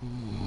Ooh.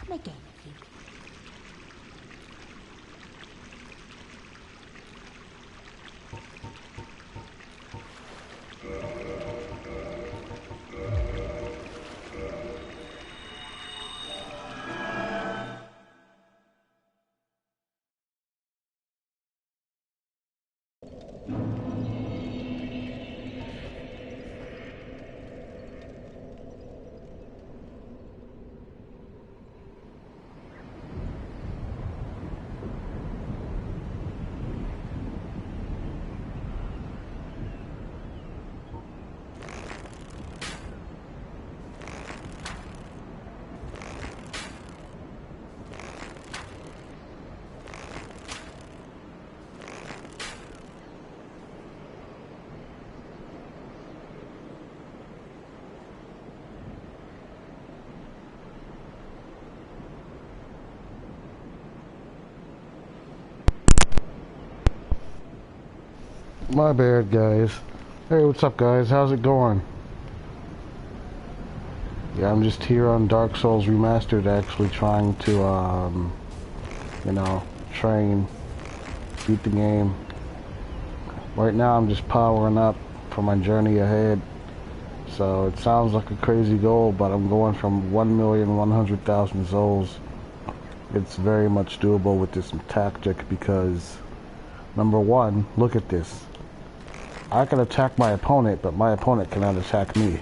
Come again if you My bad, guys. Hey, what's up, guys? How's it going? Yeah, I'm just here on Dark Souls Remastered, actually trying to, you know, train, beat the game. Right now, I'm just powering up for my journey ahead. So, it sounds like a crazy goal, but I'm going from 1,100,000 souls. It's very much doable with this tactic because, number one, look at this. I can attack my opponent, but my opponent cannot attack me.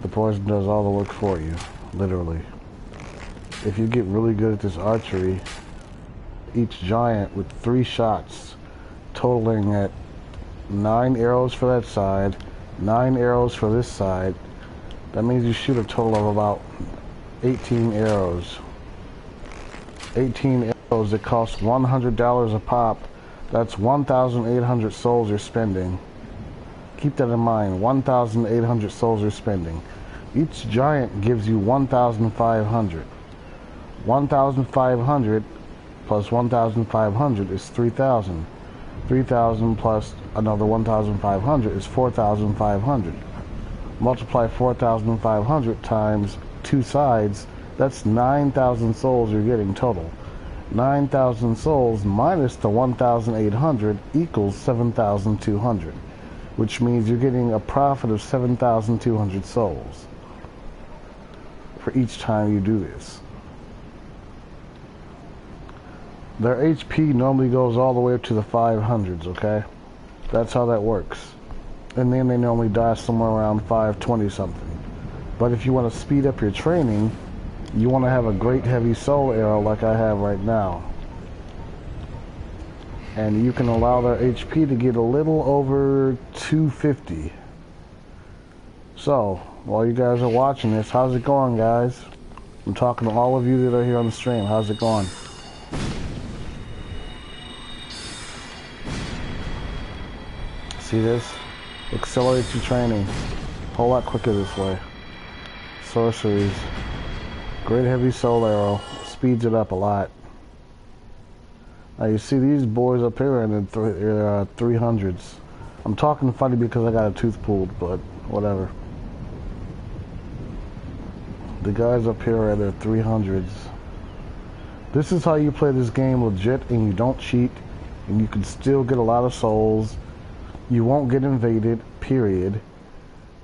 The poison does all the work for you, literally. If you get really good at this archery, each giant with 3 shots, totaling at 9 arrows for that side, 9 arrows for this side, that means you shoot a total of about 18 arrows. 18 arrows that cost $100 a pop. That's 1,800 souls you're spending. Keep that in mind. 1,800 souls you're spending. Each giant gives you 1,500. 1,500 plus 1,500 is 3,000. 3,000 plus another 1,500 is 4,500. Multiply 4,500 times two sides, that's 9,000 souls you're getting total. 9,000 souls minus the 1,800 equals 7,200, which means you're getting a profit of 7,200 souls for each time you do this. Their HP normally goes all the way up to the 500s, okay? That's how that works. And then they normally die somewhere around 520 something. But if you want to speed up your training, you want to have a great heavy soul arrow like I have right now. And you can allow their HP to get a little over 250. So, while you guys are watching this, how's it going, guys? I'm talking to all of you that are here on the stream. How's it going? See this? Accelerates your training. A whole lot quicker this way. Sorceries. Great heavy soul arrow. Speeds it up a lot. Now you see these boys up here in the 300s. I'm talking funny because I got a tooth pulled, but whatever. The guys up here are at their 300s. This is how you play this game legit, and you don't cheat, and you can still get a lot of souls. You won't get invaded, period.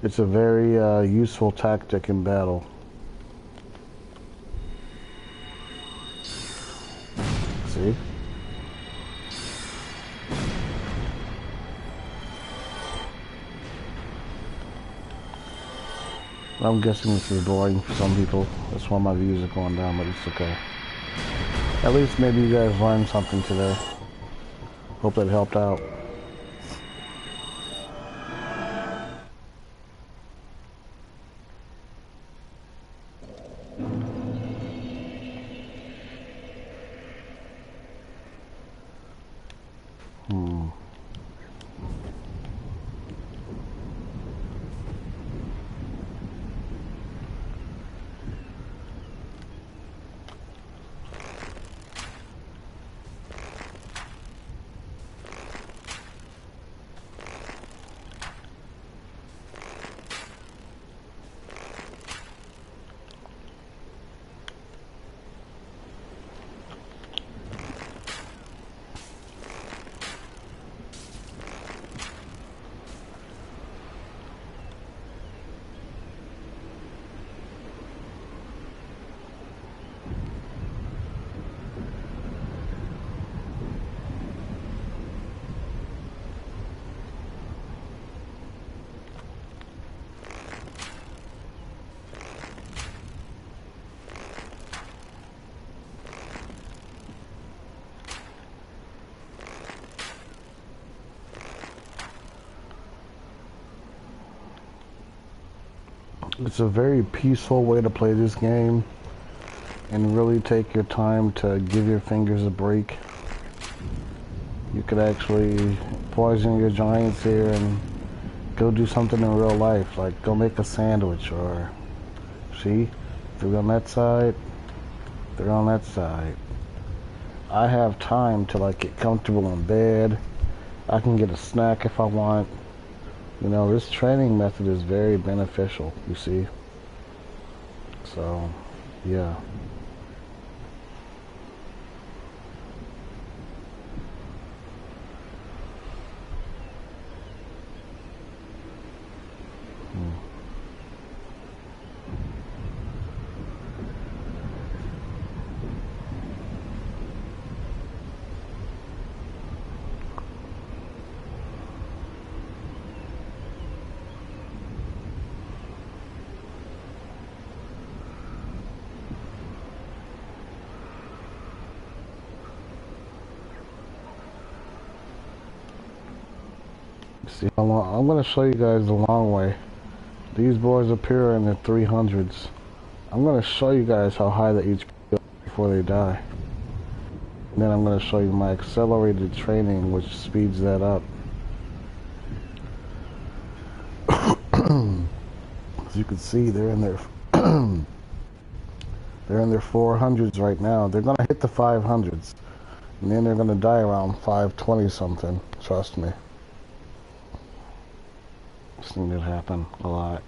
It's a very useful tactic in battle. See? I'm guessing this is boring for some people. That's why my views are going down, but it's okay. At least maybe you guys learned something today. Hope that helped out. It's a very peaceful way to play this game and really take your time to give your fingers a break. You could actually poison your giants here and go do something in real life, like go make a sandwich, or see, 3 on that side, 3 on that side. I have time to like get comfortable in bed. I can get a snack if I want. You know, this training method is very beneficial, you see. So, yeah. See, I'm going to show you guys the long way. These boys up here are in the 300s. I'm going to show you guys how high the HP goes before they die. And then I'm going to show you my accelerated training, which speeds that up. As you can see, they're in their they're in their 400s right now. They're gonna hit the 500s, and then they're gonna die around 520 something. Trust me. This thing did happen a lot.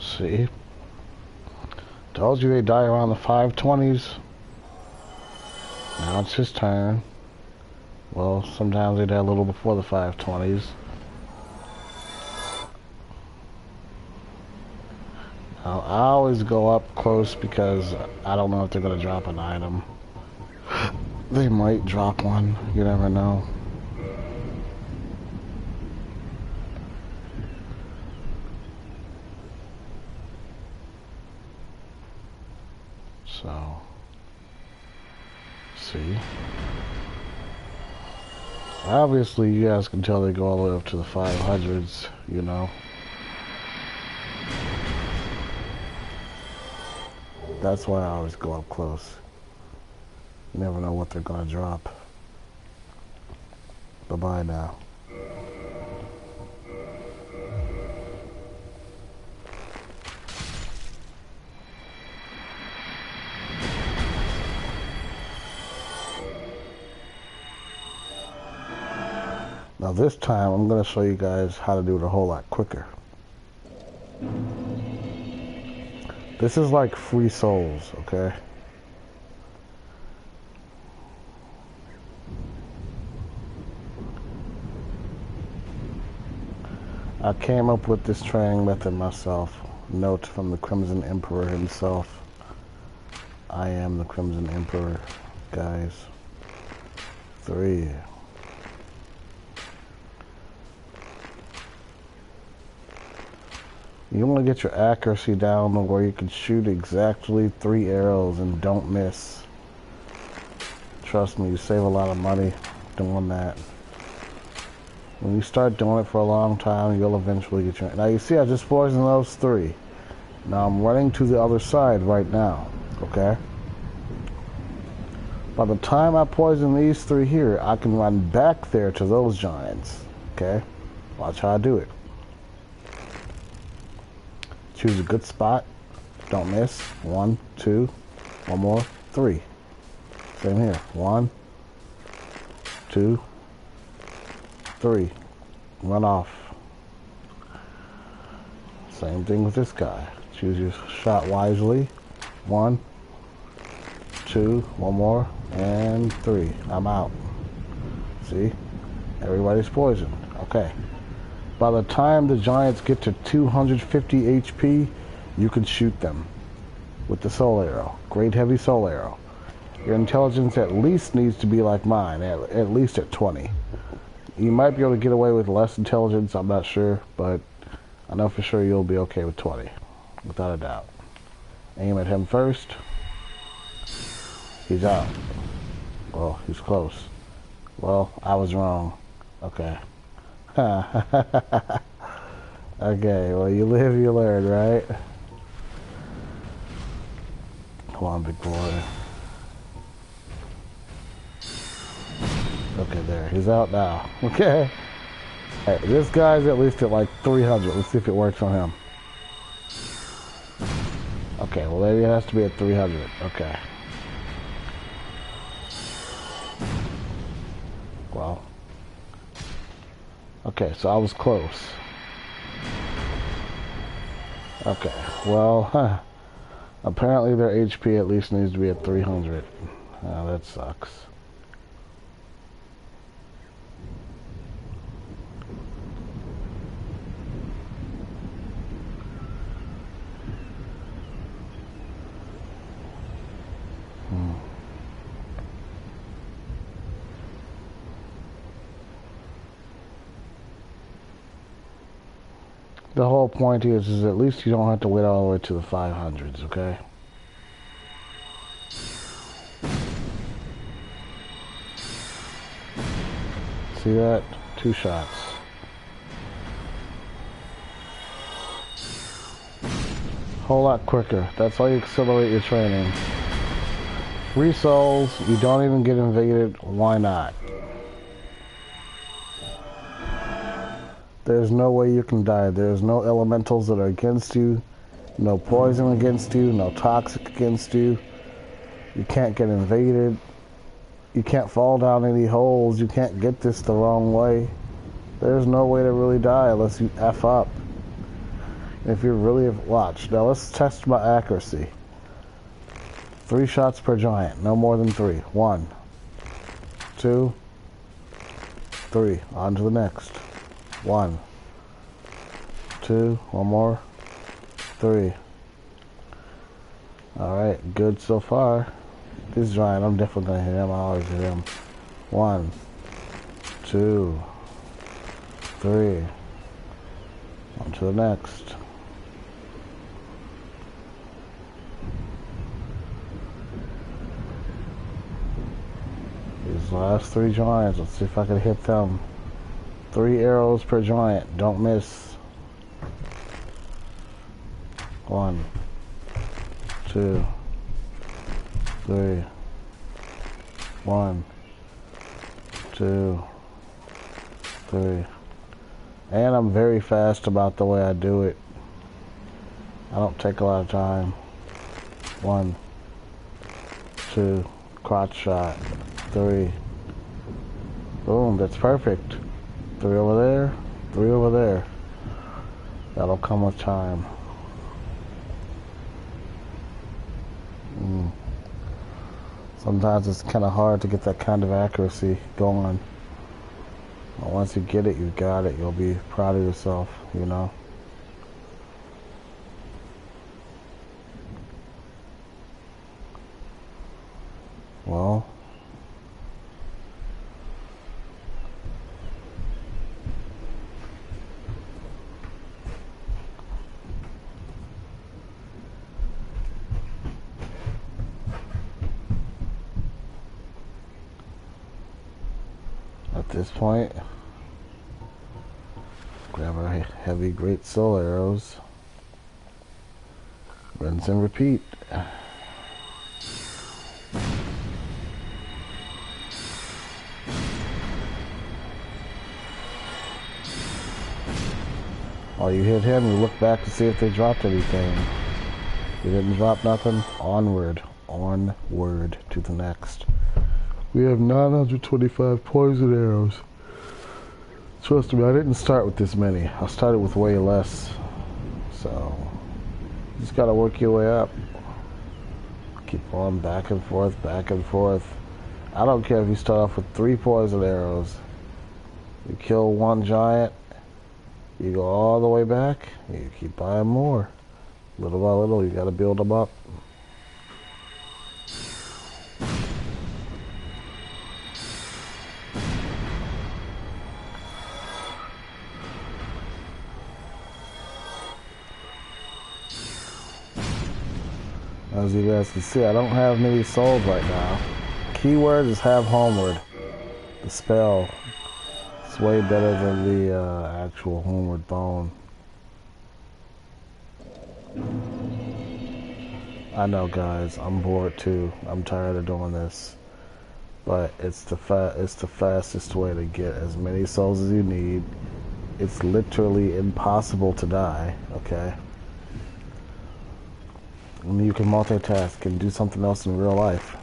See? Told you they die around the 520s. Now it's his turn. Well, sometimes they die a little before the 520s. Now, I always go up close because I don't know if they're going to drop an item. They might drop one. You never know. So, see? Obviously, you guys can tell they go all the way up to the 500s, you know. That's why I always go up close. You never know what they're gonna drop. Bye-bye now. Now this time, I'm going to show you guys how to do it a whole lot quicker. This is like free souls, okay? I came up with this training method myself. Note from the Crimson Emperor himself. I am the Crimson Emperor, guys. 3. You want to get your accuracy down to where you can shoot exactly 3 arrows and don't miss. Trust me, you save a lot of money doing that. When you start doing it for a long time, you'll eventually get your... Now you see I just poisoned those 3. Now I'm running to the other side right now, okay? By the time I poison these 3 here, I can run back there to those giants, okay? Watch how I do it. Choose a good spot. Don't miss. 1, 2, 1 more, 3. Same here. 1, 2, 3. Run off. Same thing with this guy. Choose your shot wisely. 1, 2, 1 more, and 3. I'm out. See? Everybody's poisoned. Okay. By the time the giants get to 250 HP, you can shoot them with the soul arrow. Great heavy soul arrow. Your intelligence at least needs to be like mine, at least at 20. You might be able to get away with less intelligence, I'm not sure, but I know for sure you'll be okay with 20, without a doubt. Aim at him first. He's out. Well, he's close. Well, I was wrong. Okay. Okay, well, you live, you learn, right? Come on, big boy. Okay, there. He's out now. Okay. Hey, this guy's at least at like 300. Let's see if it works on him. Okay, well, maybe it has to be at 300. Okay. Well. Okay, so I was close. Okay, well, apparently their HP at least needs to be at 300. That sucks. The whole point is at least you don't have to wait all the way to the 500s, okay? See that? 2 shots. Whole lot quicker. That's why you accelerate your training. 3 souls, you don't even get invaded. Why not? There's no way you can die. There's no elementals that are against you. No poison against you. No toxic against you. You can't get invaded. You can't fall down any holes. You can't get this the wrong way. There's no way to really die unless you F up. If you're really... Watch. Now let's test my accuracy. 3 shots per giant. No more than 3. 1, 2, 3. On to the next. 1, 2. One more. 3. Alright. Good so far. This giant, I'm definitely going to hit him. I always hit him. 1, 2, 3. On to the next. These last 3 giants, let's see if I can hit them. 3 arrows per giant, don't miss. 1, 2, 3. 1, 2, 3. And I'm very fast about the way I do it. I don't take a lot of time. 1, 2, crotch shot. 3. Boom, that's perfect. 3 over there, 3 over there. That'll come with time. Sometimes it's kind of hard to get that kind of accuracy going. But once you get it, you got it. You'll be proud of yourself, you know. Well, at this point, grab our heavy great soul arrows, rinse and repeat. While you hit him, you look back to see if they dropped anything. You didn't drop nothing. Onward to the next. We have 925 poison arrows. Trust me, I didn't start with this many. I started with way less. So, you just gotta work your way up. Keep going back and forth, back and forth. I don't care if you start off with 3 poison arrows. You kill 1 giant, you go all the way back, you keep buying more. Little by little, you gotta build them up. As you guys can see, I don't have many souls right now. Keyword is have homeward. The spell is way better than the actual homeward bone. I know, guys, I'm bored too. I'm tired of doing this. But it's the fastest way to get as many souls as you need. It's literally impossible to die, okay? And you can multitask and do something else in real life.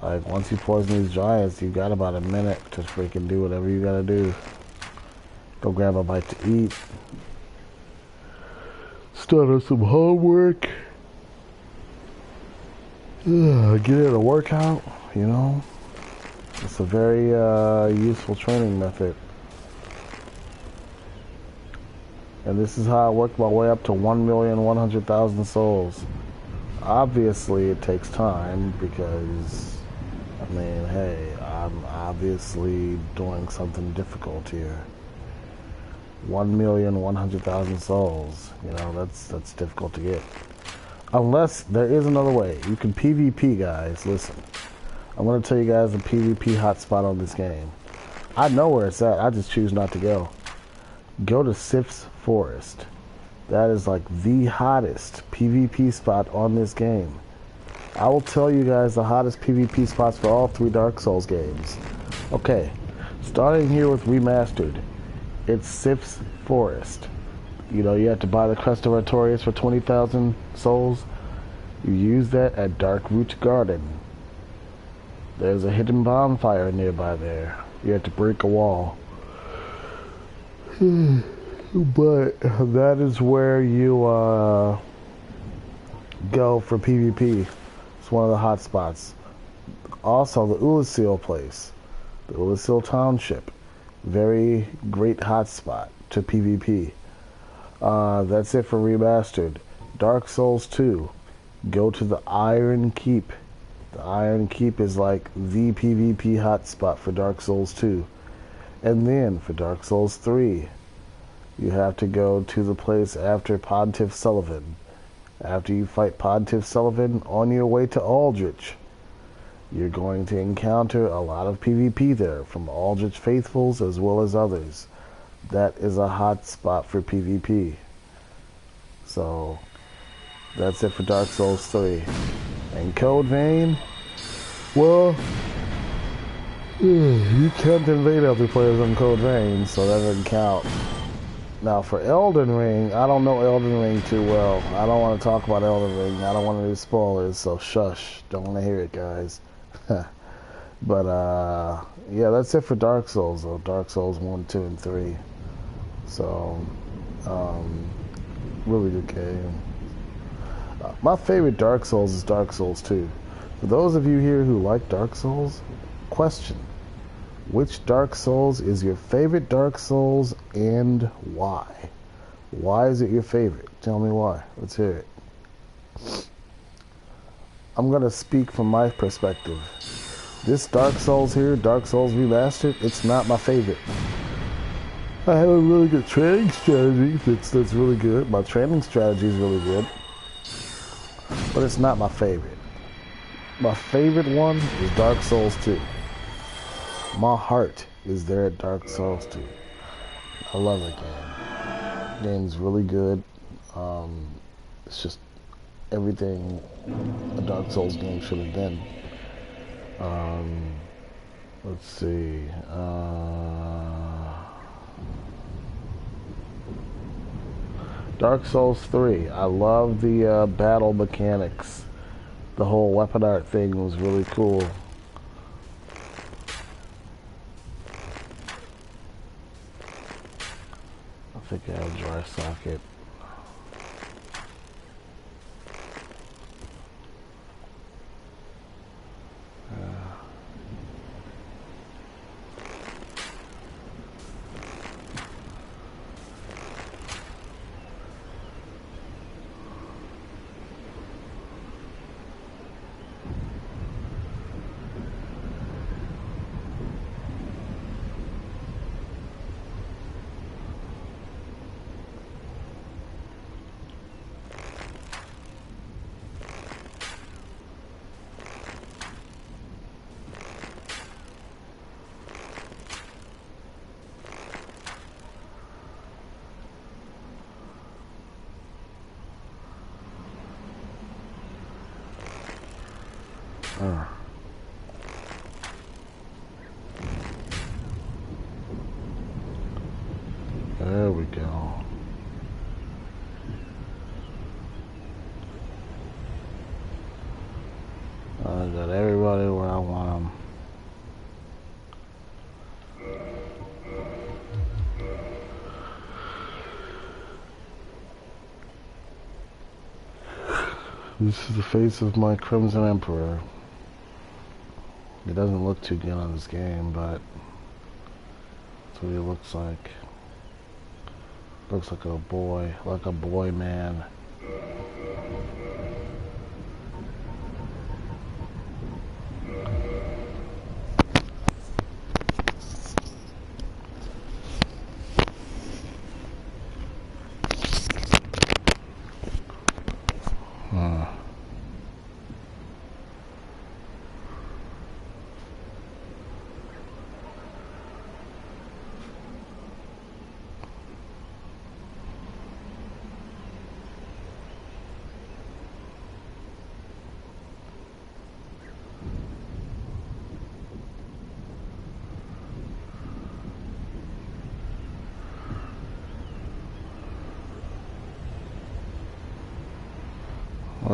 Like, once you poison these giants, you got about a minute to freaking do whatever you gotta do. Go grab a bite to eat. Start on some homework. Get in a workout, you know. It's a very useful training method. And this is how I worked my way up to 1,100,000 souls. Obviously, it takes time because, I mean, hey, I'm obviously doing something difficult here. 1,100,000 souls, you know, that's difficult to get. Unless there is another way. You can PvP, guys. Listen, I'm going to tell you guys the PvP hotspot on this game. I know where it's at. I just choose not to go. Go to Sif's Forest. That is like the hottest PvP spot on this game. I will tell you guys the hottest PvP spots for all 3 Dark Souls games. Okay, starting here with Remastered. It's Sif's Forest. You know, you have to buy the Crest of Artorias for 20,000 souls. You use that at Darkroot Garden. There's a hidden bonfire nearby there. You have to break a wall. But that is where you go for PvP. It's one of the hot spots. Also, the Ulasil place. The Ulasil Township. Very great hot spot to PvP. That's it for Remastered. Dark Souls 2. Go to the Iron Keep. The Iron Keep is like the PvP hotspot for Dark Souls 2. And then for Dark Souls 3, you have to go to the place after Pontiff Sullivan. After you fight Pontiff Sullivan, on your way to Aldrich, you're going to encounter a lot of PvP there from Aldrich Faithfuls as well as others. That is a hot spot for PvP. So that's it for Dark Souls 3. And Code Vein, well, you can't invade other players on Code Vein, so that doesn't count. Now for Elden Ring, I don't know Elden Ring too well. I don't want to talk about Elden Ring. I don't want to do spoilers, so shush. Don't want to hear it, guys. But yeah, that's it for Dark Souls, though. Dark Souls 1, 2, and 3. So, really good game. My favorite Dark Souls is Dark Souls 2. For those of you here who like Dark Souls, question. Which Dark Souls is your favorite Dark Souls and why? Why is it your favorite? Tell me why. Let's hear it. I'm going to speak from my perspective. This Dark Souls here, Dark Souls Remastered, it's not my favorite. I have a really good training strategy that's really good. My training strategy is really good. But it's not my favorite. My favorite one is Dark Souls 2. My heart is there at Dark Souls 2. I love that game. The game's really good. It's just everything a Dark Souls game should have been. Let's see. Dark Souls 3. I love the battle mechanics. The whole weapon art thing was really cool. I think I have a dry socket. There we go. I got everybody where I want them. This is the face of my Crimson Emperor. It doesn't look too good on this game, but that's what he looks like. Looks like a boy man.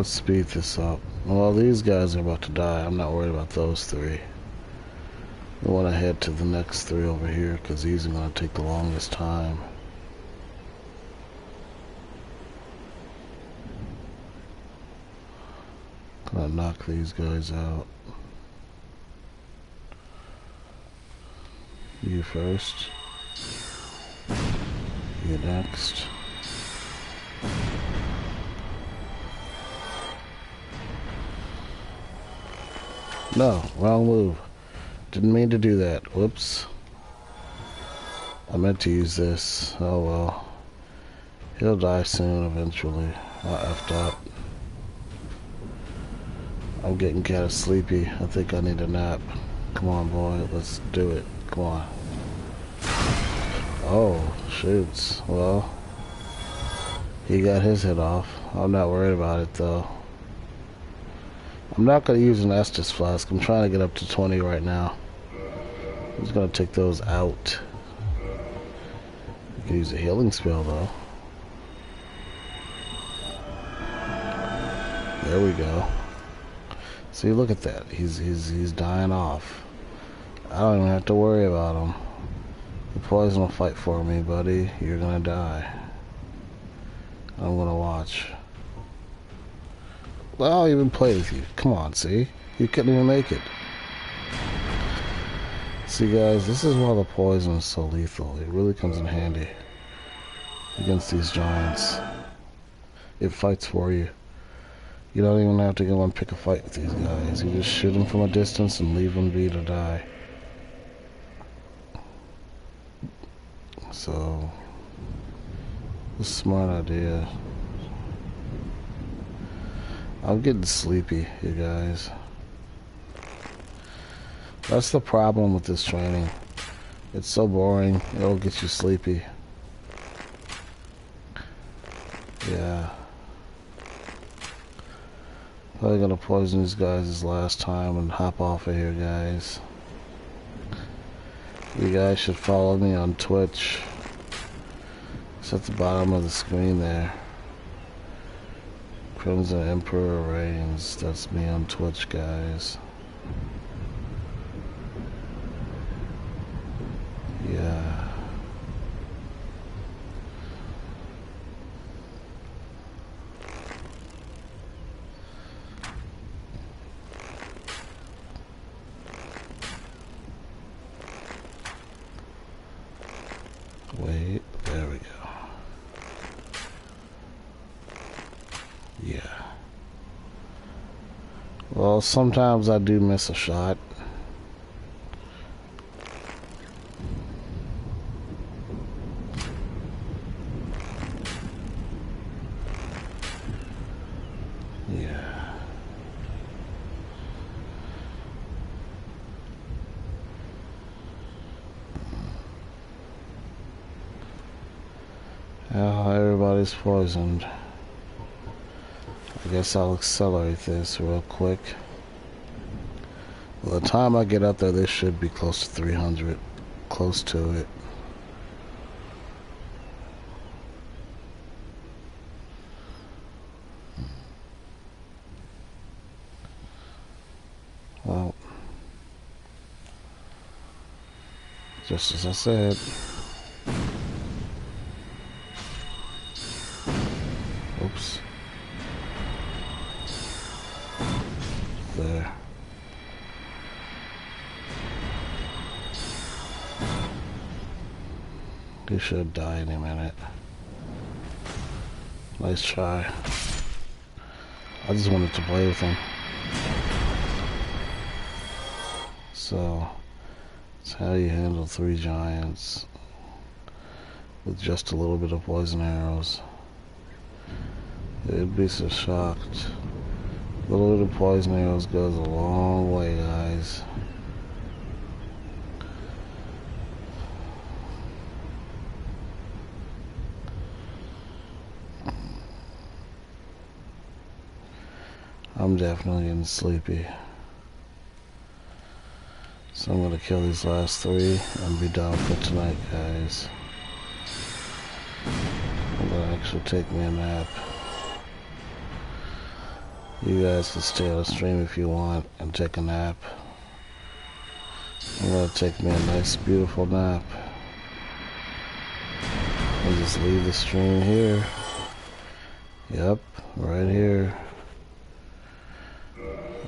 Let's speed this up. Well, these guys are about to die. I'm not worried about those three. I want to head to the next three over here because these are going to take the longest time. Gonna knock these guys out. You first. You next. No, wrong move. Didn't mean to do that. Whoops. I meant to use this. Oh well. He'll die soon eventually. I effed up. I'm getting kind of sleepy. I think I need a nap. Come on, boy. Let's do it. Come on. Oh, shoots. Well, he got his head off. I'm not worried about it, though. I'm not going to use an Estus flask. I'm trying to get up to 20 right now. I'm just going to take those out. You can use a healing spell, though. There we go. See, look at that. He's dying off. I don't even have to worry about him. The poison will fight for me, buddy. You're gonna die. I'm gonna watch. Well, I'll even play with you. Come on, see? You couldn't even make it. See, guys, this is why the poison is so lethal. It really comes in handy against these giants. It fights for you. You don't even have to go and pick a fight with these guys. You just shoot them from a distance and leave them be to die. So, it's a smart idea. I'm getting sleepy, you guys. That's the problem with this training. It's so boring, it'll get you sleepy. Yeah. Probably gonna poison these guys this last time and hop off of here, guys. You guys should follow me on Twitch. It's at the bottom of the screen there. Crimson Emperor Reigns. That's me on Twitch, guys. Yeah. Wait, there we go. Yeah. Well, sometimes I do miss a shot. Yeah. Well, everybody's poisoned. I guess I'll accelerate this real quick. By the time I get up there, this should be close to 300. Close to it. Well, just as I said. Oops. There. He should die any minute. Nice try. I just wanted to play with him. So, that's how you handle 3 giants with just a little bit of poison arrows. You'd be so shocked. A little bit of poison arrows goes a long way, guys. I'm definitely getting sleepy. So I'm gonna kill these last 3 and be done for tonight, guys. I'm gonna actually take me a nap. You guys can stay on the stream if you want and take a nap. I'm gonna take me a nice, beautiful nap. And just leave the stream here. Yep, right here.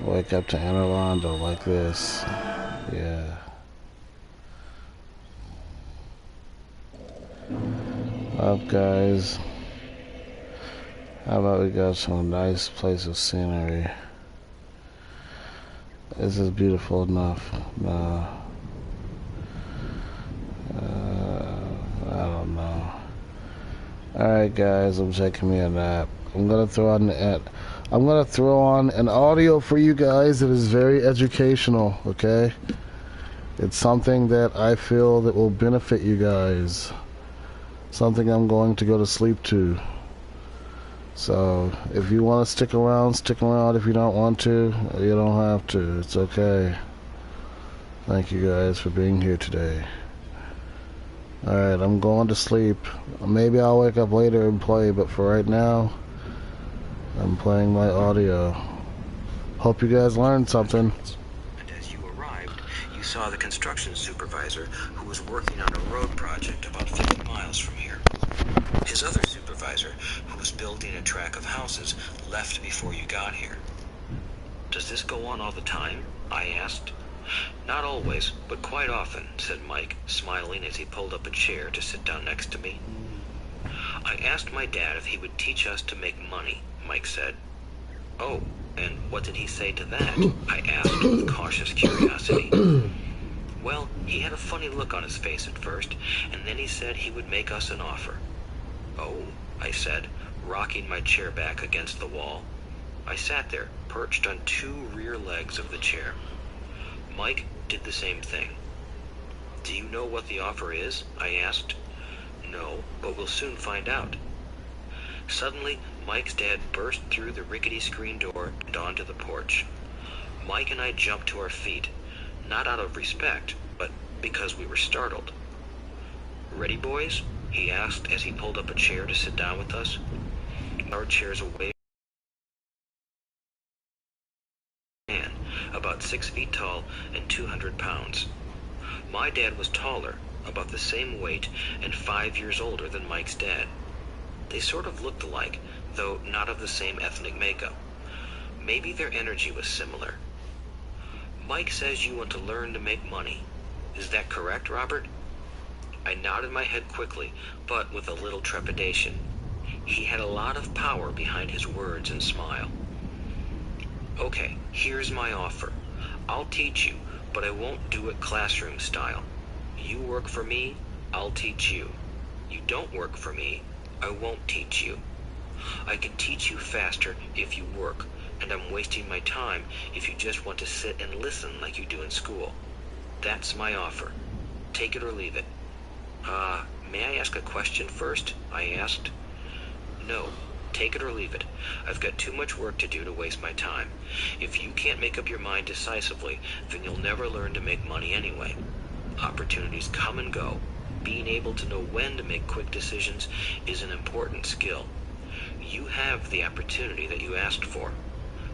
Wake up to Anorlando like this. Yeah. Up, guys. How about we go to a nice place of scenery? This is beautiful enough. No. I don't know. Alright, guys, I'm taking me a nap. I'm gonna throw on an audio for you guys that is very educational, okay? It's something that I feel that will benefit you guys. Something I'm going to go to sleep to. So, if you want to stick around, stick around. If you don't want to, you don't have to. It's okay. Thank you guys for being here today. Alright, I'm going to sleep. Maybe I'll wake up later and play, but for right now, I'm playing my audio. Hope you guys learned something. And as you arrived, you saw the construction supervisor who was working on a road project about 50 miles from here. His other supervisor, who was building a track of houses, left before you got here. Does this go on all the time? I asked. Not always, but quite often, said Mike, smiling as he pulled up a chair to sit down next to me. I asked my dad if he would teach us to make money, Mike said. Oh, and what did he say to that? I asked with cautious curiosity. Well, he had a funny look on his face at first, and then he said he would make us an offer. Oh, I said, rocking my chair back against the wall. I sat there, perched on two rear legs of the chair. Mike did the same thing. Do you know what the offer is? I asked. No, but we'll soon find out. Suddenly, Mike's dad burst through the rickety screen door and onto the porch. Mike and I jumped to our feet, not out of respect, but because we were startled. Ready, boys? He asked as he pulled up a chair to sit down with us. Our chairs away. Man, about 6 feet tall and 200 pounds. My dad was taller, about the same weight, and 5 years older than Mike's dad. They sort of looked alike, though not of the same ethnic makeup. Maybe their energy was similar. Mike says you want to learn to make money. Is that correct, Robert? I nodded my head quickly, but with a little trepidation. He had a lot of power behind his words and smile. Okay, here's my offer. I'll teach you, but I won't do it classroom style. You work for me, I'll teach you. You don't work for me, I won't teach you. I can teach you faster if you work, and I'm wasting my time if you just want to sit and listen like you do in school. That's my offer. Take it or leave it. May I ask a question first? I asked. No, take it or leave it. I've got too much work to do to waste my time. If you can't make up your mind decisively, then you'll never learn to make money anyway. Opportunities come and go. Being able to know when to make quick decisions is an important skill. You have the opportunity that you asked for.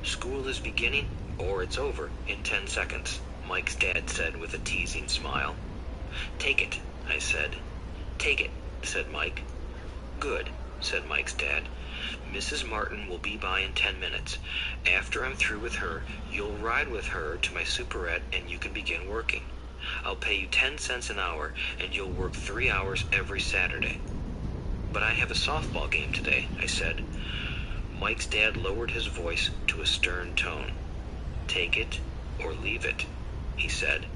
School is beginning, or it's over in 10 seconds, Mike's dad said with a teasing smile. Take it, I said. Take it, said Mike. Good, said Mike's dad. Mrs. Martin will be by in 10 minutes. After I'm through with her, you'll ride with her to my superette and you can begin working. I'll pay you 10 cents an hour and you'll work 3 hours every Saturday. But I have a softball game today, I said. Mike's dad lowered his voice to a stern tone. Take it or leave it, he said.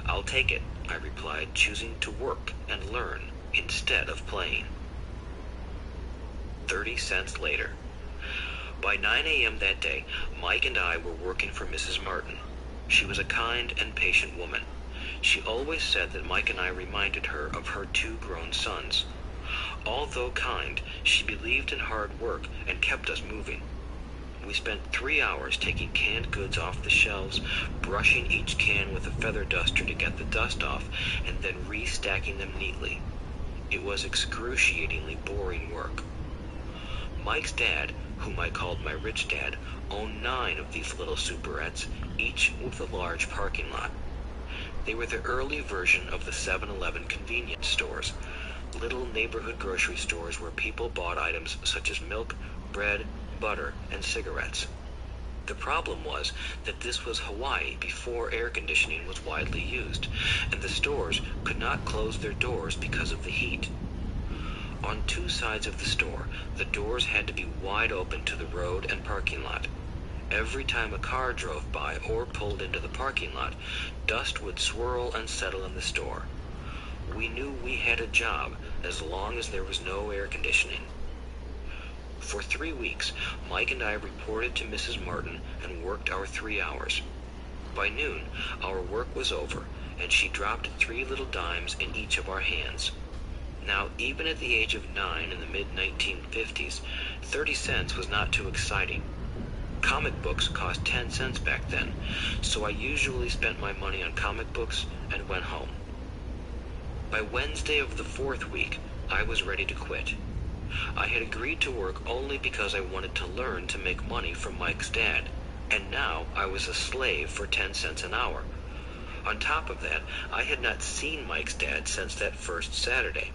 I'll take it, I replied, choosing to work and learn instead of playing. 30 cents later. By 9 a.m. that day, Mike and I were working for Mrs. Martin. She was a kind and patient woman. She always said that Mike and I reminded her of her 2 grown sons. Although kind, she believed in hard work and kept us moving. We spent 3 hours taking canned goods off the shelves, brushing each can with a feather duster to get the dust off, and then restacking them neatly. It was excruciatingly boring work. Mike's dad, whom I called my rich dad, owned 9 of these little superettes, each with a large parking lot. They were the early version of the 7-Eleven convenience stores, little neighborhood grocery stores where people bought items such as milk, bread, butter, and cigarettes. The problem was that this was Hawaii before air conditioning was widely used, and the stores could not close their doors because of the heat. On 2 sides of the store, the doors had to be wide open to the road and parking lot. Every time a car drove by or pulled into the parking lot, dust would swirl and settle in the store. We knew we had a job as long as there was no air conditioning. For 3 weeks, Mike and I reported to Mrs. Martin and worked our 3 hours. By noon, our work was over, and she dropped 3 little dimes in each of our hands. Now, even at the age of 9 in the mid-1950s, 30 cents was not too exciting. Comic books cost 10 cents back then, so I usually spent my money on comic books and went home. By Wednesday of the 4th week, I was ready to quit. I had agreed to work only because I wanted to learn to make money from Mike's dad, and now I was a slave for 10 cents an hour. On top of that, I had not seen Mike's dad since that first Saturday.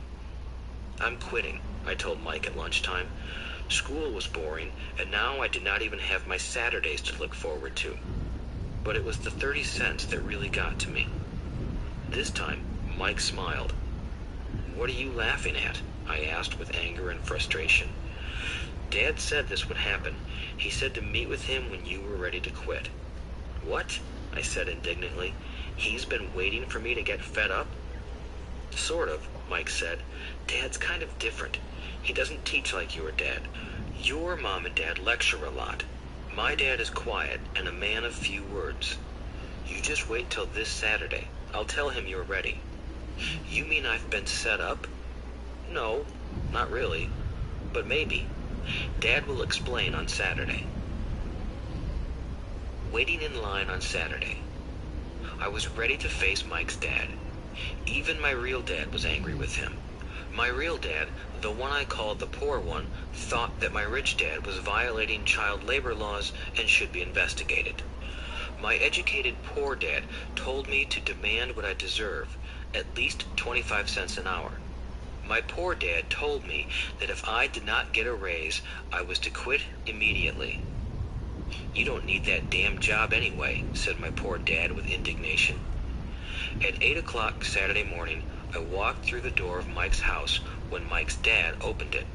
"I'm quitting," I told Mike at lunchtime. School was boring, and now I did not even have my Saturdays to look forward to. But it was the 30 cents that really got to me. This time, Mike smiled. "What are you laughing at?" I asked with anger and frustration. "Dad said this would happen. He said to meet with him when you were ready to quit." "What?" I said indignantly. "He's been waiting for me to get fed up?" "Sort of," Mike said. "Dad's kind of different. He doesn't teach like your dad. Your mom and dad lecture a lot. My dad is quiet and a man of few words. You just wait till this Saturday. I'll tell him you're ready." "You mean I've been set up?" "No, not really. But maybe. Dad will explain on Saturday." Waiting in line on Saturday. I was ready to face Mike's dad. Even my real dad was angry with him. My real dad, the one I called the poor one, thought that my rich dad was violating child labor laws and should be investigated. My educated poor dad told me to demand what I deserve, at least 25 cents an hour. My poor dad told me that if I did not get a raise, I was to quit immediately. "You don't need that damn job anyway," said my poor dad with indignation. At 8 o'clock Saturday morning, I walked through the door of Mike's house when Mike's dad opened it.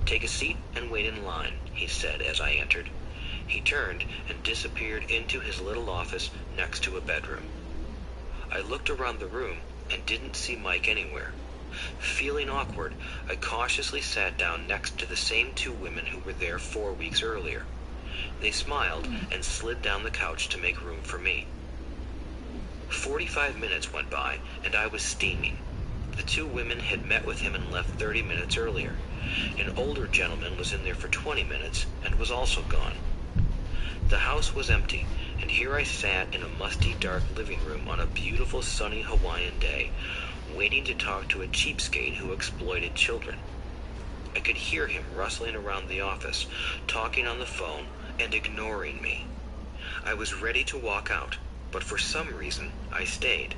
"Take a seat and wait in line," he said as I entered. He turned and disappeared into his little office next to a bedroom. I looked around the room and didn't see Mike anywhere. Feeling awkward, I cautiously sat down next to the same 2 women who were there 4 weeks earlier. They smiled and slid down the couch to make room for me. 45 minutes went by, and I was steaming. The 2 women had met with him and left 30 minutes earlier. An older gentleman was in there for 20 minutes and was also gone. The house was empty, and here I sat in a musty, dark living room on a beautiful, sunny Hawaiian day, waiting to talk to a cheapskate who exploited children. I could hear him rustling around the office, talking on the phone, and ignoring me. I was ready to walk out, but for some reason, I stayed.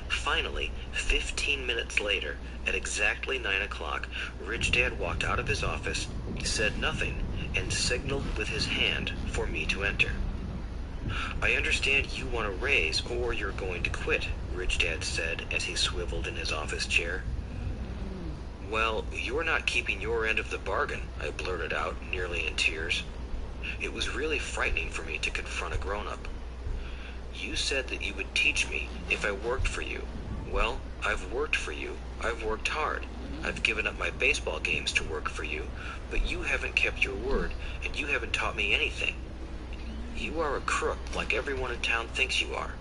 Finally, 15 minutes later, at exactly 9 o'clock, Rich Dad walked out of his office, said nothing, and signaled with his hand for me to enter. "I understand you want a raise or you're going to quit," Rich Dad said as he swiveled in his office chair. "Well, you're not keeping your end of the bargain," I blurted out, nearly in tears. It was really frightening for me to confront a grown-up. "You said that you would teach me if I worked for you. Well, I've worked for you. I've worked hard. I've given up my baseball games to work for you, but you haven't kept your word, and you haven't taught me anything. You are a crook like everyone in town thinks you are.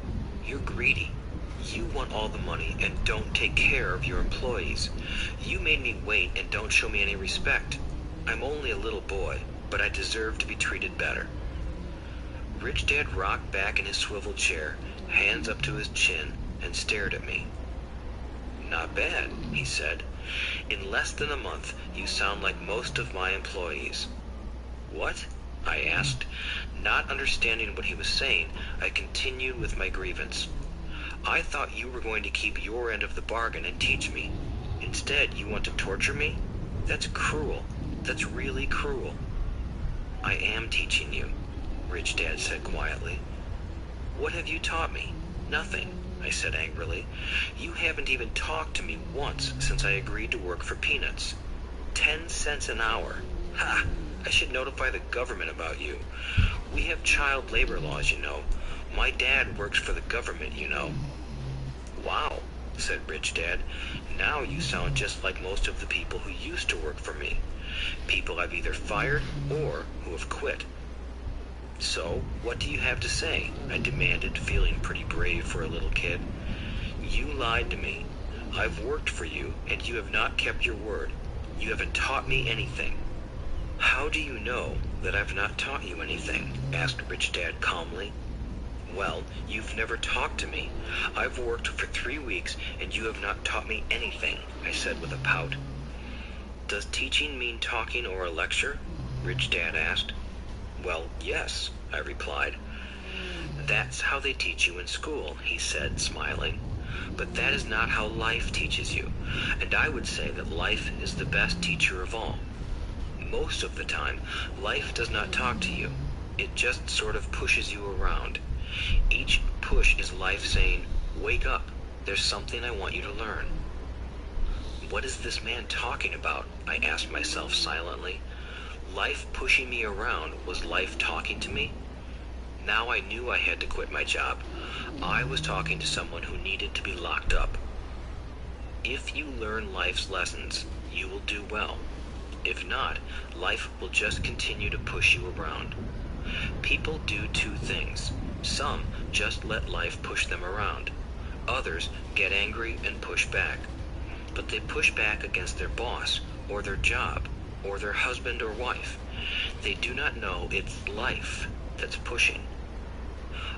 You're greedy. You want all the money and don't take care of your employees. You made me wait and don't show me any respect. I'm only a little boy, but I deserve to be treated better." Rich Dad rocked back in his swivel chair, hands up to his chin, and stared at me. Not bad, he said. In less than a month, you sound like most of my employees. What? I asked. Not understanding what he was saying, I continued with my grievance. I thought you were going to keep your end of the bargain and teach me. Instead, you want to torture me? That's cruel. That's really cruel. I am teaching you, Rich Dad said quietly. What have you taught me? Nothing, I said angrily. You haven't even talked to me once since I agreed to work for peanuts. 10 cents an hour. Ha! I should notify the government about you. We have child labor laws, you know. My dad works for the government, you know. Wow, said Rich Dad. Now you sound just like most of the people who used to work for me. People I've either fired or who have quit. So, what do you have to say? I demanded, feeling pretty brave for a little kid. You lied to me. I've worked for you, and you have not kept your word. You haven't taught me anything. How do you know that I've not taught you anything? Asked Rich Dad calmly. Well, you've never talked to me. I've worked for 3 weeks, and you have not taught me anything, I said with a pout. Does teaching mean talking or a lecture? Rich Dad asked. Well, yes, I replied. That's how they teach you in school, he said, smiling. But that is not how life teaches you, and I would say that life is the best teacher of all. Most of the time, life does not talk to you. It just sort of pushes you around. Each push is life saying, wake up, there's something I want you to learn. What is this man talking about? I asked myself silently. Life pushing me around was life talking to me? Now I knew I had to quit my job. I was talking to someone who needed to be locked up. If you learn life's lessons, you will do well. If not, life will just continue to push you around. People do two things. Some just let life push them around. Others get angry and push back. But they push back against their boss, or their job, or their husband or wife. They do not know it's life that's pushing.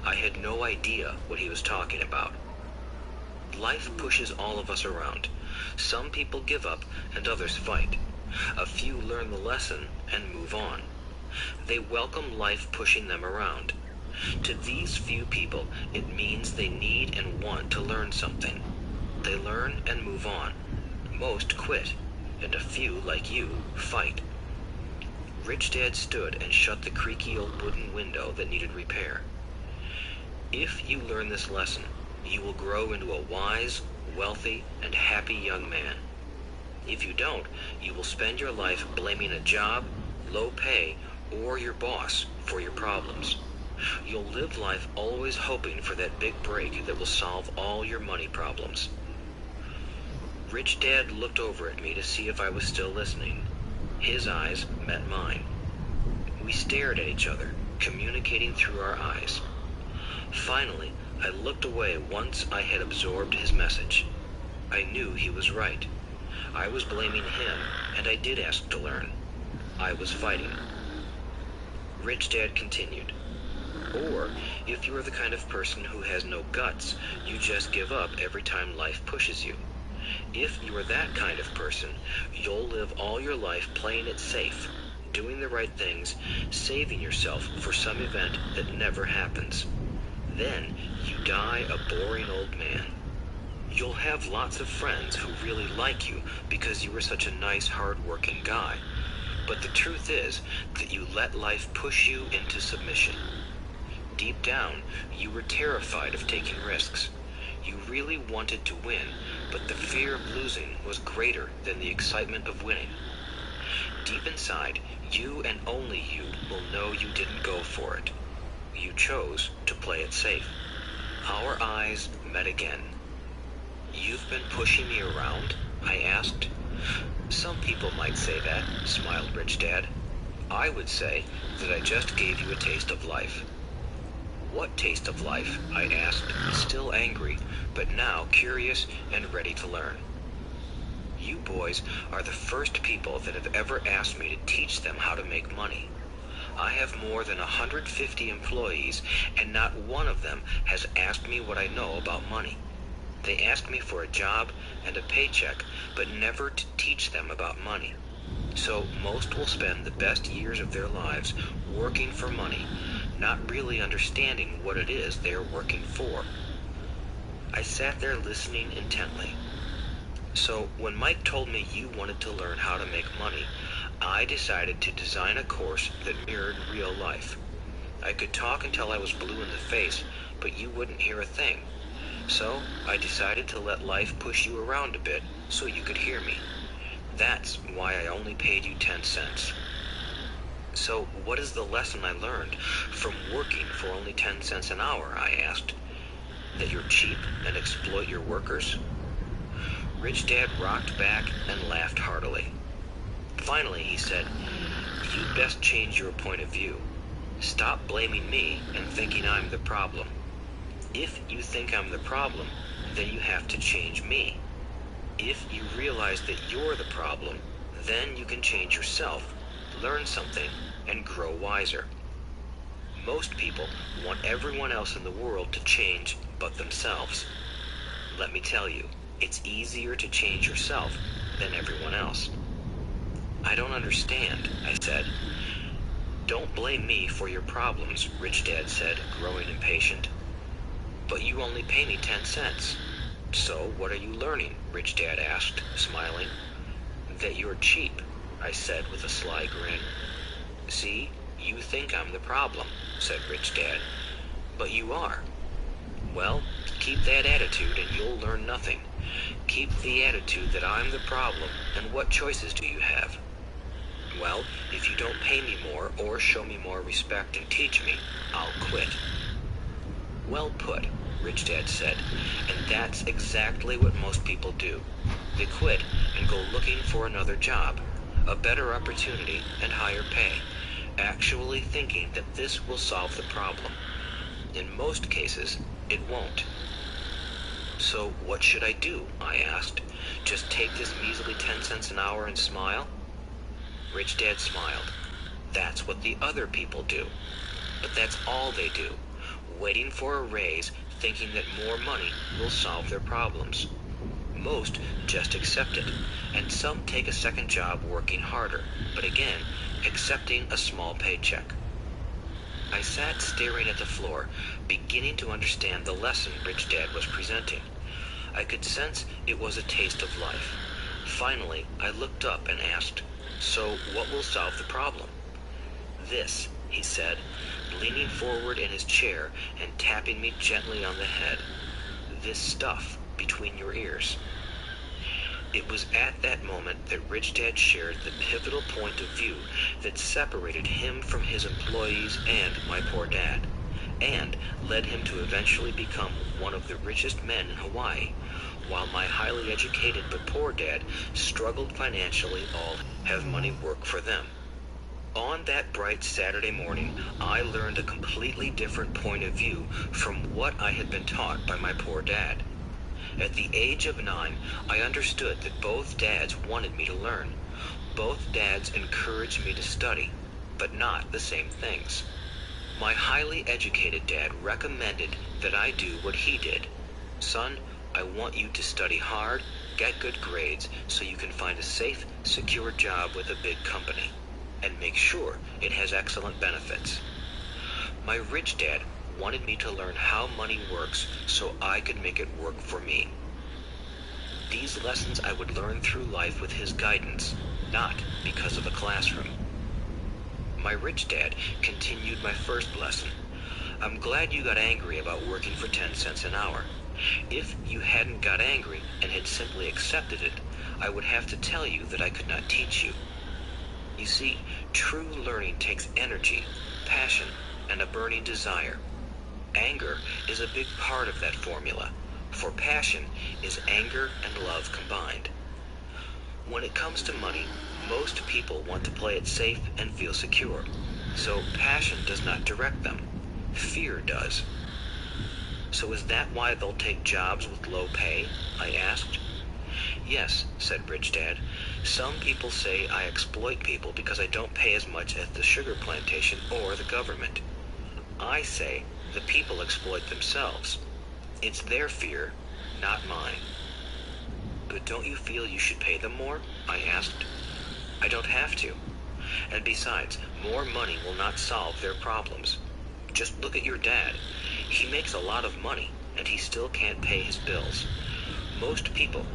I had no idea what he was talking about. Life pushes all of us around. Some people give up and others fight. A few learn the lesson and move on. They welcome life pushing them around. To these few people, it means they need and want to learn something. They learn and move on. Most quit, and a few, like you, fight. Rich Dad stood and shut the creaky old wooden window that needed repair. If you learn this lesson, you will grow into a wise, wealthy, and happy young man. If you don't, you will spend your life blaming a job, low pay, or your boss for your problems. You'll live life always hoping for that big break that will solve all your money problems. Rich Dad looked over at me to see if I was still listening. His eyes met mine. We stared at each other, communicating through our eyes. Finally, I looked away once I had absorbed his message. I knew he was right. I was blaming him, and I did ask to learn. I was fighting. Rich Dad continued. Or, if you are the kind of person who has no guts, you just give up every time life pushes you. If you are that kind of person, you'll live all your life playing it safe, doing the right things, saving yourself for some event that never happens. Then, you die a boring old man. You'll have lots of friends who really like you because you were such a nice, hard-working guy. But the truth is that you let life push you into submission. Deep down, you were terrified of taking risks. You really wanted to win, but the fear of losing was greater than the excitement of winning. Deep inside, you and only you will know you didn't go for it. You chose to play it safe. Our eyes met again. You've been pushing me around? I asked. Some people might say that, smiled Rich Dad. I would say that I just gave you a taste of life. What taste of life? I asked, still angry, but now curious and ready to learn. You boys are the first people that have ever asked me to teach them how to make money. I have more than 150 employees, and not one of them has asked me what I know about money. They ask me for a job and a paycheck, but never to teach them about money. So most will spend the best years of their lives working for money, not really understanding what it is they are working for. I sat there listening intently. So when Mike told me you wanted to learn how to make money, I decided to design a course that mirrored real life. I could talk until I was blue in the face, but you wouldn't hear a thing. So I decided to let life push you around a bit so you could hear me. That's why I only paid you 10 cents. So what is the lesson I learned from working for only 10 cents an hour, I asked. That you're cheap and exploit your workers? Rich Dad rocked back and laughed heartily. Finally, he said, "You'd best change your point of view. Stop blaming me and thinking I'm the problem. If you think I'm the problem, then you have to change me. If you realize that you're the problem, then you can change yourself, learn something, and grow wiser. Most people want everyone else in the world to change but themselves. Let me tell you, it's easier to change yourself than everyone else." "I don't understand," I said. "Don't blame me for your problems," Rich Dad said, growing impatient. "But you only pay me 10 cents. So what are you learning?" Rich Dad asked, smiling. "That you're cheap," I said with a sly grin. "See, you think I'm the problem," said Rich Dad. "But you are. Well, keep that attitude and you'll learn nothing. Keep the attitude that I'm the problem, and what choices do you have? Well, if you don't pay me more or show me more respect and teach me, I'll quit." "Well put," Rich Dad said, and that's exactly what most people do. They quit and go looking for another job, a better opportunity and higher pay, actually thinking that this will solve the problem. In most cases, it won't. "So what should I do?" I asked. "Just take this measly 10 cents an hour and smile?" Rich Dad smiled. "That's what the other people do. But that's all they do, waiting for a raise, thinking that more money will solve their problems. Most just accept it, and some take a second job working harder, but again, accepting a small paycheck." I sat staring at the floor, beginning to understand the lesson Rich Dad was presenting. I could sense it was a taste of life. Finally, I looked up and asked, "So what will solve the problem?" "This," he said, leaning forward in his chair and tapping me gently on the head. "This stuff between your ears." It was at that moment that Rich Dad shared the pivotal point of view that separated him from his employees and my poor dad, and led him to eventually become one of the richest men in Hawaii, while my highly educated but poor dad struggled financially, all have money work for them. On that bright Saturday morning, I learned a completely different point of view from what I had been taught by my poor dad. At the age of 9, I understood that both dads wanted me to learn. Both dads encouraged me to study, but not the same things. My highly educated dad recommended that I do what he did. "Son, I want you to study hard, get good grades, so you can find a safe, secure job with a big company, and make sure it has excellent benefits." My rich dad wanted me to learn how money works so I could make it work for me. These lessons I would learn through life with his guidance, not because of a classroom. My rich dad continued my first lesson. "I'm glad you got angry about working for 10 cents an hour. If you hadn't got angry and had simply accepted it, I would have to tell you that I could not teach you. You see, true learning takes energy, passion, and a burning desire. Anger is a big part of that formula, for passion is anger and love combined. When it comes to money, most people want to play it safe and feel secure, so passion does not direct them. Fear does." "So is that why they'll take jobs with low pay?" I asked. "Yes," said Rich Dad. "Some people say I exploit people because I don't pay as much as the sugar plantation or the government. I say the people exploit themselves. It's their fear, not mine. But don't you feel you should pay them more? I asked. I don't have to. And besides, more money will not solve their problems. Just look at your dad. He makes a lot of money, and he still can't pay his bills. Most people,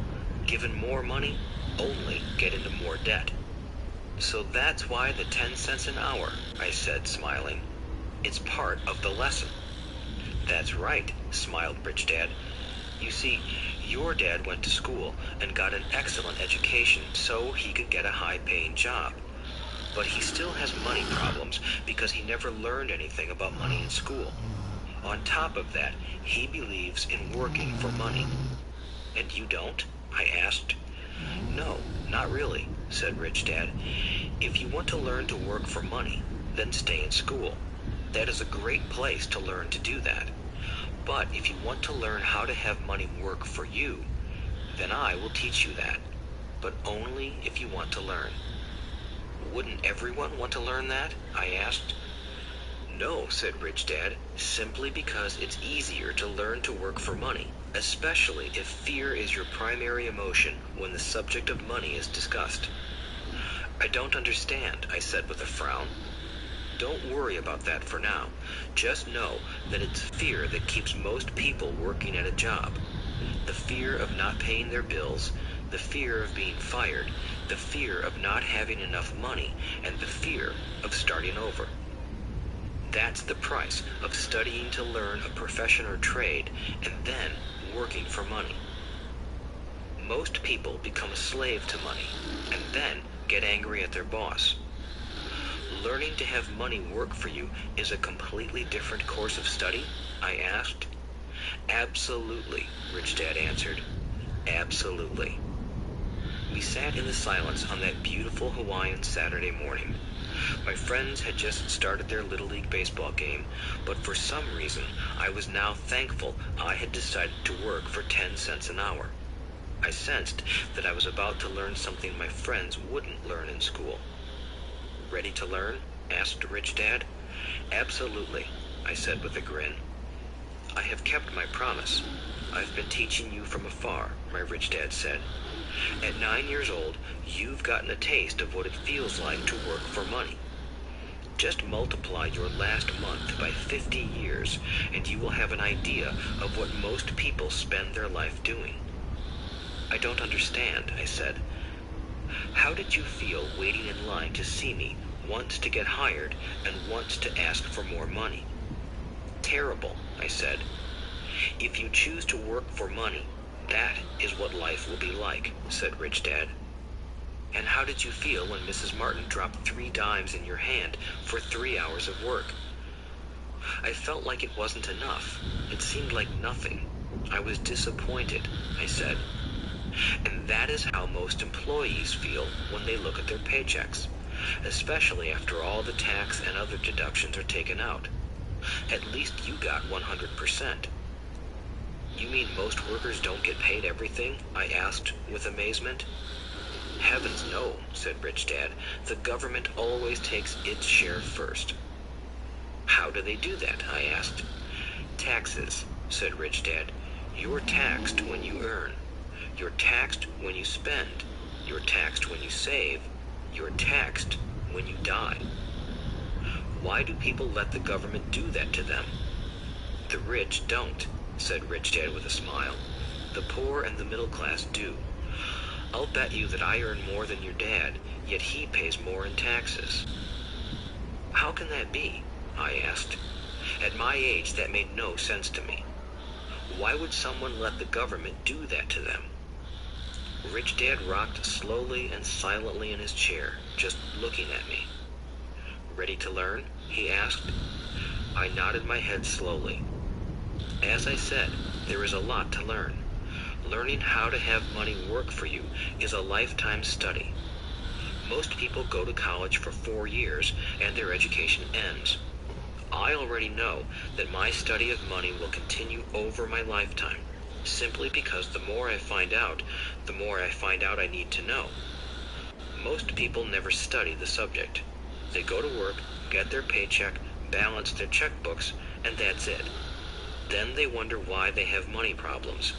given more money, only get into more debt. So that's why the 10 cents an hour, I said, smiling. It's part of the lesson. That's right, smiled Rich Dad. You see, your dad went to school and got an excellent education so he could get a high-paying job. But he still has money problems because he never learned anything about money in school. On top of that, he believes in working for money. And you don't? I asked. No, not really, said Rich Dad. If you want to learn to work for money, then stay in school. That is a great place to learn to do that. But if you want to learn how to have money work for you, then I will teach you that. But only if you want to learn. Wouldn't everyone want to learn that? I asked. No, said Rich Dad, simply because it's easier to learn to work for money, especially if fear is your primary emotion when the subject of money is discussed. I don't understand, I said with a frown. Don't worry about that for now. Just know that it's fear that keeps most people working at a job. The fear of not paying their bills, the fear of being fired, the fear of not having enough money, and the fear of starting over. That's the price of studying to learn a profession or trade and then working for money. Most people become a slave to money and then get angry at their boss. Learning to have money work for you is a completely different course of study? I asked. Absolutely, Rich Dad answered. Absolutely. We sat in the silence on that beautiful Hawaiian Saturday morning. My friends had just started their Little League baseball game, but for some reason I was now thankful I had decided to work for 10 cents an hour. I sensed that I was about to learn something my friends wouldn't learn in school. Ready to learn? Asked Rich Dad. Absolutely, I said with a grin. I have kept my promise. I've been teaching you from afar, my Rich Dad said. At 9 years old, you've gotten a taste of what it feels like to work for money. Just multiply your last month by 50 years, and you will have an idea of what most people spend their life doing. I don't understand, I said. How did you feel waiting in line to see me, once to get hired and once to ask for more money? Terrible, I said. If you choose to work for money, that is what life will be like, said Rich Dad. And how did you feel when Mrs. Martin dropped 3 dimes in your hand for 3 hours of work? I felt like it wasn't enough. It seemed like nothing. I was disappointed, I said. And that is how most employees feel when they look at their paychecks, especially after all the tax and other deductions are taken out. At least you got 100%. You mean most workers don't get paid everything? I asked with amazement. Heavens no, said Rich Dad. The government always takes its share first. How do they do that? I asked. Taxes, said Rich Dad. You're taxed when you earn. You're taxed when you spend. You're taxed when you save. You're taxed when you die. Why do people let the government do that to them? The rich don't, said Rich Dad with a smile. The poor and the middle class do. I'll bet you that I earn more than your dad, yet he pays more in taxes. How can that be? I asked. At my age, that made no sense to me. Why would someone let the government do that to them? Rich Dad rocked slowly and silently in his chair, just looking at me. Ready to learn? He asked. I nodded my head slowly. As I said, there is a lot to learn. Learning how to have money work for you is a lifetime study. Most people go to college for 4 years and their education ends. I already know that my study of money will continue over my lifetime, simply because the more I find out, the more I find out I need to know. Most people never study the subject. They go to work, get their paycheck, balance their checkbooks, and that's it. Then they wonder why they have money problems.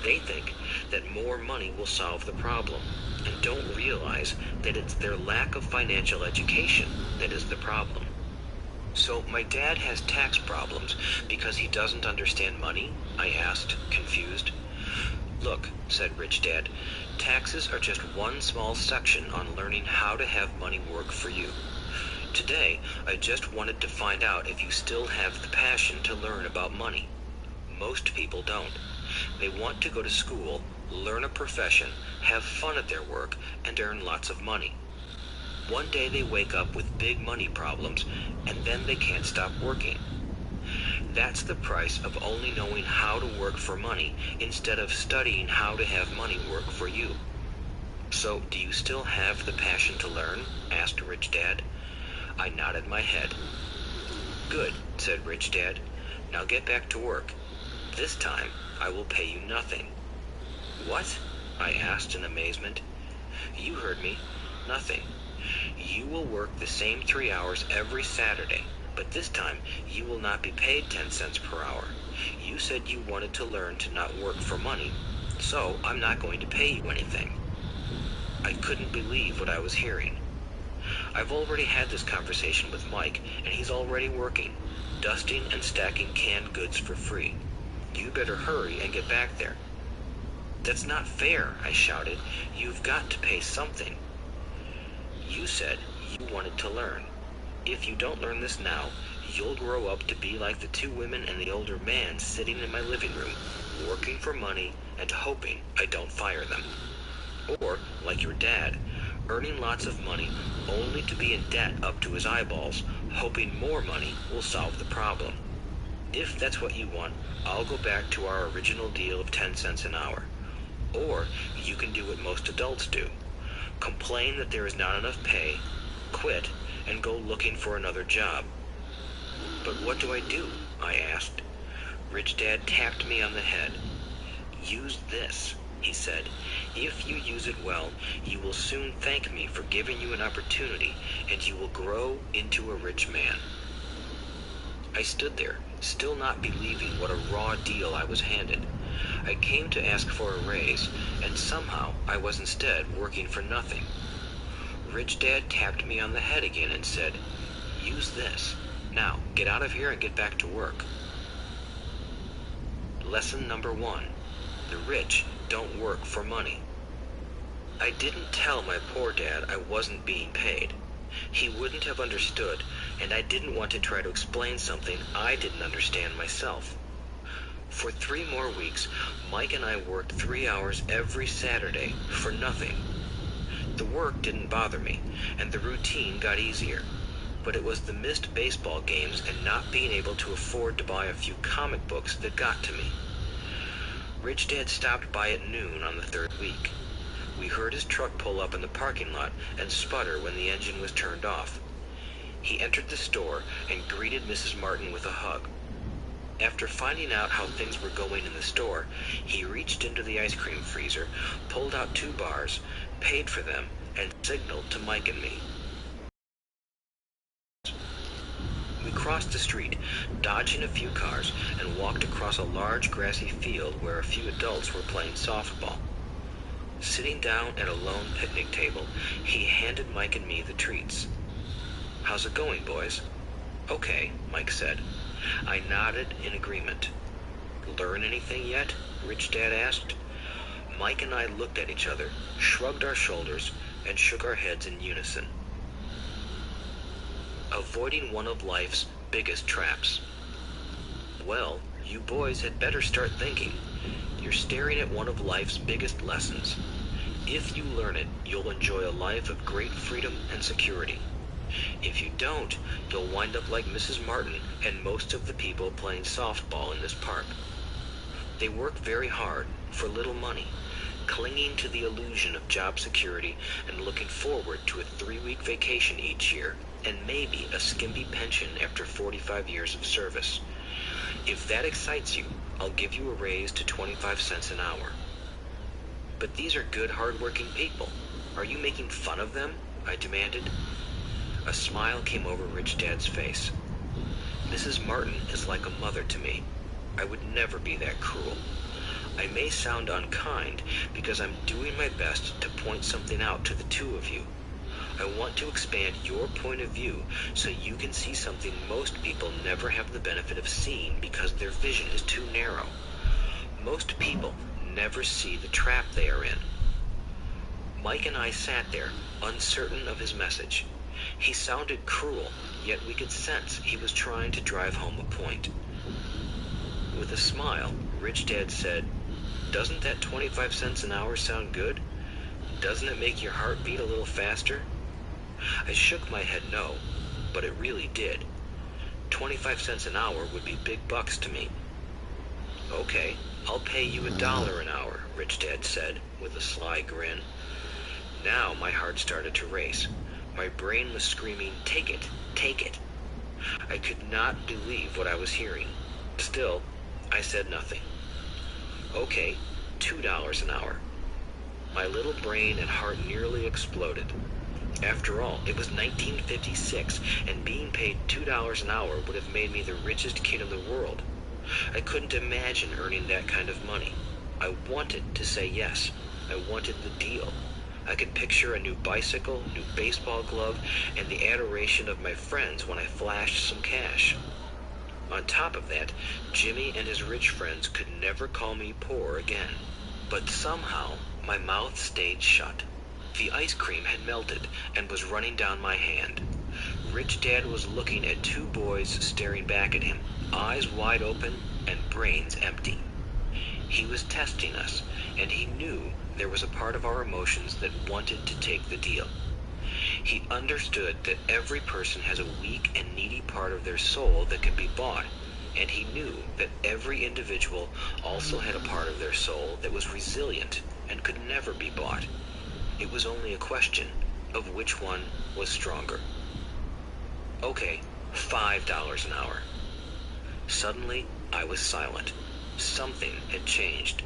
They think that more money will solve the problem, and don't realize that it's their lack of financial education that is the problem. So my dad has tax problems because he doesn't understand money? I asked, confused. Look, said Rich Dad, taxes are just one small section on learning how to have money work for you. Today, I just wanted to find out if you still have the passion to learn about money. Most people don't. They want to go to school, learn a profession, have fun at their work, and earn lots of money. One day they wake up with big money problems, and then they can't stop working. That's the price of only knowing how to work for money instead of studying how to have money work for you. So, do you still have the passion to learn? Asked Rich Dad. I nodded my head. Good, said Rich Dad. Now get back to work. This time, I will pay you nothing. What? I asked in amazement. You heard me. Nothing. You will work the same 3 hours every Saturday, but this time you will not be paid 10 cents per hour. You said you wanted to learn to not work for money, so I'm not going to pay you anything. I couldn't believe what I was hearing. I've already had this conversation with Mike, and he's already working, dusting and stacking canned goods for free. You better hurry and get back there. That's not fair, I shouted. You've got to pay something. You said you wanted to learn. If you don't learn this now, you'll grow up to be like the 2 women and the older man sitting in my living room, working for money and hoping I don't fire them. Or, like your dad, earning lots of money only to be in debt up to his eyeballs, hoping more money will solve the problem. If that's what you want, I'll go back to our original deal of 10 cents an hour. Or you can do what most adults do. Complain that there is not enough pay, quit, and go looking for another job. But what do I do? I asked. Rich Dad tapped me on the head. Use this, he said. If you use it well, you will soon thank me for giving you an opportunity, and you will grow into a rich man. I stood there, still not believing what a raw deal I was handed. I came to ask for a raise, and somehow I was instead working for nothing. Rich Dad tapped me on the head again and said, Use this. Now, get out of here and get back to work. Lesson number 1. The rich don't work for money. I didn't tell my poor dad I wasn't being paid. He wouldn't have understood, and I didn't want to try to explain something I didn't understand myself. For 3 more weeks, Mike and I worked 3 hours every Saturday for nothing. The work didn't bother me, and the routine got easier. But it was the missed baseball games and not being able to afford to buy a few comic books that got to me. Rich Dad stopped by at noon on the 3rd week. We heard his truck pull up in the parking lot and sputter when the engine was turned off. He entered the store and greeted Mrs. Martin with a hug. After finding out how things were going in the store, he reached into the ice cream freezer, pulled out 2 bars, paid for them, and signaled to Mike and me. We crossed the street, dodging a few cars, and walked across a large grassy field where a few adults were playing softball. Sitting down at a lone picnic table, he handed Mike and me the treats. How's it going, boys? Okay, Mike said. I nodded in agreement. Learn anything yet? Rich Dad asked. Mike and I looked at each other, shrugged our shoulders, and shook our heads in unison. Avoiding one of life's biggest traps. Well, you boys had better start thinking. You're staring at one of life's biggest lessons. If you learn it, you'll enjoy a life of great freedom and security. If you don't, you'll wind up like Mrs. Martin and most of the people playing softball in this park. They work very hard for little money, clinging to the illusion of job security and looking forward to a 3-week vacation each year and maybe a skimpy pension after 45 years of service. If that excites you, I'll give you a raise to 25 cents an hour. But these are good, hard-working people. Are you making fun of them? I demanded. A smile came over Rich Dad's face. Mrs. Martin is like a mother to me. I would never be that cruel. I may sound unkind because I'm doing my best to point something out to the two of you. I want to expand your point of view so you can see something most people never have the benefit of seeing because their vision is too narrow. Most people never see the trap they are in. Mike and I sat there, uncertain of his message. He sounded cruel, yet we could sense he was trying to drive home a point. With a smile, Rich Dad said, "Doesn't that 25 cents an hour sound good? Doesn't it make your heart beat a little faster?" I shook my head no, but it really did. 25 cents an hour would be big bucks to me. "Okay, I'll pay you $1 an hour," Rich Dad said, with a sly grin. Now my heart started to race. My brain was screaming, "Take it, take it." I could not believe what I was hearing. Still, I said nothing. "Okay, $2 an hour." My little brain and heart nearly exploded. After all, it was 1956, and being paid $2 an hour would have made me the richest kid in the world. I couldn't imagine earning that kind of money. I wanted to say yes. I wanted the deal. I could picture a new bicycle, new baseball glove, and the adoration of my friends when I flashed some cash. On top of that, Jimmy and his rich friends could never call me poor again. But somehow, my mouth stayed shut. The ice cream had melted and was running down my hand. Rich Dad was looking at two boys staring back at him, eyes wide open and brains empty. He was testing us, and he knew there was a part of our emotions that wanted to take the deal. He understood that every person has a weak and needy part of their soul that can be bought, and he knew that every individual also had a part of their soul that was resilient and could never be bought. It was only a question of which one was stronger. "Okay, $5 an hour." Suddenly, I was silent. Something had changed.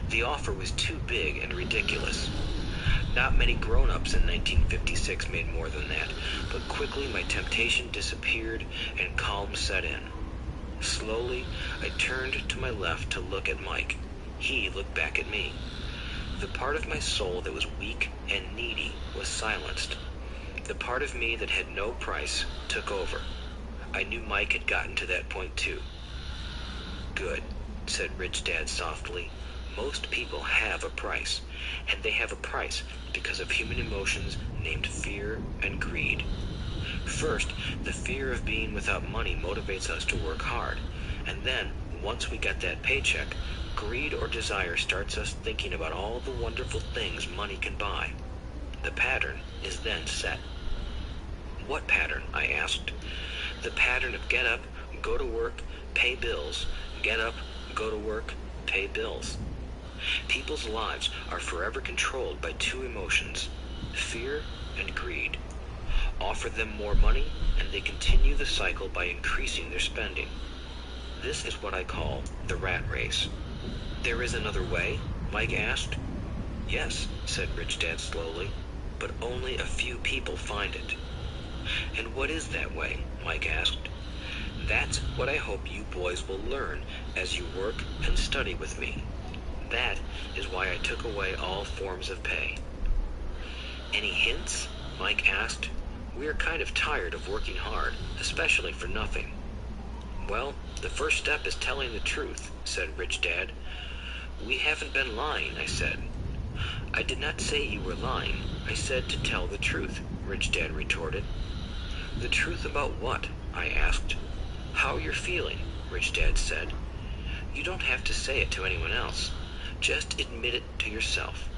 The offer was too big and ridiculous. Not many grown-ups in 1956 made more than that, but quickly my temptation disappeared and calm set in. Slowly, I turned to my left to look at Mike. He looked back at me. The part of my soul that was weak and needy was silenced. The part of me that had no price took over. I knew Mike had gotten to that point too. "Good," said Rich Dad softly. "Most people have a price, and they have a price because of human emotions named fear and greed. First, the fear of being without money motivates us to work hard, and then, once we get that paycheck, greed or desire starts us thinking about all the wonderful things money can buy. The pattern is then set." "What pattern?" I asked. "The pattern of get up, go to work, pay bills, get up, go to work, pay bills." People's lives are forever controlled by two emotions, fear and greed. Offer them more money, and they continue the cycle by increasing their spending. This is what I call the rat race. "There is another way?" Mike asked. "Yes," said Rich Dad slowly, "but only a few people find it." "And what is that way?" Mike asked. "That's what I hope you boys will learn as you work and study with me. That is why I took away all forms of pay." "Any hints?" Mike asked. "We're kind of tired of working hard, especially for nothing." "Well, the first step is telling the truth," said Rich Dad. "We haven't been lying," I said. "I did not say you were lying. I said to tell the truth," Rich Dad retorted. "The truth about what?" I asked. "How you're feeling," Rich Dad said. "You don't have to say it to anyone else. Just admit it to yourself."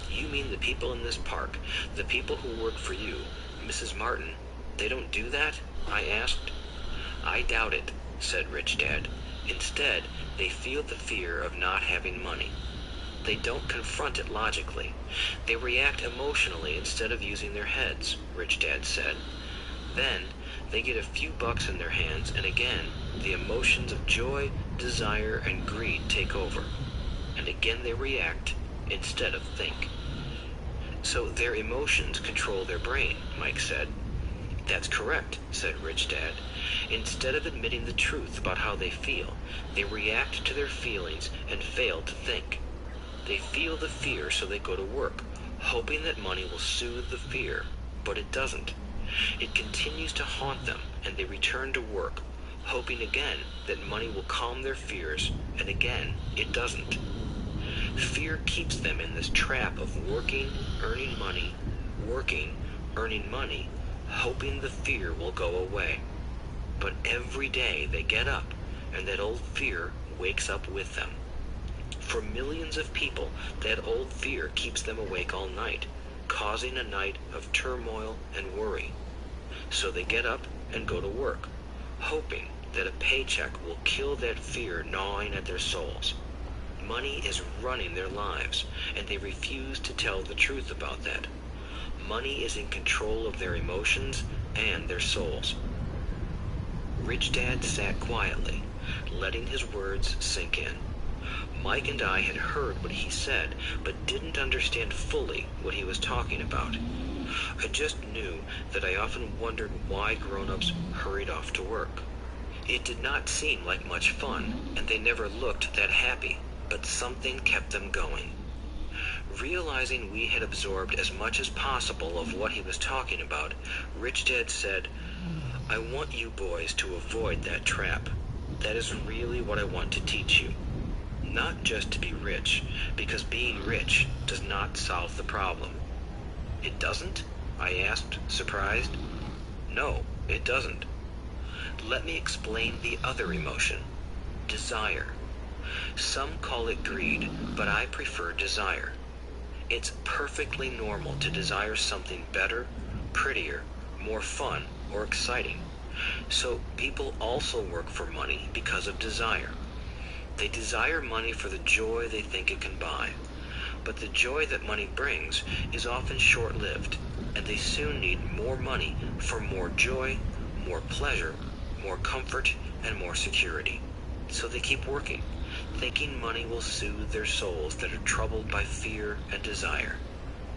"You mean the people in this park, the people who work for you, Mrs. Martin, they don't do that?" I asked. "I doubt it," said Rich Dad. "Instead, they feel the fear of not having money. They don't confront it logically. They react emotionally instead of using their heads," Rich Dad said. "Then, they get a few bucks in their hands, and again, the emotions of joy, desire, and greed take over. And again they react instead of think." "So their emotions control their brain," Mike said. That's correct, said Rich Dad. Instead of admitting the truth about how they feel, they react to their feelings and fail to think. They feel the fear, so they go to work, hoping that money will soothe the fear, but it doesn't. It continues to haunt them, and they return to work, hoping again that money will calm their fears, and again, it doesn't. Fear keeps them in this trap of working, earning money, hoping the fear will go away. But every day they get up, and that old fear wakes up with them. For millions of people, that old fear keeps them awake all night, causing a night of turmoil and worry. So they get up and go to work, hoping that a paycheck will kill that fear gnawing at their souls. Money is running their lives, and they refuse to tell the truth about that. Money is in control of their emotions and their souls. Rich Dad sat quietly, letting his words sink in. Mike and I had heard what he said, but didn't understand fully what he was talking about. I just knew that I often wondered why grown-ups hurried off to work. It did not seem like much fun, and they never looked that happy, but something kept them going. Realizing we had absorbed as much as possible of what he was talking about, Rich Dad said, "I want you boys to avoid that trap. That is really what I want to teach you. Not just to be rich, because being rich does not solve the problem." "It doesn't?" I asked, surprised. "No, it doesn't. Let me explain the other emotion, desire. Some call it greed, but I prefer desire. It's perfectly normal to desire something better, prettier, more fun, or exciting. So people also work for money because of desire. They desire money for the joy they think it can buy. But the joy that money brings is often short-lived, and they soon need more money for more joy, more pleasure, more comfort, and more security. So they keep working, thinking money will soothe their souls that are troubled by fear and desire.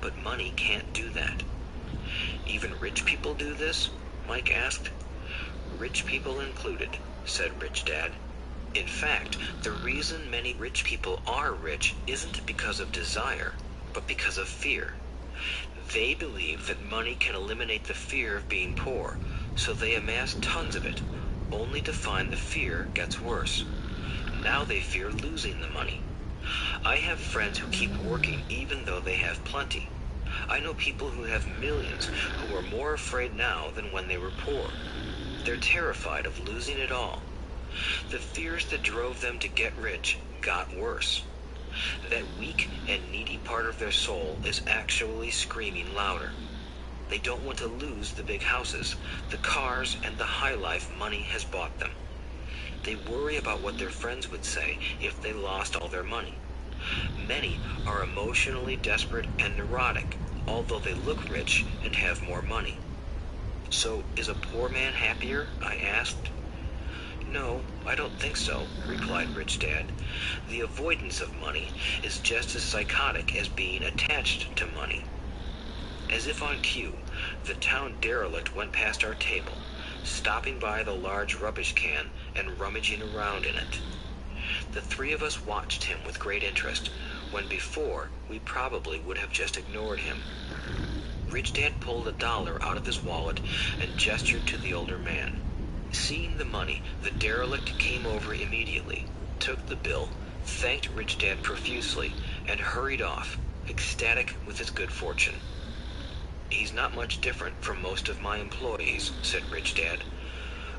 But money can't do that." "Even rich people do this?" Mike asked. "Rich people included," said Rich Dad. "In fact, the reason many rich people are rich isn't because of desire, but because of fear. They believe that money can eliminate the fear of being poor, so they amass tons of it, only to find the fear gets worse. Now they fear losing the money. I have friends who keep working even though they have plenty. I know people who have millions who are more afraid now than when they were poor. They're terrified of losing it all. The fears that drove them to get rich got worse. That weak and needy part of their soul is actually screaming louder. They don't want to lose the big houses, the cars, and the high life money has bought them. They worry about what their friends would say if they lost all their money. Many are emotionally desperate and neurotic, although they look rich and have more money." "So is a poor man happier?" I asked. "No, I don't think so," replied Rich Dad. "The avoidance of money is just as psychotic as being attached to money." As if on cue, the town derelict went past our table, stopping by the large rubbish can and rummaging around in it. The three of us watched him with great interest, when before we probably would have just ignored him. Rich Dad pulled $1 out of his wallet and gestured to the older man. Seeing the money, the derelict came over immediately, took the bill, thanked Rich Dad profusely, and hurried off, ecstatic with his good fortune. "He's not much different from most of my employees," said Rich Dad.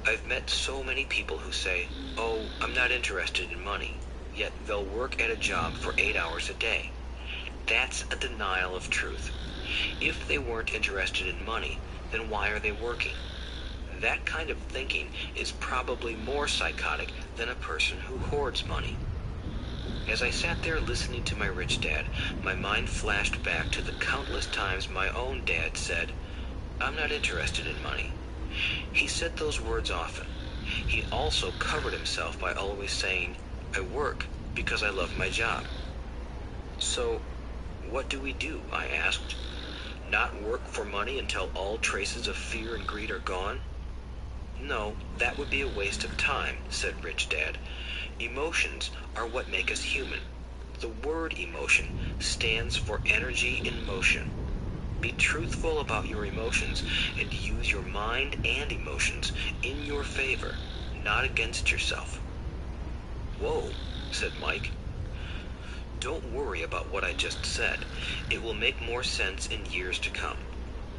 "I've met so many people who say, 'Oh, I'm not interested in money,' yet they'll work at a job for 8 hours a day. That's a denial of truth. If they weren't interested in money, then why are they working? That kind of thinking is probably more psychotic than a person who hoards money." As I sat there listening to my Rich Dad, my mind flashed back to the countless times my own dad said, "I'm not interested in money." He said those words often. He also covered himself by always saying, "I work because I love my job." "So, what do we do?" I asked. Not work for money until all traces of fear and greed are gone? No, that would be a waste of time, said Rich Dad. Emotions are what make us human. The word emotion stands for energy in motion. Be truthful about your emotions and use your mind and emotions in your favor, not against yourself. Whoa, said Mike. Don't worry about what I just said. It will make more sense in years to come.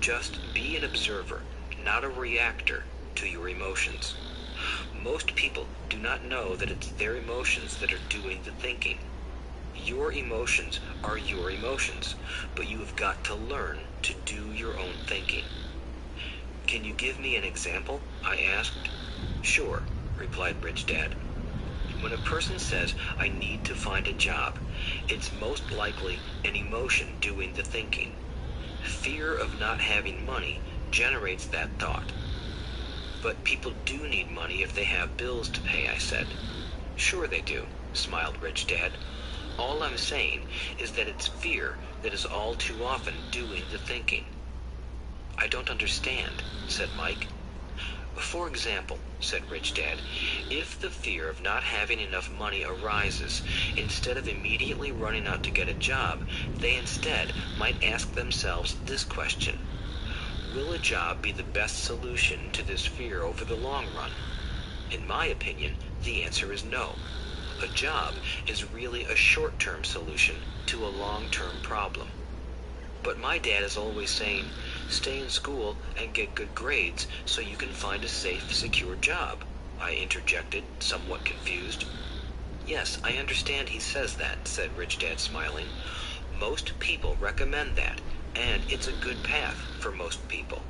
Just be an observer, not a reactor to your emotions. Most people do not know that it's their emotions that are doing the thinking. Your emotions are your emotions, but you have got to learn to do your own thinking. Can you give me an example? I asked. Sure, replied Rich Dad. When a person says, I need to find a job, it's most likely an emotion doing the thinking. Fear of not having money generates that thought. But people do need money if they have bills to pay, I said. Sure they do, smiled Rich Dad. All I'm saying is that it's fear that is all too often doing the thinking. I don't understand, said Mike. For example, said Rich Dad, if the fear of not having enough money arises, instead of immediately running out to get a job, they instead might ask themselves this question. Will a job be the best solution to this fear over the long run? In my opinion, the answer is no. A job is really a short-term solution to a long-term problem. But my dad is always saying, stay in school and get good grades so you can find a safe, secure job, I interjected, somewhat confused. Yes, I understand he says that, said Rich Dad, smiling. Most people recommend that, and it's a good path for most people.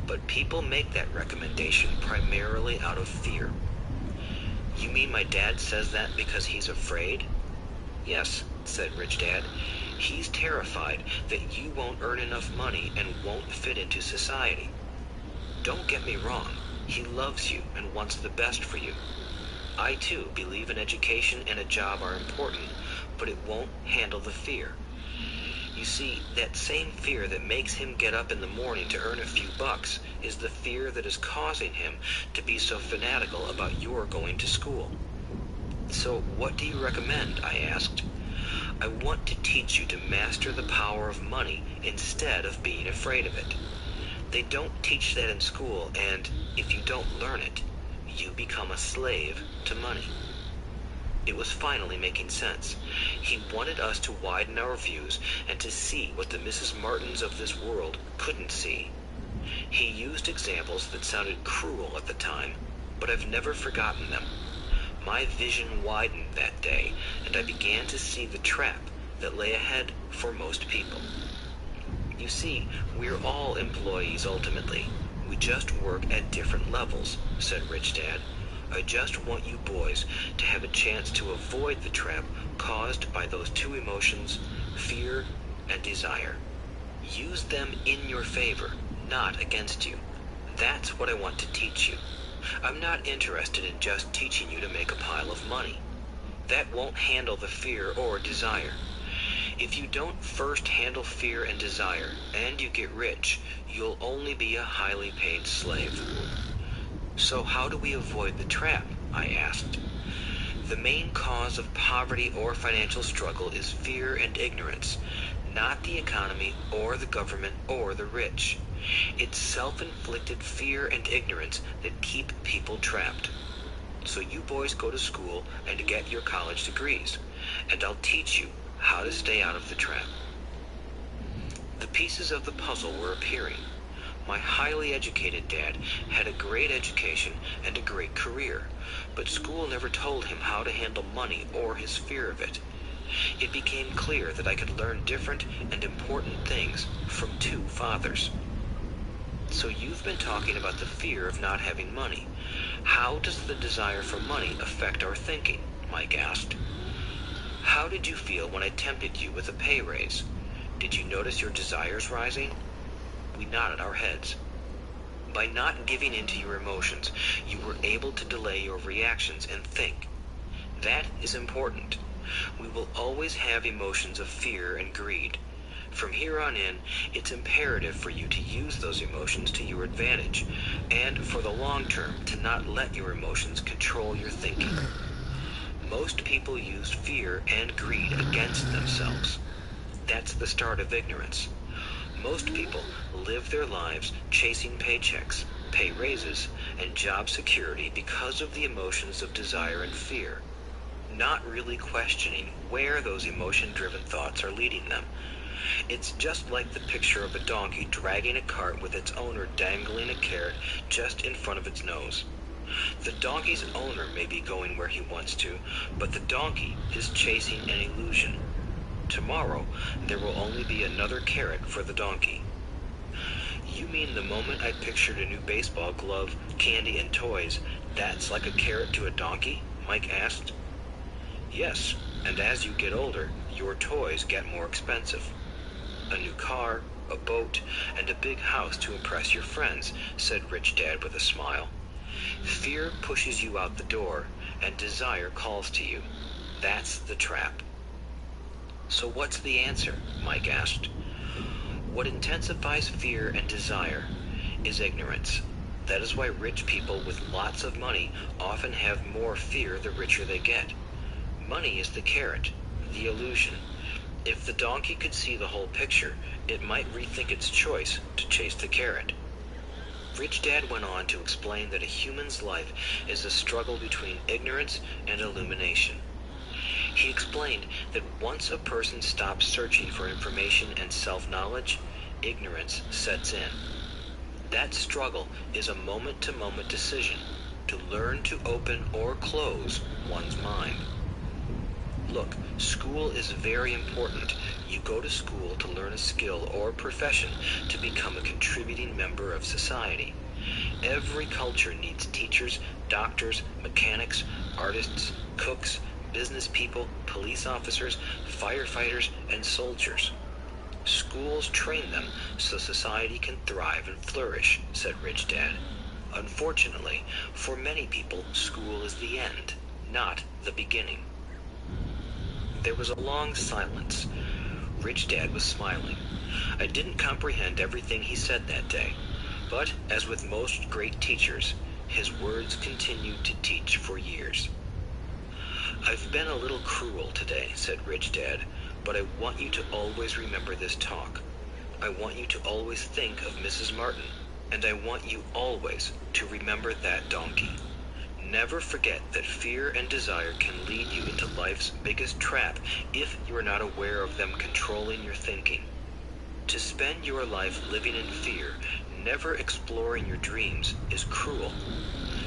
But people make that recommendation primarily out of fear. You mean my dad says that because he's afraid? Yes, said Rich Dad. He's terrified that you won't earn enough money and won't fit into society. Don't get me wrong. He loves you and wants the best for you. I, too, believe an education and a job are important, but it won't handle the fear. You see, that same fear that makes him get up in the morning to earn a few bucks is the fear that is causing him to be so fanatical about your going to school. So what do you recommend? I asked. I want to teach you to master the power of money instead of being afraid of it. They don't teach that in school, and if you don't learn it, you become a slave to money. It was finally making sense. He wanted us to widen our views and to see what the Mrs. Martins of this world couldn't see. He used examples that sounded cruel at the time, but I've never forgotten them. My vision widened that day, and I began to see the trap that lay ahead for most people. You see, we're all employees ultimately. We just work at different levels, said Rich Dad. I just want you boys to have a chance to avoid the trap caused by those two emotions, fear and desire. Use them in your favor, not against you. That's what I want to teach you. I'm not interested in just teaching you to make a pile of money. That won't handle the fear or desire. If you don't first handle fear and desire, and you get rich, you'll only be a highly paid slave. So how do we avoid the trap? I asked. The main cause of poverty or financial struggle is fear and ignorance, not the economy or the government or the rich. It's self-inflicted fear and ignorance that keep people trapped. So you boys go to school and get your college degrees, and I'll teach you how to stay out of the trap. The pieces of the puzzle were appearing. My highly educated dad had a great education and a great career, but school never told him how to handle money or his fear of it. It became clear that I could learn different and important things from two fathers. So you've been talking about the fear of not having money. How does the desire for money affect our thinking? Mike asked. How did you feel when I tempted you with a pay raise? Did you notice your desires rising? We nodded our heads. By not giving in to your emotions, you were able to delay your reactions and think. That is important. We will always have emotions of fear and greed. From here on in, it's imperative for you to use those emotions to your advantage, and for the long term, to not let your emotions control your thinking. Most people use fear and greed against themselves. That's the start of ignorance. Most people live their lives chasing paychecks, pay raises, and job security because of the emotions of desire and fear, not really questioning where those emotion-driven thoughts are leading them. It's just like the picture of a donkey dragging a cart with its owner dangling a carrot just in front of its nose. The donkey's owner may be going where he wants to, but the donkey is chasing an illusion. Tomorrow, there will only be another carrot for the donkey. You mean the moment I pictured a new baseball glove, candy, and toys, that's like a carrot to a donkey? Mike asked. Yes, and as you get older, your toys get more expensive. A new car, a boat, and a big house to impress your friends, said Rich Dad with a smile. Fear pushes you out the door, and desire calls to you. That's the trap. So what's the answer? Mike asked. What intensifies fear and desire is ignorance. That is why rich people with lots of money often have more fear the richer they get. Money is the carrot, the illusion. If the donkey could see the whole picture, it might rethink its choice to chase the carrot. Rich Dad went on to explain that a human's life is a struggle between ignorance and illumination. He explained that once a person stops searching for information and self-knowledge, ignorance sets in. That struggle is a moment-to-moment decision to learn to open or close one's mind. Look, school is very important. You go to school to learn a skill or profession to become a contributing member of society. Every culture needs teachers, doctors, mechanics, artists, cooks, business people, police officers, firefighters, and soldiers. Schools train them so society can thrive and flourish, said Rich Dad. Unfortunately, for many people, school is the end, not the beginning. There was a long silence. Rich Dad was smiling. I didn't comprehend everything he said that day, but as with most great teachers, his words continued to teach for years. I've been a little cruel today, said Rich Dad, but I want you to always remember this talk. I want you to always think of Mrs. Martin, and I want you always to remember that donkey. Never forget that fear and desire can lead you into life's biggest trap if you are not aware of them controlling your thinking. To spend your life living in fear, never exploring your dreams, is cruel.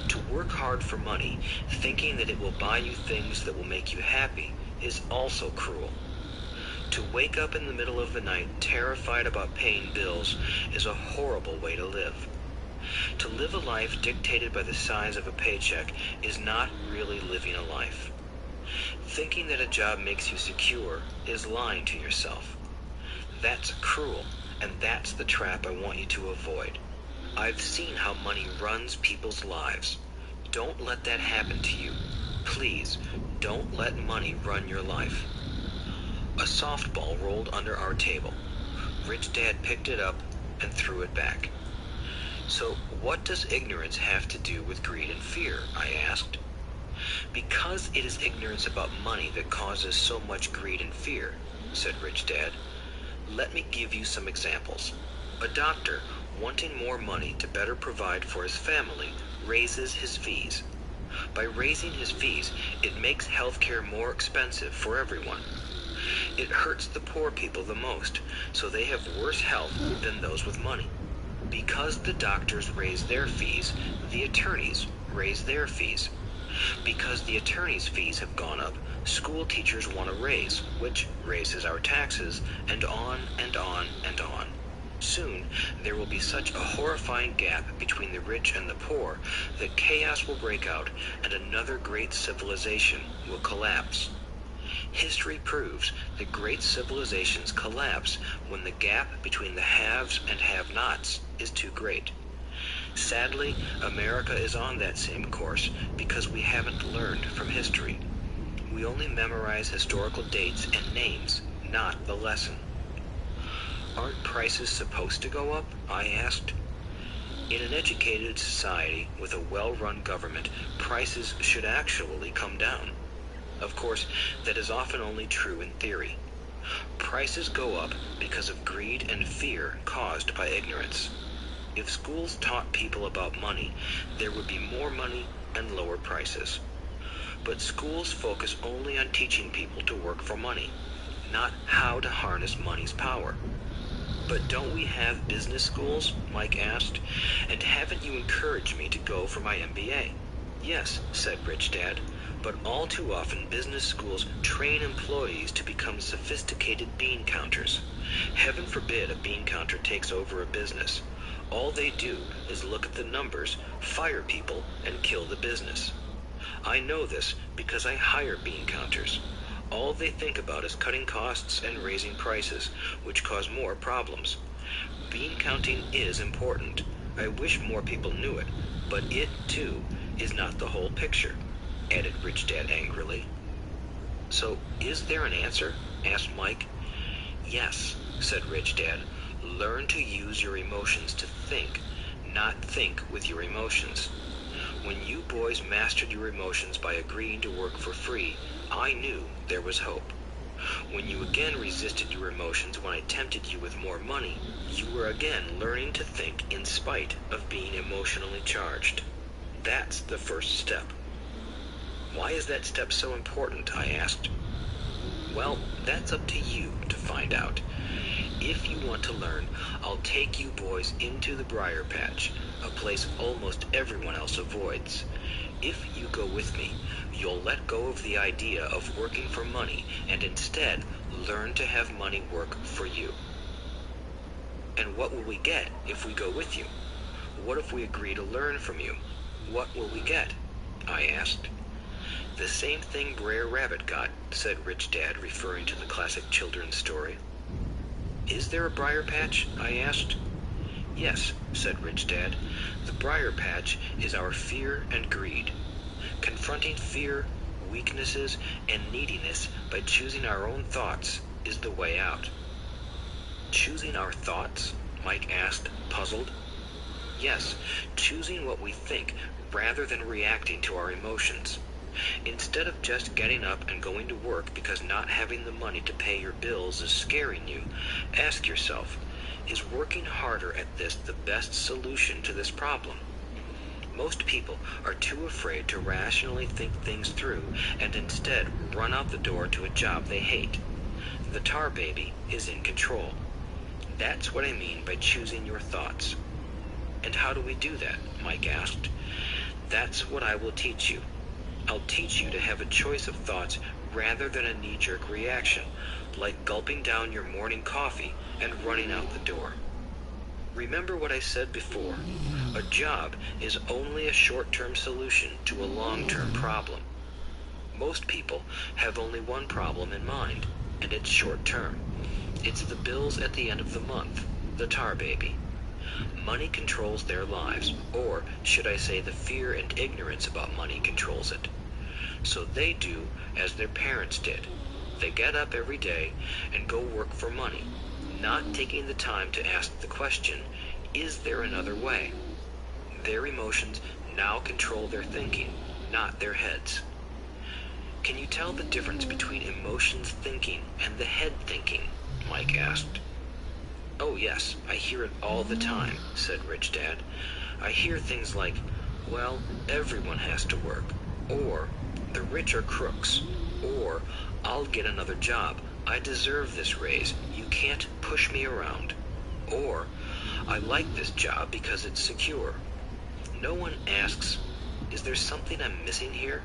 To work hard for money, thinking that it will buy you things that will make you happy, is also cruel. To wake up in the middle of the night terrified about paying bills is a horrible way to live. To live a life dictated by the size of a paycheck is not really living a life. Thinking that a job makes you secure is lying to yourself. That's cruel, and that's the trap I want you to avoid. I've seen how money runs people's lives. Don't let that happen to you. Please, don't let money run your life. A softball rolled under our table. Rich Dad picked it up and threw it back. So what does ignorance have to do with greed and fear? I asked. Because it is ignorance about money that causes so much greed and fear, said Rich Dad. Let me give you some examples. A doctor, wanting more money to better provide for his family, raises his fees. By raising his fees, it makes healthcare more expensive for everyone. It hurts the poor people the most, so they have worse health than those with money. Because the doctors raise their fees, the attorneys raise their fees. Because the attorneys' fees have gone up, school teachers want a raise, which raises our taxes, and on and on and on. Soon, there will be such a horrifying gap between the rich and the poor that chaos will break out and another great civilization will collapse. History proves that great civilizations collapse when the gap between the haves and have-nots is too great. Sadly, America is on that same course because we haven't learned from history. We only memorize historical dates and names, not the lesson. Aren't prices supposed to go up? I asked. In an educated society with a well-run government, prices should actually come down. Of course, that is often only true in theory. Prices go up because of greed and fear caused by ignorance. If schools taught people about money, there would be more money and lower prices. But schools focus only on teaching people to work for money, not how to harness money's power. But don't we have business schools? Mike asked. And haven't you encouraged me to go for my MBA? Yes, said Rich Dad, but all too often business schools train employees to become sophisticated bean counters. Heaven forbid a bean counter takes over a business. All they do is look at the numbers, fire people, and kill the business. I know this because I hire bean counters. All they think about is cutting costs and raising prices, which cause more problems. Bean counting is important. I wish more people knew it, but it, too, is not the whole picture, added Rich Dad angrily. So, is there an answer? Asked Mike. Yes, said Rich Dad. Learn to use your emotions to think, not think with your emotions. When you boys mastered your emotions by agreeing to work for free, I knew there was hope. When you again resisted your emotions when I tempted you with more money, you were again learning to think in spite of being emotionally charged. That's the first step. Why is that step so important? I asked. Well, that's up to you to find out. If you want to learn, I'll take you boys into the briar patch, a place almost everyone else avoids. If you go with me, you'll let go of the idea of working for money and instead learn to have money work for you. And what will we get if we go with you? What if we agree to learn from you? What will we get? I asked. The same thing Brer Rabbit got, said Rich Dad, referring to the classic children's story. Is there a briar patch? I asked. Yes, said Rich Dad. The briar patch is our fear and greed. Confronting fear, weaknesses, and neediness by choosing our own thoughts is the way out. Choosing our thoughts? Mike asked, puzzled. Yes, choosing what we think rather than reacting to our emotions. Instead of just getting up and going to work because not having the money to pay your bills is scaring you, ask yourself, is working harder at this the best solution to this problem? Most people are too afraid to rationally think things through and instead run out the door to a job they hate. The tar baby is in control. That's what I mean by choosing your thoughts. And how do we do that? Mike asked. That's what I will teach you. I'll teach you to have a choice of thoughts rather than a knee-jerk reaction, like gulping down your morning coffee and running out the door. Remember what I said before. A job is only a short-term solution to a long-term problem. Most people have only one problem in mind, and it's short-term. It's the bills at the end of the month, the tar baby. Money controls their lives, or should I say the fear and ignorance about money controls it. So they do as their parents did. They get up every day and go work for money, not taking the time to ask the question, is there another way? Their emotions now control their thinking, not their heads. Can you tell the difference between emotions thinking and the head thinking? Mike asked. Oh yes, I hear it all the time, said Rich Dad. I hear things like, well, everyone has to work, or the rich are crooks, or I'll get another job, I deserve this raise, you can't push me around, or I like this job because it's secure. No one asks, is there something I'm missing here?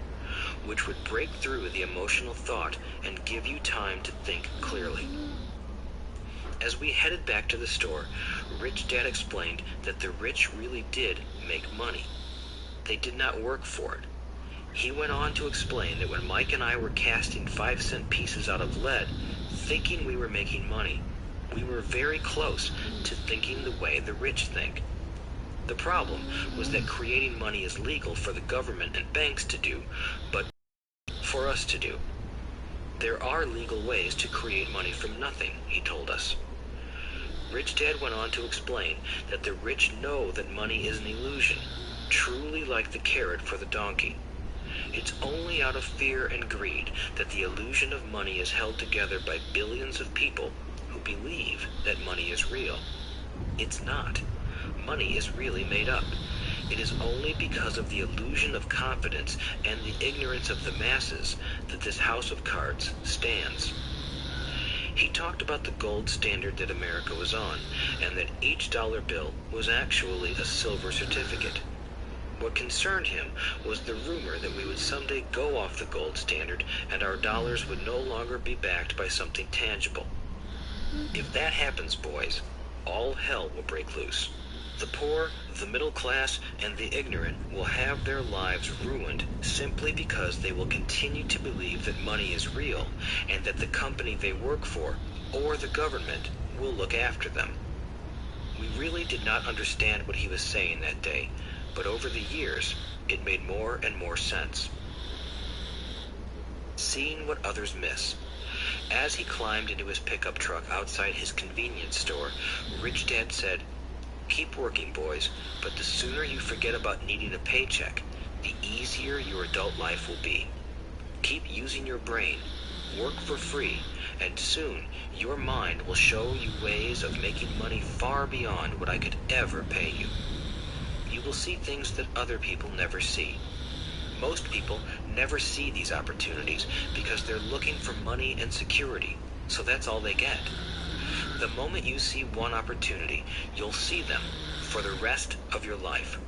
Which would break through the emotional thought and give you time to think clearly. As we headed back to the store, Rich Dad explained that the rich really did make money. They did not work for it. He went on to explain that when Mike and I were casting 5-cent pieces out of lead, thinking we were making money, we were very close to thinking the way the rich think. The problem was that creating money is legal for the government and banks to do, but for us to do. There are legal ways to create money from nothing, he told us. Rich Dad went on to explain that the rich know that money is an illusion, truly like the carrot for the donkey. It's only out of fear and greed that the illusion of money is held together by billions of people who believe that money is real. It's not. Money is really made up. It is only because of the illusion of confidence and the ignorance of the masses that this house of cards stands. He talked about the gold standard that America was on, and that each dollar bill was actually a silver certificate. What concerned him was the rumor that we would someday go off the gold standard and our dollars would no longer be backed by something tangible. If that happens, boys, all hell will break loose. The poor, the middle class, and the ignorant will have their lives ruined simply because they will continue to believe that money is real and that the company they work for, or the government, will look after them. We really did not understand what he was saying that day, but over the years, it made more and more sense. Seeing what others miss. As he climbed into his pickup truck outside his convenience store, Rich Dad said, "Keep working, boys, but the sooner you forget about needing a paycheck, the easier your adult life will be. Keep using your brain, work for free, and soon your mind will show you ways of making money far beyond what I could ever pay you. You will see things that other people never see. Most people never see these opportunities because they're looking for money and security, so that's all they get. The moment you see one opportunity, you'll see them for the rest of your life.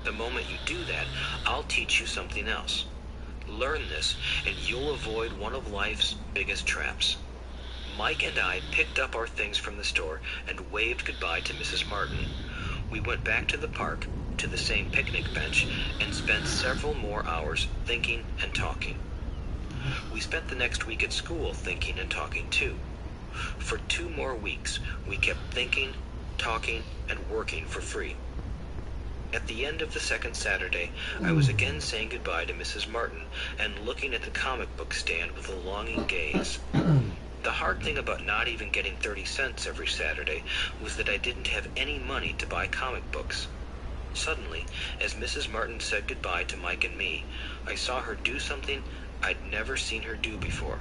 The moment you do that, I'll teach you something else. Learn this, and you'll avoid one of life's biggest traps." Mike and I picked up our things from the store and waved goodbye to Mrs. Martin. We went back to the park, to the same picnic bench, and spent several more hours thinking and talking. We spent the next week at school thinking and talking too. For 2 more weeks, we kept thinking, talking, and working for free. At the end of the second Saturday, I was again saying goodbye to Mrs. Martin and looking at the comic book stand with a longing gaze. The hard thing about not even getting 30 cents every Saturday was that I didn't have any money to buy comic books. Suddenly, as Mrs. Martin said goodbye to Mike and me, I saw her do something I'd never seen her do before.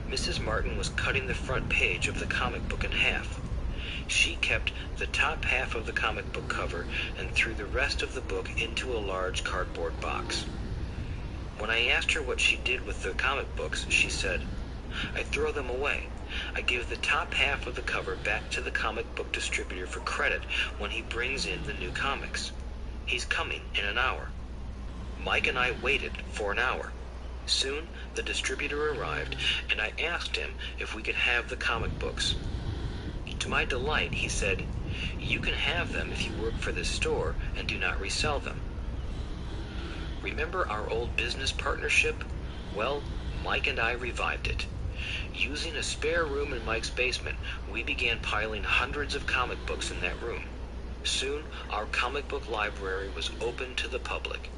Mrs. Martin was cutting the front page of the comic book in half. She kept the top half of the comic book cover and threw the rest of the book into a large cardboard box. When I asked her what she did with the comic books, she said, "I throw them away. I give the top half of the cover back to the comic book distributor for credit when he brings in the new comics. He's coming in an hour." Mike and I waited for an hour. Soon, the distributor arrived, and I asked him if we could have the comic books. To my delight, he said, "You can have them if you work for this store and do not resell them." Remember our old business partnership? Well, Mike and I revived it. Using a spare room in Mike's basement, we began piling hundreds of comic books in that room. Soon, our comic book library was open to the public.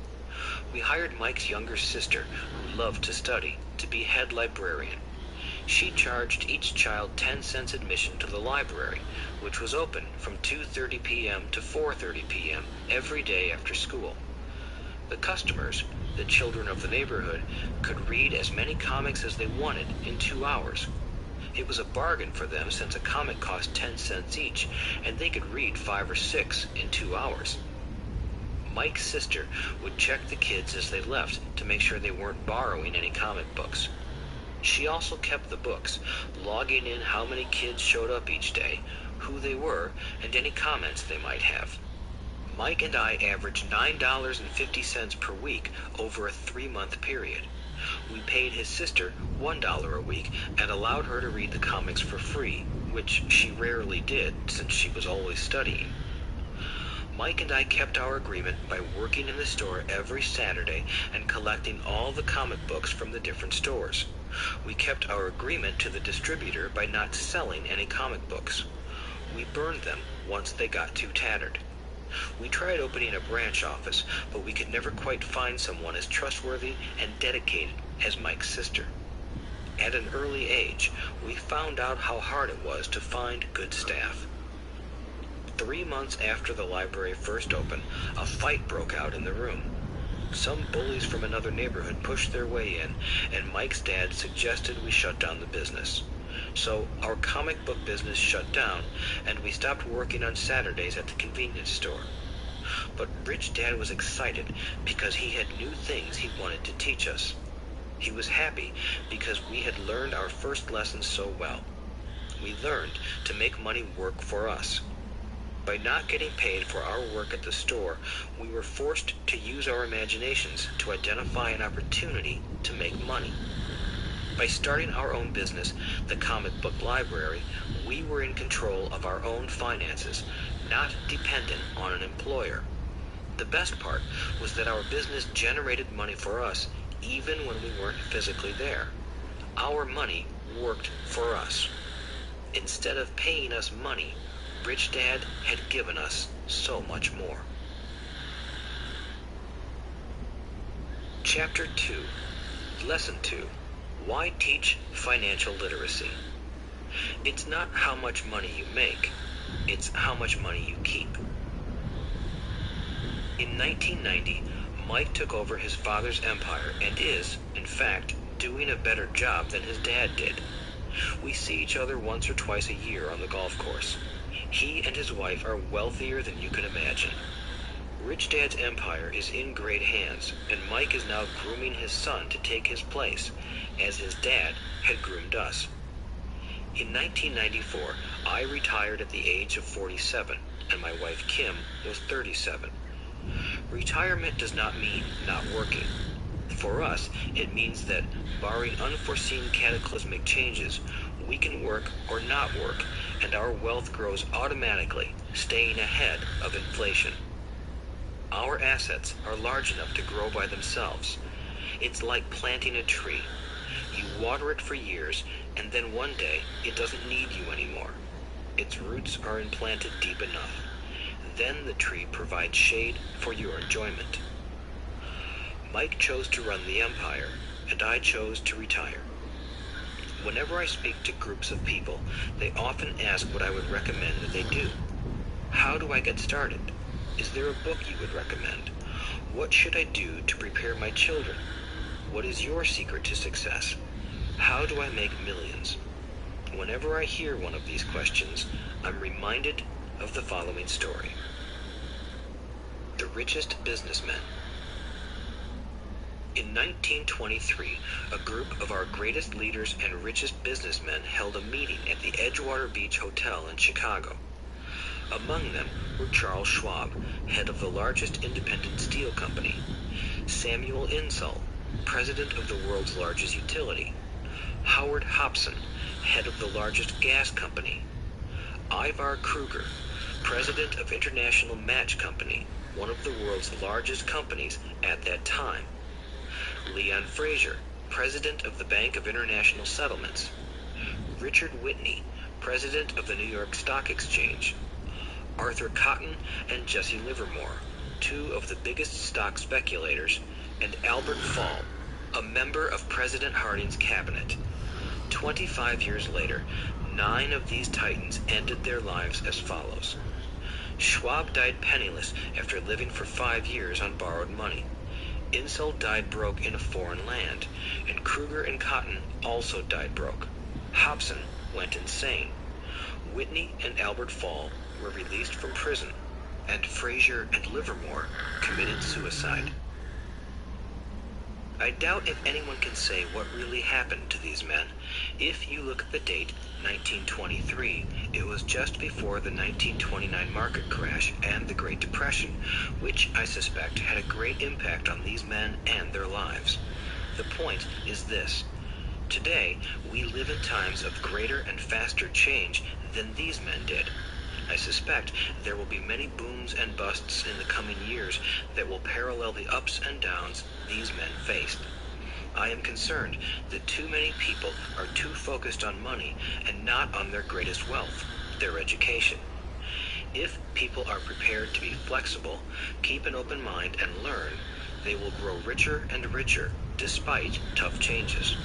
We hired Mike's younger sister, who loved to study, to be head librarian. She charged each child 10 cents admission to the library, which was open from 2:30 p.m. to 4:30 p.m. every day after school. The customers, the children of the neighborhood, could read as many comics as they wanted in 2 hours. It was a bargain for them since a comic cost 10 cents each, and they could read 5 or 6 in 2 hours. Mike's sister would check the kids as they left to make sure they weren't borrowing any comic books. She also kept the books, logging in how many kids showed up each day, who they were, and any comments they might have. Mike and I averaged $9.50 per week over a 3-month period. We paid his sister $1 a week and allowed her to read the comics for free, which she rarely did since she was always studying. Mike and I kept our agreement by working in the store every Saturday and collecting all the comic books from the different stores. We kept our agreement to the distributor by not selling any comic books. We burned them once they got too tattered. We tried opening a branch office, but we could never quite find someone as trustworthy and dedicated as Mike's sister. At an early age, we found out how hard it was to find good staff. 3 months after the library first opened, a fight broke out in the room. Some bullies from another neighborhood pushed their way in, and Mike's dad suggested we shut down the business. So our comic book business shut down, and we stopped working on Saturdays at the convenience store. But Rich Dad was excited because he had new things he wanted to teach us. He was happy because we had learned our first lessons so well. We learned to make money work for us. By not getting paid for our work at the store, we were forced to use our imaginations to identify an opportunity to make money. By starting our own business, the comic book library, we were in control of our own finances, not dependent on an employer. The best part was that our business generated money for us even when we weren't physically there. Our money worked for us. Instead of paying us money, Rich Dad had given us so much more. Chapter 2, Lesson 2, Why Teach Financial Literacy? It's not how much money you make, it's how much money you keep. In 1990, Mike took over his father's empire and is, in fact, doing a better job than his dad did. We see each other once or twice a year on the golf course. He and his wife are wealthier than you can imagine. Rich Dad's empire is in great hands, and Mike is now grooming his son to take his place, as his dad had groomed us. In 1994, I retired at the age of 47, and my wife Kim was 37. Retirement does not mean not working. For us, it means that, barring unforeseen cataclysmic changes, we can work or not work, and our wealth grows automatically, staying ahead of inflation. Our assets are large enough to grow by themselves. It's like planting a tree. You water it for years, and then one day it doesn't need you anymore. Its roots are implanted deep enough. Then the tree provides shade for your enjoyment. Mike chose to run the empire, and I chose to retire. Whenever I speak to groups of people, they often ask what I would recommend that they do. How do I get started? Is there a book you would recommend? What should I do to prepare my children? What is your secret to success? How do I make millions? Whenever I hear one of these questions, I'm reminded of the following story. The Richest Businessmen. In 1923, a group of our greatest leaders and richest businessmen held a meeting at the Edgewater Beach Hotel in Chicago. Among them were Charles Schwab, head of the largest independent steel company; Samuel Insull, president of the world's largest utility; Howard Hobson, head of the largest gas company; Ivar Kruger, president of International Match Company, one of the world's largest companies at that time; Leon Fraser, president of the Bank of International Settlements; Richard Whitney, president of the New York Stock Exchange; Arthur Cotton and Jesse Livermore, two of the biggest stock speculators; and Albert Fall, a member of President Harding's cabinet. 25 years later, 9 of these titans ended their lives as follows. Schwab died penniless after living for 5 years on borrowed money. Insull died broke in a foreign land, and Kruger and Cotton also died broke. Hobson went insane. Whitney and Albert Fall were released from prison, and Fraser and Livermore committed suicide. I doubt if anyone can say what really happened to these men. If you look at the date, 1923, it was just before the 1929 market crash and the Great Depression, which I suspect had a great impact on these men and their lives. The point is this. Today, we live in times of greater and faster change than these men did. I suspect there will be many booms and busts in the coming years that will parallel the ups and downs these men faced. I am concerned that too many people are too focused on money and not on their greatest wealth, their education. If people are prepared to be flexible, keep an open mind, and learn, they will grow richer and richer despite tough changes.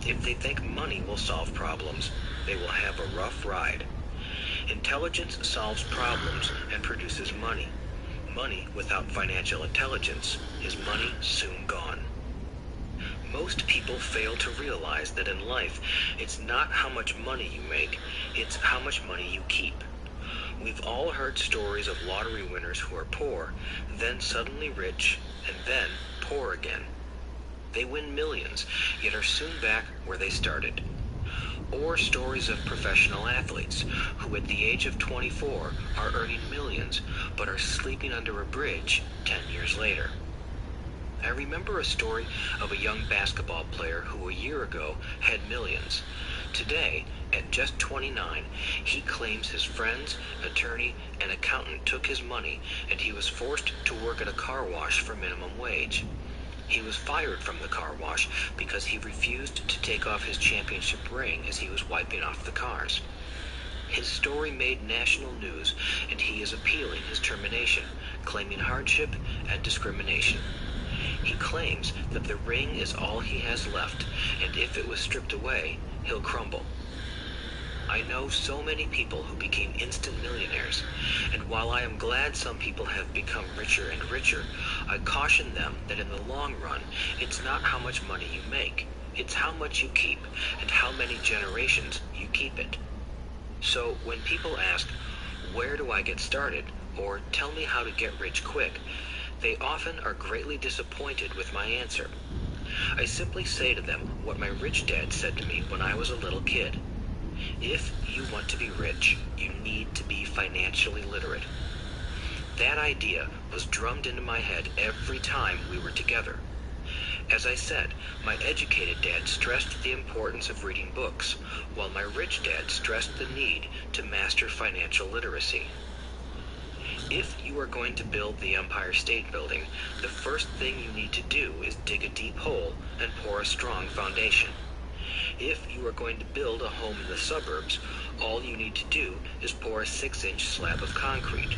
If they think money will solve problems, they will have a rough ride. Intelligence solves problems and produces money. Money without financial intelligence is money soon gone. Most people fail to realize that in life, it's not how much money you make, it's how much money you keep. We've all heard stories of lottery winners who are poor, then suddenly rich, and then poor again. They win millions, yet are soon back where they started. Or stories of professional athletes who at the age of 24 are earning millions, but are sleeping under a bridge 10 years later. I remember a story of a young basketball player who a year ago had millions. Today, at just 29, he claims his friends, attorney, and accountant took his money and he was forced to work at a car wash for minimum wage. He was fired from the car wash because he refused to take off his championship ring as he was wiping off the cars. His story made national news and he is appealing his termination, claiming hardship and discrimination. He claims that the ring is all he has left, and if it was stripped away, he'll crumble. I know so many people who became instant millionaires, and while I am glad some people have become richer and richer, I caution them that in the long run, it's not how much money you make, it's how much you keep, and how many generations you keep it. So when people ask, "Where do I get started?" or "Tell me how to get rich quick," they often are greatly disappointed with my answer. I simply say to them what my rich dad said to me when I was a little kid. If you want to be rich, you need to be financially literate. That idea was drummed into my head every time we were together. As I said, my educated dad stressed the importance of reading books, while my rich dad stressed the need to master financial literacy. If you are going to build the Empire State Building, the first thing you need to do is dig a deep hole and pour a strong foundation. If you are going to build a home in the suburbs, all you need to do is pour a 6-inch slab of concrete.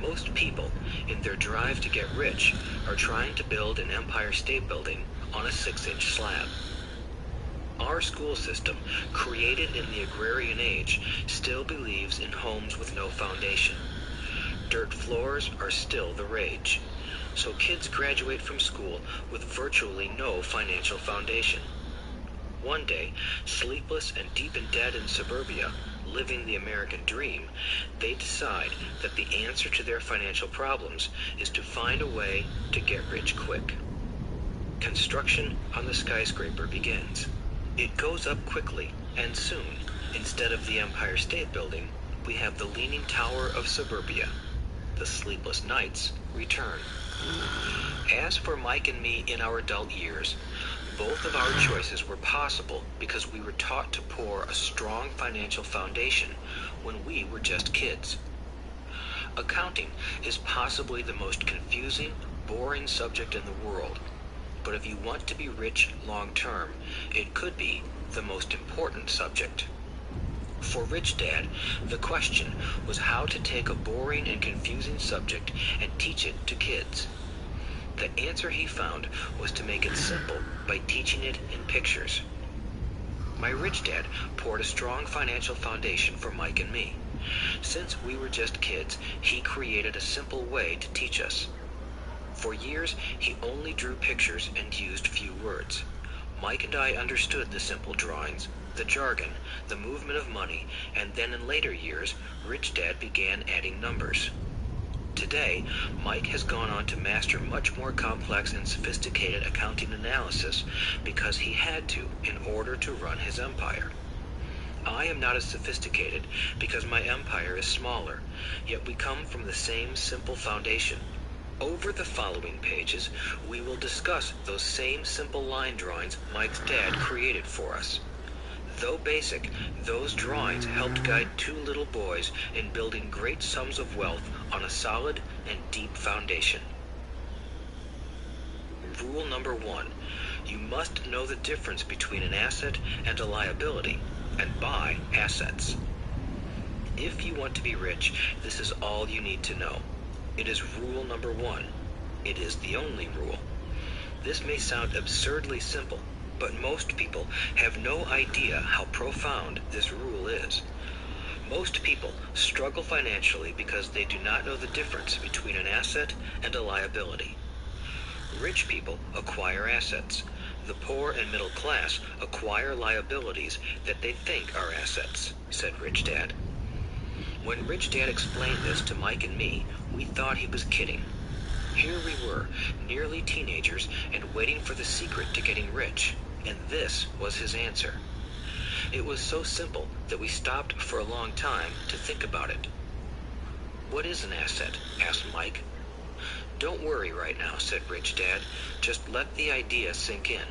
Most people, in their drive to get rich, are trying to build an Empire State Building on a 6-inch slab. Our school system, created in the agrarian age, still believes in homes with no foundation. Dirt floors are still the rage. So kids graduate from school with virtually no financial foundation. One day, sleepless and deep in debt in suburbia, living the American dream, they decide that the answer to their financial problems is to find a way to get rich quick. Construction on the skyscraper begins. It goes up quickly, and soon, instead of the Empire State Building, we have the Leaning Tower of Suburbia. The sleepless nights return. As for Mike and me in our adult years, both of our choices were possible because we were taught to pour a strong financial foundation when we were just kids. Accounting is possibly the most confusing, boring subject in the world, but if you want to be rich long term, it could be the most important subject. For Rich Dad, the question was how to take a boring and confusing subject and teach it to kids. The answer he found was to make it simple by teaching it in pictures. My rich dad poured a strong financial foundation for Mike and me. Since we were just kids, he created a simple way to teach us. For years, he only drew pictures and used few words. Mike and I understood the simple drawings, the jargon, the movement of money, and then in later years, Rich Dad began adding numbers. Today, Mike has gone on to master much more complex and sophisticated accounting analysis because he had to in order to run his empire. I am not as sophisticated because my empire is smaller, yet we come from the same simple foundation. Over the following pages, we will discuss those same simple line drawings Mike's dad created for us. Though basic, those drawings helped guide two little boys in building great sums of wealth on a solid and deep foundation. Rule number 1. You must know the difference between an asset and a liability, and buy assets. If you want to be rich, this is all you need to know. It is rule number 1. It is the only rule. This may sound absurdly simple, But most people have no idea how profound this rule is. Most people struggle financially because they do not know the difference between an asset and a liability. Rich people acquire assets. The poor and middle class acquire liabilities that they think are assets, said Rich Dad. When Rich Dad explained this to Mike and me, we thought he was kidding. Here we were, nearly teenagers, and waiting for the secret to getting rich, and this was his answer. It was so simple that we stopped for a long time to think about it. "What is an asset?" asked Mike. "Don't worry right now," said Rich Dad. "Just let the idea sink in.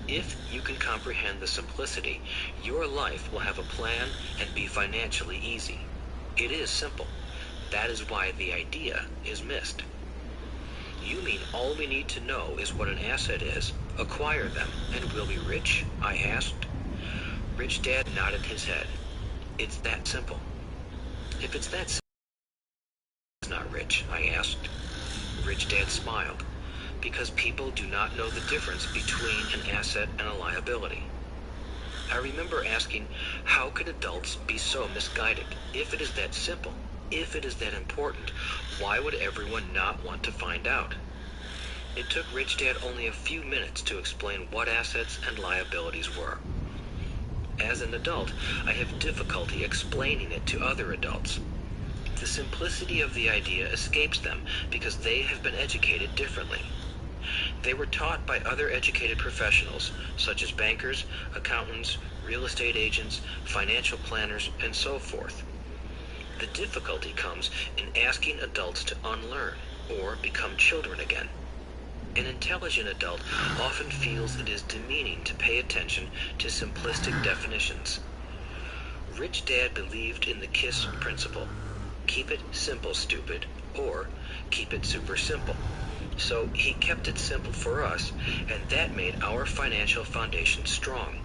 If you can comprehend the simplicity, your life will have a plan and be financially easy. It is simple. That is why the idea is missed." "You mean all we need to know is what an asset is, acquire them, and we'll be rich?" I asked. Rich Dad nodded his head. "It's that simple." "If it's that simple, it's not rich?" I asked. Rich Dad smiled. "Because people do not know the difference between an asset and a liability." I remember asking, how could adults be so misguided? If it is that simple, if it is that important, why would everyone not want to find out? It took Rich Dad only a few minutes to explain what assets and liabilities were. As an adult, I have difficulty explaining it to other adults. The simplicity of the idea escapes them because they have been educated differently. They were taught by other educated professionals, such as bankers, accountants, real estate agents, financial planners, and so forth. The difficulty comes in asking adults to unlearn or become children again. An intelligent adult often feels it is demeaning to pay attention to simplistic definitions. Rich Dad believed in the KISS principle. Keep it simple, stupid, or keep it super simple. So he kept it simple for us, and that made our financial foundation strong.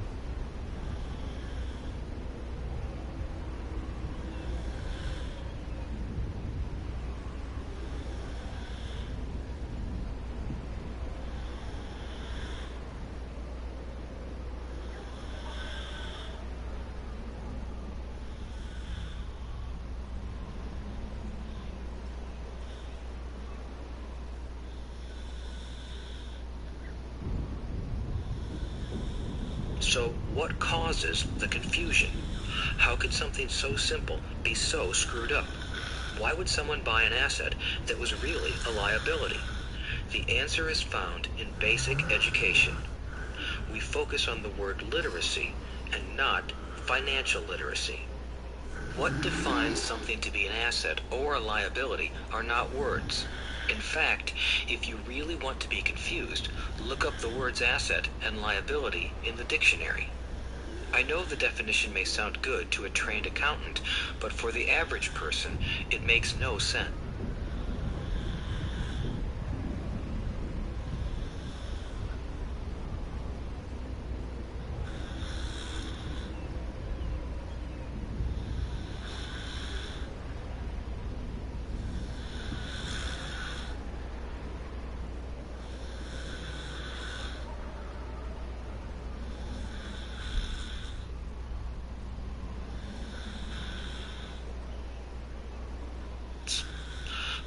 So what causes the confusion? How could something so simple be so screwed up? Why would someone buy an asset that was really a liability? The answer is found in basic education. We focus on the word literacy and not financial literacy. What defines something to be an asset or a liability are not words. In fact, if you really want to be confused, look up the words asset and liability in the dictionary. I know the definition may sound good to a trained accountant, but for the average person, it makes no sense.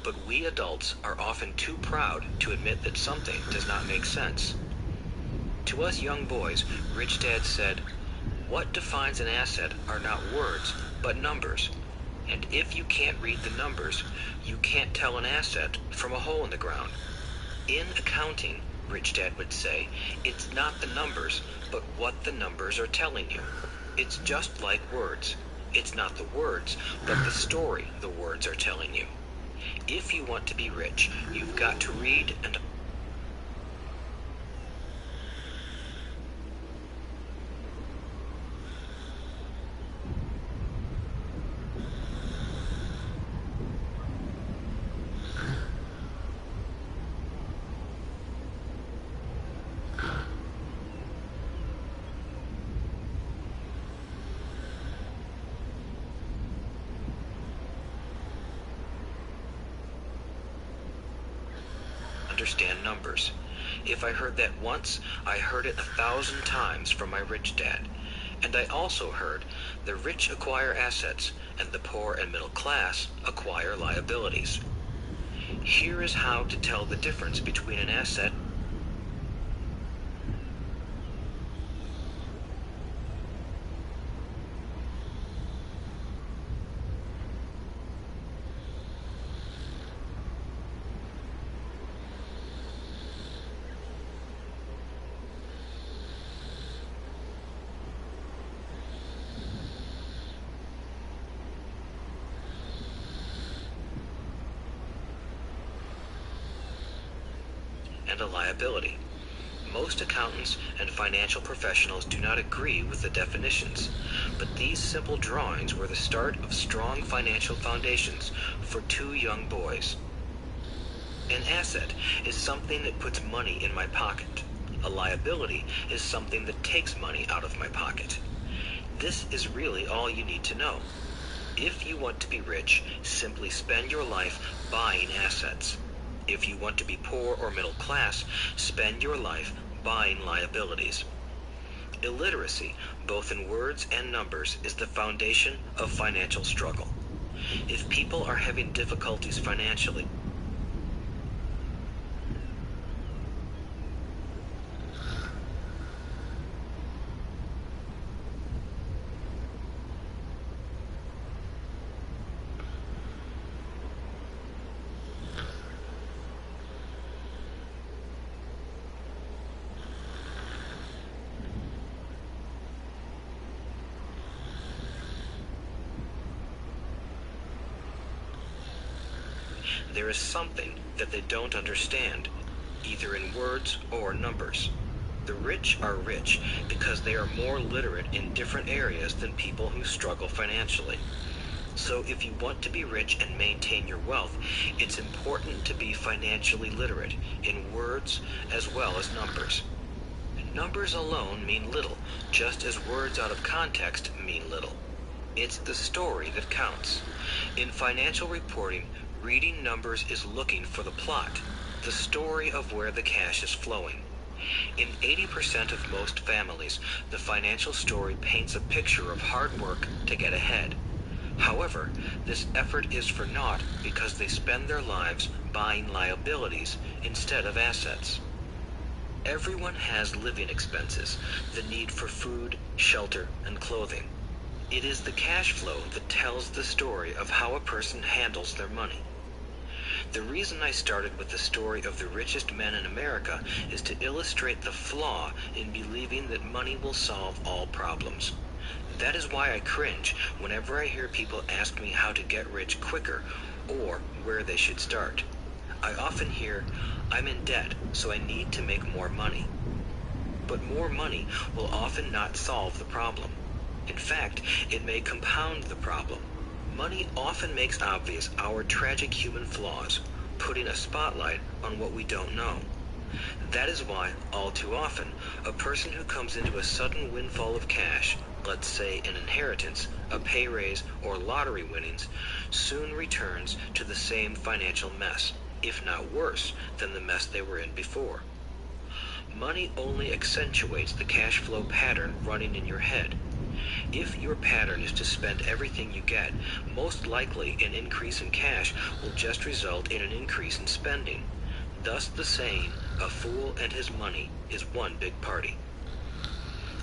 But we adults are often too proud to admit that something does not make sense. To us young boys, Rich Dad said, "What defines an asset are not words, but numbers. And if you can't read the numbers, you can't tell an asset from a hole in the ground." In accounting, Rich Dad would say, it's not the numbers, but what the numbers are telling you. It's just like words. It's not the words, but the story the words are telling you. If you want to be rich, you've got to read and understand numbers. If I heard that once, I heard it 1,000 times from my rich dad. And I also heard the rich acquire assets and the poor and middle class acquire liabilities. Here is how to tell the difference between an asset and a liability. Most accountants and financial professionals do not agree with the definitions, but these simple drawings were the start of strong financial foundations for two young boys. An asset is something that puts money in my pocket. A liability is something that takes money out of my pocket. This is really all you need to know. If you want to be rich, simply spend your life buying assets. If you want to be poor or middle class, spend your life buying liabilities. Illiteracy, both in words and numbers, is the foundation of financial struggle. If people are having difficulties financially, there is something that they don't understand, either in words or numbers. The rich are rich because they are more literate in different areas than people who struggle financially. So if you want to be rich and maintain your wealth, it's important to be financially literate in words as well as numbers. Numbers alone mean little, just as words out of context mean little. It's the story that counts. In financial reporting, reading numbers is looking for the plot, the story of where the cash is flowing. In 80% of most families, the financial story paints a picture of hard work to get ahead. However, this effort is for naught because they spend their lives buying liabilities instead of assets. Everyone has living expenses, the need for food, shelter, and clothing. It is the cash flow that tells the story of how a person handles their money. The reason I started with the story of the richest men in America is to illustrate the flaw in believing that money will solve all problems. That is why I cringe whenever I hear people ask me how to get rich quicker or where they should start. I often hear, "I'm in debt, so I need to make more money." But more money will often not solve the problem. In fact, it may compound the problem. Money often makes obvious our tragic human flaws, putting a spotlight on what we don't know. That is why, all too often, a person who comes into a sudden windfall of cash, let's say an inheritance, a pay raise, or lottery winnings, soon returns to the same financial mess, if not worse than the mess they were in before. Money only accentuates the cash flow pattern running in your head. If your pattern is to spend everything you get, most likely an increase in cash will just result in an increase in spending. Thus the saying, "A fool and his money is one big party."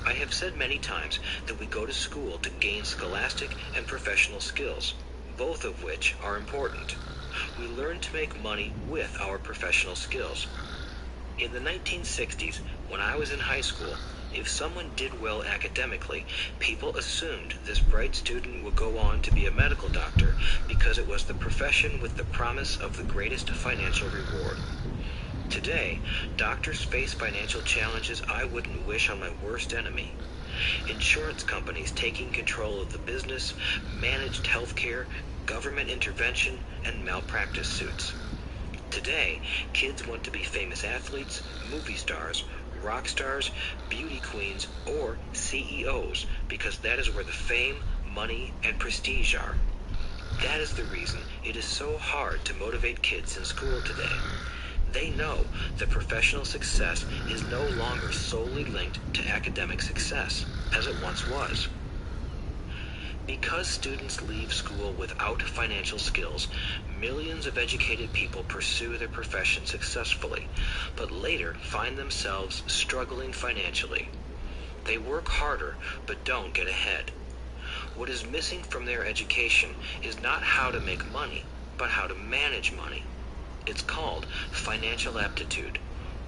I have said many times that we go to school to gain scholastic and professional skills, both of which are important. We learn to make money with our professional skills. In the 1960s, when I was in high school, if someone did well academically, people assumed this bright student would go on to be a medical doctor because it was the profession with the promise of the greatest financial reward. Today, doctors face financial challenges I wouldn't wish on my worst enemy. Insurance companies taking control of the business, managed healthcare, government intervention, and malpractice suits. Today, kids want to be famous athletes, movie stars, rock stars, beauty queens, or CEOs because that is where the fame, money, and prestige are. That is the reason it is so hard to motivate kids in school today. They know that professional success is no longer solely linked to academic success, as it once was. Because students leave school without financial skills, millions of educated people pursue their profession successfully, but later find themselves struggling financially. They work harder, but don't get ahead. What is missing from their education is not how to make money, but how to manage money. It's called financial aptitude,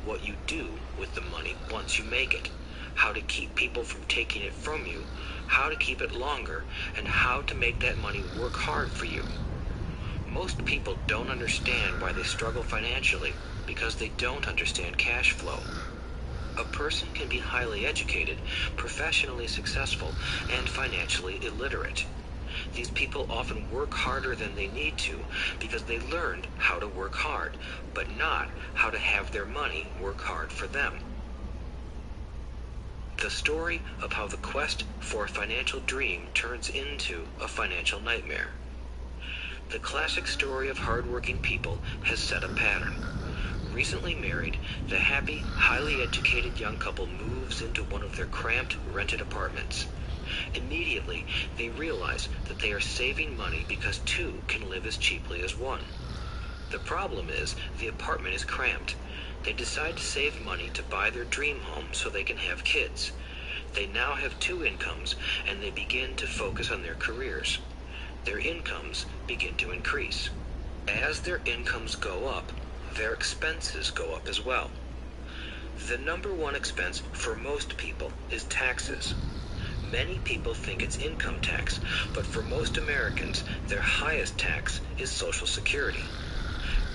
what you do with the money once you make it, how to keep people from taking it from you, how to keep it longer, and how to make that money work hard for you. Most people don't understand why they struggle financially because they don't understand cash flow. A person can be highly educated, professionally successful, and financially illiterate. These people often work harder than they need to because they learned how to work hard, but not how to have their money work hard for them. The story of how the quest for a financial dream turns into a financial nightmare. The classic story of hardworking people has set a pattern. Recently married, the happy, highly educated young couple moves into one of their cramped, rented apartments. Immediately, they realize that they are saving money because two can live as cheaply as one. The problem is, the apartment is cramped. They decide to save money to buy their dream home so they can have kids. They now have two incomes, and they begin to focus on their careers. Their incomes begin to increase. As their incomes go up, their expenses go up as well. The number one expense for most people is taxes. Many people think it's income tax, but for most Americans, their highest tax is Social Security.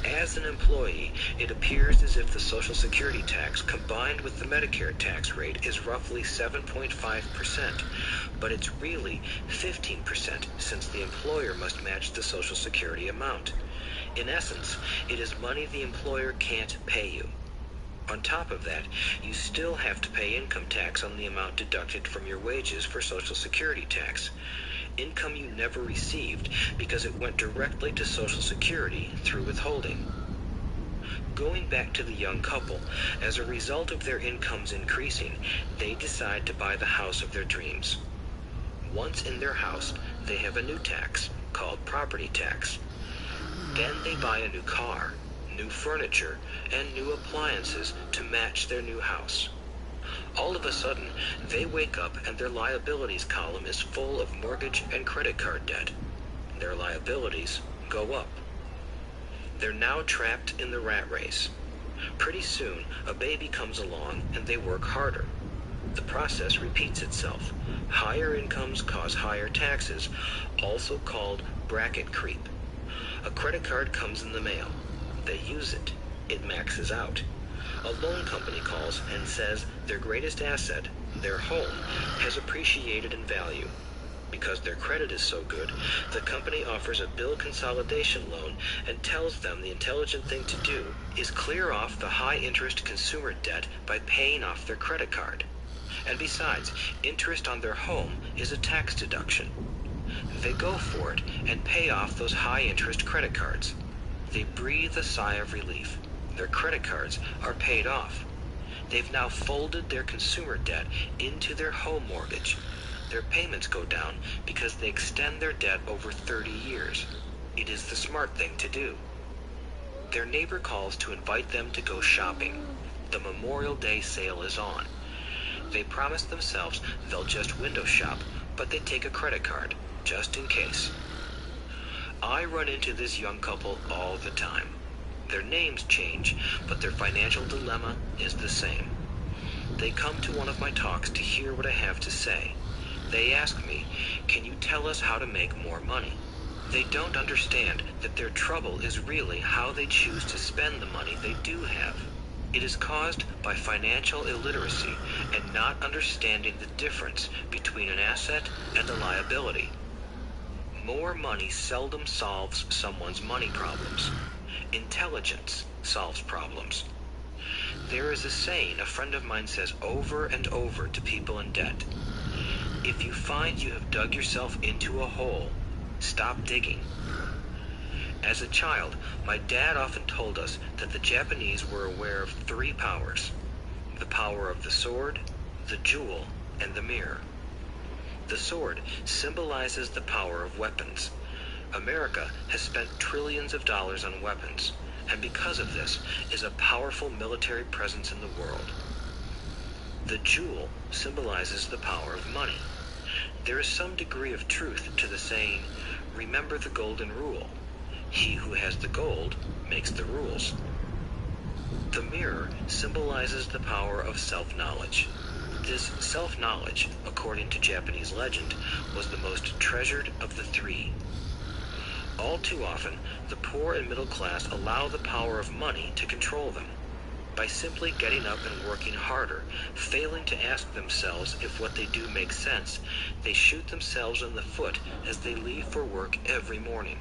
As an employee, it appears as if the Social Security tax combined with the Medicare tax rate is roughly 7.5%, but it's really 15% since the employer must match the Social Security amount. In essence, it is money the employer can't pay you. On top of that, you still have to pay income tax on the amount deducted from your wages for Social Security tax. Income you never received because it went directly to Social Security through withholding. Going back to the young couple, as a result of their incomes increasing, they decide to buy the house of their dreams. Once in their house, they have a new tax called property tax. Then they buy a new car, new furniture, and new appliances to match their new house. All of a sudden, they wake up and their liabilities column is full of mortgage and credit card debt. Their liabilities go up. They're now trapped in the rat race. Pretty soon, a baby comes along and they work harder. The process repeats itself. Higher incomes cause higher taxes, also called bracket creep. A credit card comes in the mail. They use it. It maxes out. A loan company calls and says their greatest asset, their home, has appreciated in value. Because their credit is so good, the company offers a bill consolidation loan and tells them the intelligent thing to do is clear off the high-interest consumer debt by paying off their credit card. And besides, interest on their home is a tax deduction. They go for it and pay off those high-interest credit cards. They breathe a sigh of relief. Their credit cards are paid off. They've now folded their consumer debt into their home mortgage. Their payments go down because they extend their debt over 30 years. It is the smart thing to do. Their neighbor calls to invite them to go shopping. The Memorial Day sale is on. They promise themselves they'll just window shop, but they take a credit card, just in case. I run into this young couple all the time. Their names change, but their financial dilemma is the same. They come to one of my talks to hear what I have to say. They ask me, can you tell us how to make more money? They don't understand that their trouble is really how they choose to spend the money they do have. It is caused by financial illiteracy and not understanding the difference between an asset and a liability. More money seldom solves someone's money problems. Intelligence solves problems. There is a saying a friend of mine says over and over to people in debt. If you find you have dug yourself into a hole, stop digging. As a child, my dad often told us that the Japanese were aware of three powers: the power of the sword, the jewel, and the mirror. The sword symbolizes the power of weapons. America has spent trillions of dollars on weapons, and because of this, is a powerful military presence in the world. The jewel symbolizes the power of money. There is some degree of truth to the saying, "Remember the golden rule. He who has the gold makes the rules." The mirror symbolizes the power of self-knowledge. This self-knowledge, according to Japanese legend, was the most treasured of the three. All too often, the poor and middle class allow the power of money to control them. By simply getting up and working harder, failing to ask themselves if what they do makes sense, they shoot themselves in the foot as they leave for work every morning.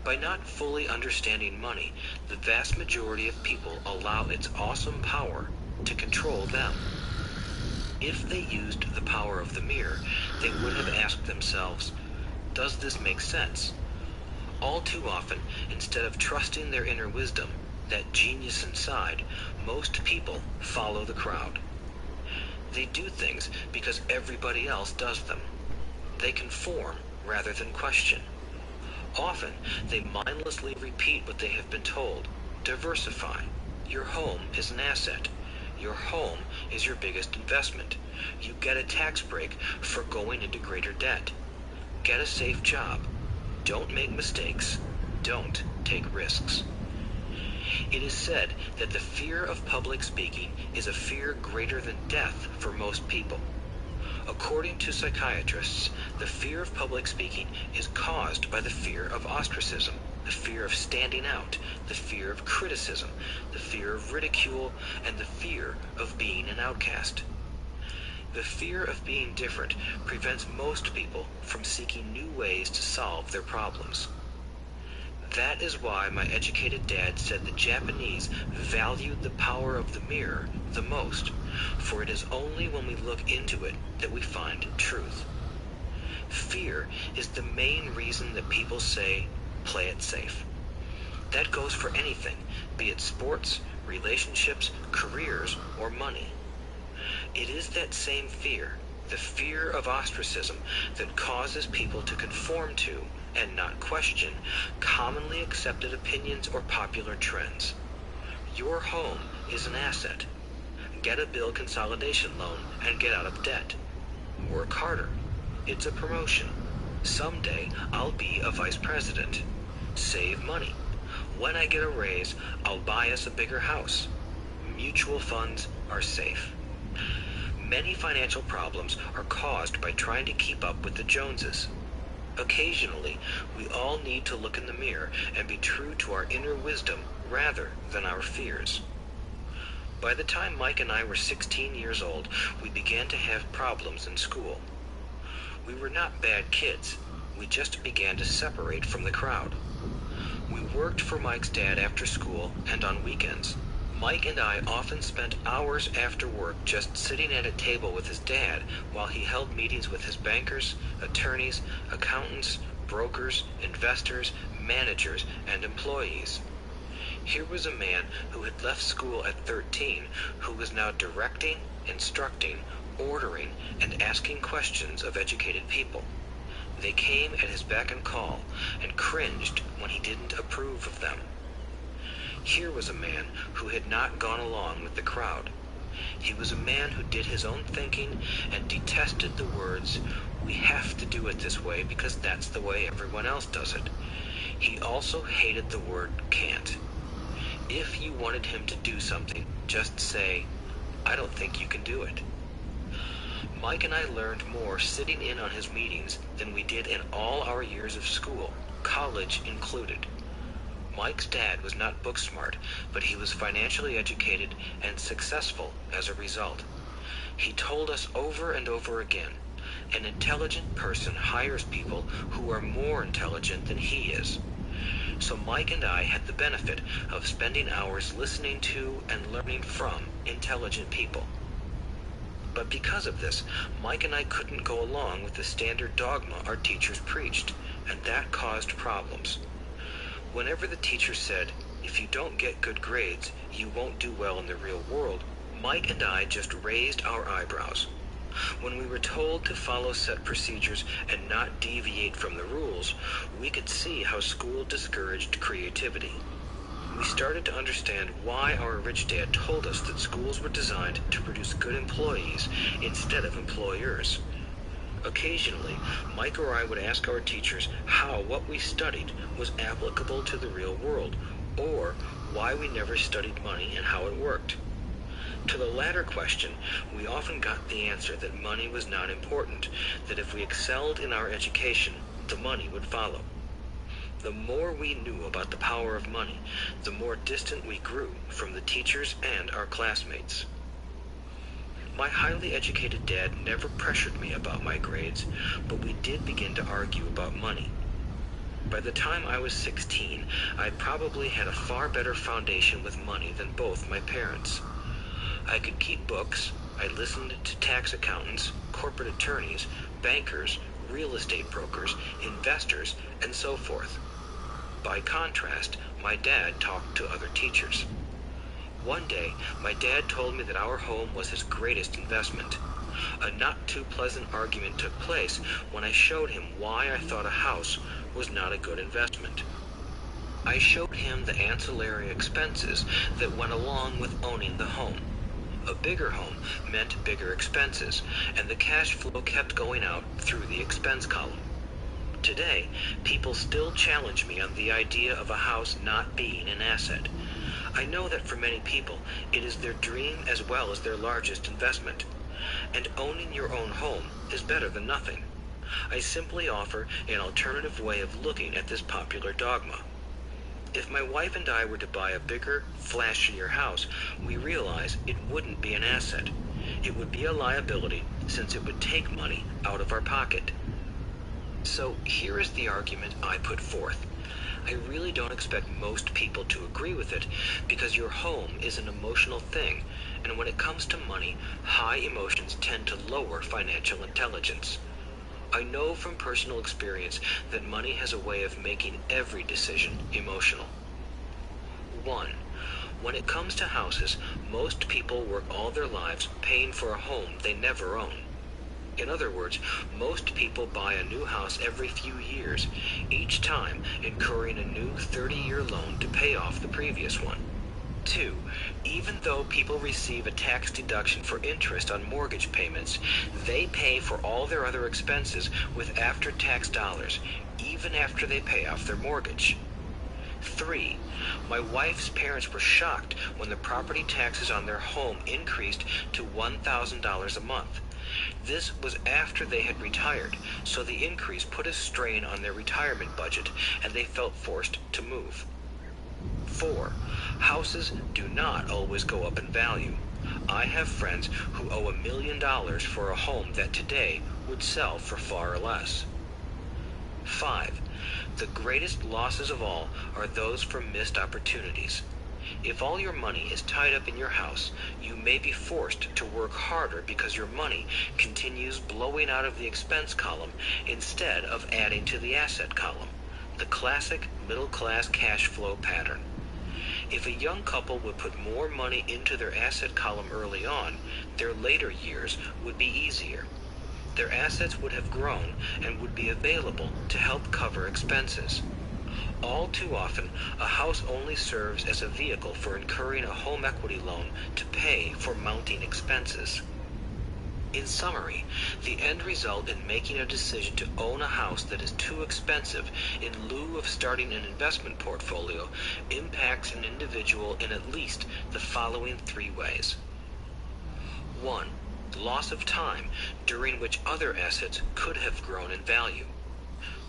By not fully understanding money, the vast majority of people allow its awesome power to control them. If they used the power of the mirror, they would have asked themselves, does this make sense? All too often, instead of trusting their inner wisdom, that genius inside, most people follow the crowd. They do things because everybody else does them. They conform rather than question. Often, they mindlessly repeat what they have been told. Diversify. Your home is an asset. Your home is your biggest investment. You get a tax break for going into greater debt. Get a safe job. Don't make mistakes. Don't take risks. It is said that the fear of public speaking is a fear greater than death for most people. According to psychiatrists, the fear of public speaking is caused by the fear of ostracism, the fear of standing out, the fear of criticism, the fear of ridicule, and the fear of being an outcast. The fear of being different prevents most people from seeking new ways to solve their problems. That is why my educated dad said the Japanese valued the power of the mirror the most, for it is only when we look into it that we find truth. Fear is the main reason that people say, play it safe. That goes for anything, be it sports, relationships, careers, or money. It is that same fear, the fear of ostracism, that causes people to conform to, and not question, commonly accepted opinions or popular trends. Your home is an asset. Get a bill consolidation loan and get out of debt. Work harder. It's a promotion. Someday I'll be a vice president. Save money. When I get a raise, I'll buy us a bigger house. Mutual funds are safe. Many financial problems are caused by trying to keep up with the Joneses. Occasionally, we all need to look in the mirror and be true to our inner wisdom rather than our fears. By the time Mike and I were 16 years old, we began to have problems in school. We were not bad kids. We just began to separate from the crowd. We worked for Mike's dad after school and on weekends. Mike and I often spent hours after work just sitting at a table with his dad while he held meetings with his bankers, attorneys, accountants, brokers, investors, managers, and employees. Here was a man who had left school at 13 who was now directing, instructing, ordering, and asking questions of educated people. They came at his beck and call and cringed when he didn't approve of them. Here was a man who had not gone along with the crowd. He was a man who did his own thinking and detested the words, "We have to do it this way because that's the way everyone else does it." He also hated the word "can't." If you wanted him to do something, just say, "I don't think you can do it." Mike and I learned more sitting in on his meetings than we did in all our years of school, college included. Mike's dad was not book smart, but he was financially educated and successful as a result. He told us over and over again, an intelligent person hires people who are more intelligent than he is. So Mike and I had the benefit of spending hours listening to and learning from intelligent people. But because of this, Mike and I couldn't go along with the standard dogma our teachers preached, and that caused problems. Whenever the teacher said, "If you don't get good grades, you won't do well in the real world," Mike and I just raised our eyebrows. When we were told to follow set procedures and not deviate from the rules, we could see how school discouraged creativity. We started to understand why our rich dad told us that schools were designed to produce good employees instead of employers. Occasionally, Mike or I would ask our teachers how what we studied was applicable to the real world, or why we never studied money and how it worked. To the latter question, we often got the answer that money was not important, that if we excelled in our education, the money would follow. The more we knew about the power of money, the more distant we grew from the teachers and our classmates. My highly educated dad never pressured me about my grades, but we did begin to argue about money. By the time I was 16, I probably had a far better foundation with money than both my parents. I could keep books, I listened to tax accountants, corporate attorneys, bankers, real estate brokers, investors, and so forth. By contrast, my dad talked to other teachers. One day, my dad told me that our home was his greatest investment. A not too pleasant argument took place when I showed him why I thought a house was not a good investment. I showed him the ancillary expenses that went along with owning the home. A bigger home meant bigger expenses, and the cash flow kept going out through the expense column. Today, people still challenge me on the idea of a house not being an asset. I know that for many people, it is their dream as well as their largest investment. And owning your own home is better than nothing. I simply offer an alternative way of looking at this popular dogma. If my wife and I were to buy a bigger, flashier house, we realize it wouldn't be an asset. It would be a liability since it would take money out of our pocket. So here is the argument I put forth. I really don't expect most people to agree with it because your home is an emotional thing, and when it comes to money, high emotions tend to lower financial intelligence. I know from personal experience that money has a way of making every decision emotional. 1. When it comes to houses, most people work all their lives paying for a home they never own. In other words, most people buy a new house every few years, each time incurring a new 30-year loan to pay off the previous one. 2. Even though people receive a tax deduction for interest on mortgage payments, they pay for all their other expenses with after-tax dollars, even after they pay off their mortgage. 3. My wife's parents were shocked when the property taxes on their home increased to $1,000 a month. This was after they had retired, so the increase put a strain on their retirement budget, and they felt forced to move. 4. Houses do not always go up in value. I have friends who owe $1 million for a home that today would sell for far less. 5. The greatest losses of all are those from missed opportunities. If all your money is tied up in your house, you may be forced to work harder because your money continues blowing out of the expense column instead of adding to the asset column, the classic middle-class cash flow pattern. If a young couple would put more money into their asset column early on, their later years would be easier. Their assets would have grown and would be available to help cover expenses. All too often, a house only serves as a vehicle for incurring a home equity loan to pay for mounting expenses. In summary, the end result in making a decision to own a house that is too expensive in lieu of starting an investment portfolio impacts an individual in at least the following 3 ways. 1. Loss of time, during which other assets could have grown in value.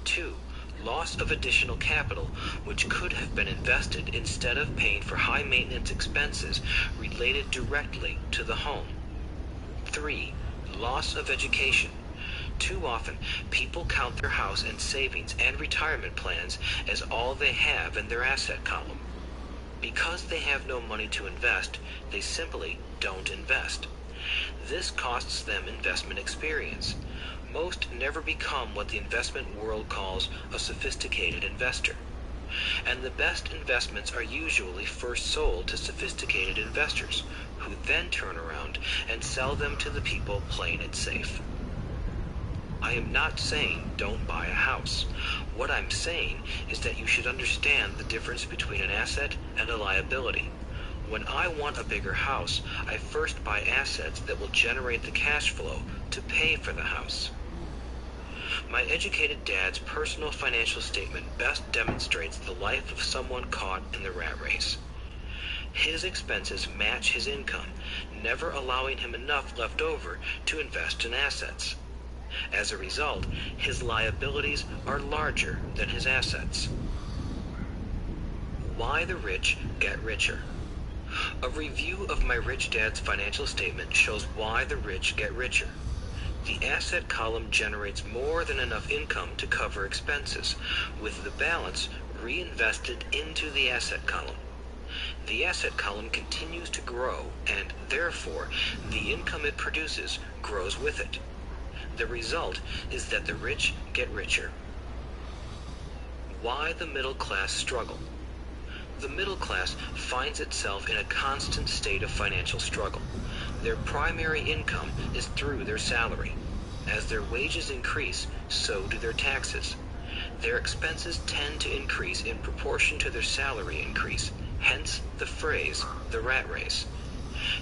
2. Loss of additional capital, which could have been invested instead of paying for high-maintenance expenses related directly to the home. 3. Loss of education. Too often, people count their house and savings and retirement plans as all they have in their asset column. Because they have no money to invest, they simply don't invest. This costs them investment experience. Most never become what the investment world calls a sophisticated investor. And the best investments are usually first sold to sophisticated investors, who then turn around and sell them to the people playing it safe. I am not saying don't buy a house. What I'm saying is that you should understand the difference between an asset and a liability. When I want a bigger house, I first buy assets that will generate the cash flow to pay for the house. My educated dad's personal financial statement best demonstrates the life of someone caught in the rat race. His expenses match his income, never allowing him enough left over to invest in assets. As a result, his liabilities are larger than his assets. Why the rich get richer. A review of my rich dad's financial statement shows why the rich get richer. The asset column generates more than enough income to cover expenses, with the balance reinvested into the asset column. The asset column continues to grow, and therefore, the income it produces grows with it. The result is that the rich get richer. Why the middle class struggle. The middle class finds itself in a constant state of financial struggle. Their primary income is through their salary. As their wages increase, so do their taxes. Their expenses tend to increase in proportion to their salary increase, hence the phrase, the rat race.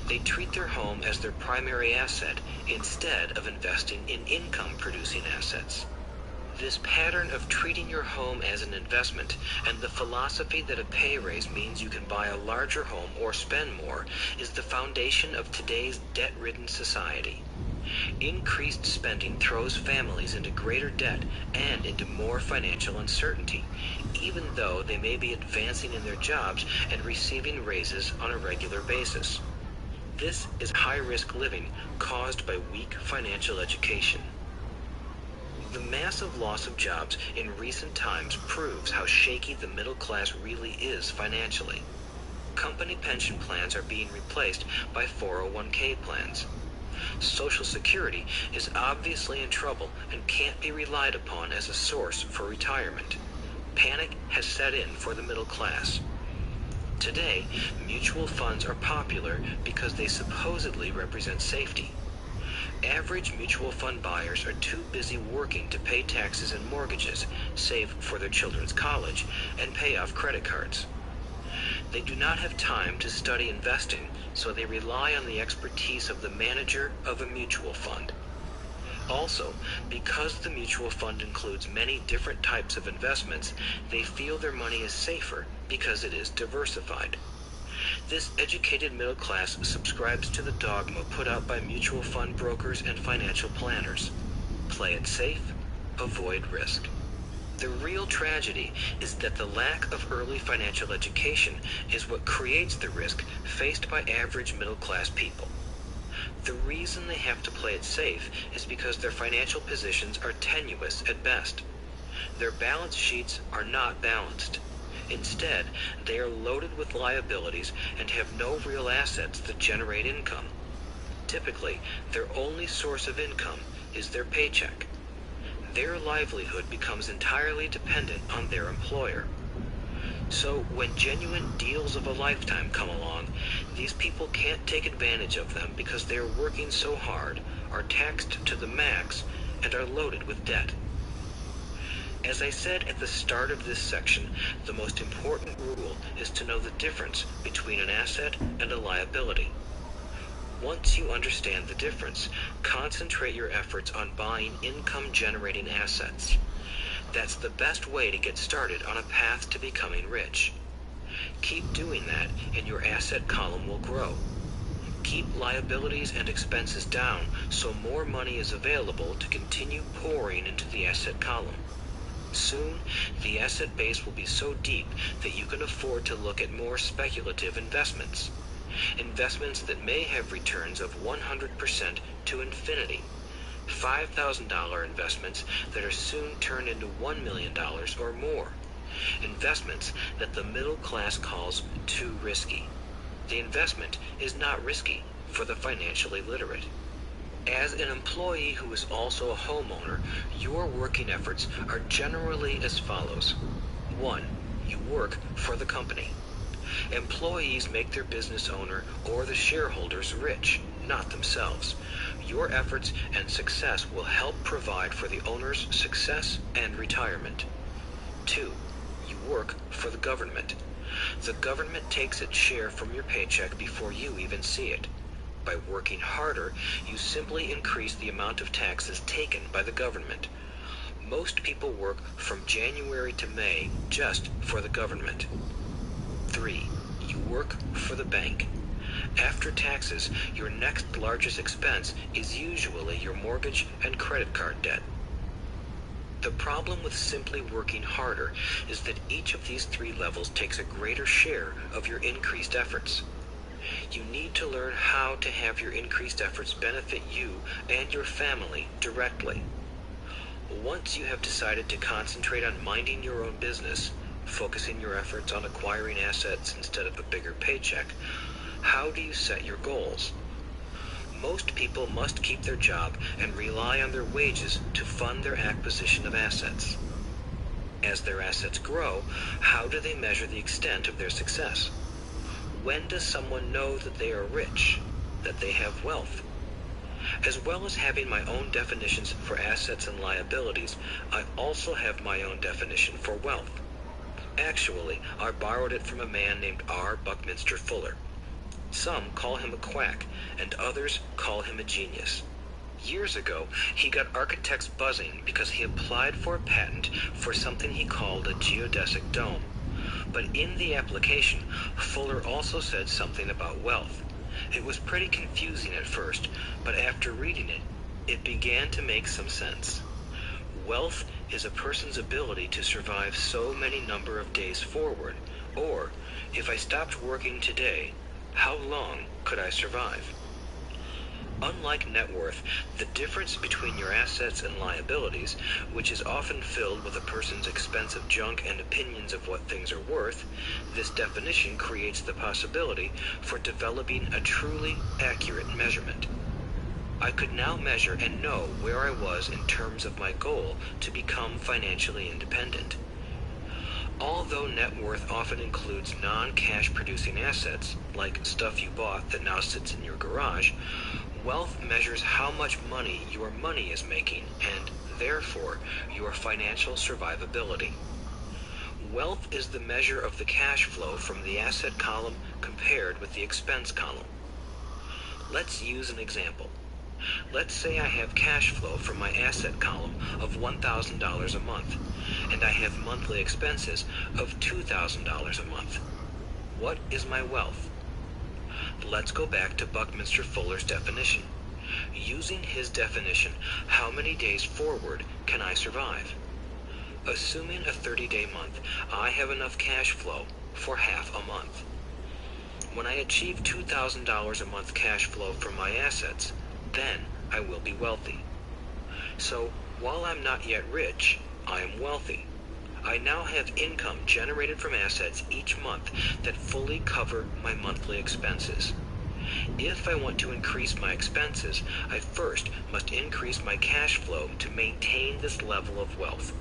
They treat their home as their primary asset instead of investing in income-producing assets. This pattern of treating your home as an investment and the philosophy that a pay raise means you can buy a larger home or spend more is the foundation of today's debt-ridden society. Increased spending throws families into greater debt and into more financial uncertainty, even though they may be advancing in their jobs and receiving raises on a regular basis. This is high-risk living caused by weak financial education. The massive loss of jobs in recent times proves how shaky the middle class really is financially. Company pension plans are being replaced by 401k plans. Social Security is obviously in trouble and can't be relied upon as a source for retirement. Panic has set in for the middle class. Today, mutual funds are popular because they supposedly represent safety. Average mutual fund buyers are too busy working to pay taxes and mortgages, save for their children's college, and pay off credit cards. They do not have time to study investing, so they rely on the expertise of the manager of a mutual fund. Also, because the mutual fund includes many different types of investments, they feel their money is safer because it is diversified. This educated middle class subscribes to the dogma put out by mutual fund brokers and financial planners. Play it safe, avoid risk. The real tragedy is that the lack of early financial education is what creates the risk faced by average middle class people. The reason they have to play it safe is because their financial positions are tenuous at best. Their balance sheets are not balanced. Instead, they are loaded with liabilities and have no real assets that generate income. Typically, their only source of income is their paycheck. Their livelihood becomes entirely dependent on their employer. So when genuine deals of a lifetime come along, these people can't take advantage of them because they are working so hard, are taxed to the max, and are loaded with debt. As I said at the start of this section, the most important rule is to know the difference between an asset and a liability. Once you understand the difference, concentrate your efforts on buying income-generating assets. That's the best way to get started on a path to becoming rich. Keep doing that, and your asset column will grow. Keep liabilities and expenses down so more money is available to continue pouring into the asset column. Soon, the asset base will be so deep that you can afford to look at more speculative investments. Investments that may have returns of 100% to infinity. $5,000 investments that are soon turned into $1 million or more. Investments that the middle class calls too risky. The investment is not risky for the financially literate. As an employee who is also a homeowner, your working efforts are generally as follows. 1. you work for the company. Employees make their business owner or the shareholders rich, not themselves. Your efforts and success will help provide for the owner's success and retirement. 2. You work for the government. The government takes its share from your paycheck before you even see it. By working harder, you simply increase the amount of taxes taken by the government. Most people work from January to May just for the government. 3. You work for the bank. After taxes, your next largest expense is usually your mortgage and credit card debt. The problem with simply working harder is that each of these 3 levels takes a greater share of your increased efforts. You need to learn how to have your increased efforts benefit you and your family directly. Once you have decided to concentrate on minding your own business, focusing your efforts on acquiring assets instead of a bigger paycheck, how do you set your goals? Most people must keep their job and rely on their wages to fund their acquisition of assets. As their assets grow, how do they measure the extent of their success? When does someone know that they are rich, that they have wealth? As well as having my own definitions for assets and liabilities, I also have my own definition for wealth. Actually, I borrowed it from a man named R. Buckminster Fuller. Some call him a quack, and others call him a genius. Years ago, he got architects buzzing because he applied for a patent for something he called a geodesic dome. But in the application, Fuller also said something about wealth. It was pretty confusing at first, but after reading it, it began to make some sense. Wealth is a person's ability to survive so many number of days forward, or, if I stopped working today, how long could I survive? Unlike net worth, the difference between your assets and liabilities, which is often filled with a person's expensive junk and opinions of what things are worth, this definition creates the possibility for developing a truly accurate measurement. I could now measure and know where I was in terms of my goal to become financially independent. Although net worth often includes non-cash producing assets, like stuff you bought that now sits in your garage, wealth measures how much money your money is making and, therefore, your financial survivability. Wealth is the measure of the cash flow from the asset column compared with the expense column. Let's use an example. Let's say I have cash flow from my asset column of $1,000 a month, and I have monthly expenses of $2,000 a month. What is my wealth? Let's go back to Buckminster Fuller's definition. Using his definition, how many days forward can I survive? Assuming a 30-day month, I have enough cash flow for half a month. When I achieve $2,000 a month cash flow from my assets, then I will be wealthy. So, while I'm not yet rich, I am wealthy. I now have income generated from assets each month that fully cover my monthly expenses. If I want to increase my expenses, I first must increase my cash flow to maintain this level of wealth.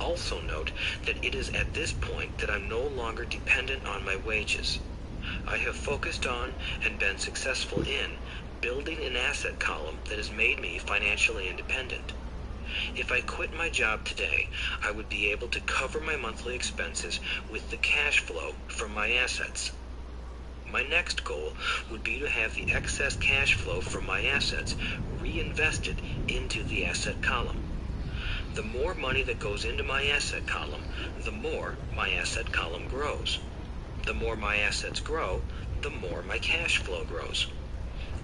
Also note that it is at this point that I'm no longer dependent on my wages. I have focused on and been successful in building an asset column that has made me financially independent. If I quit my job today, I would be able to cover my monthly expenses with the cash flow from my assets. My next goal would be to have the excess cash flow from my assets reinvested into the asset column. The more money that goes into my asset column, the more my asset column grows. The more my assets grow, the more my cash flow grows.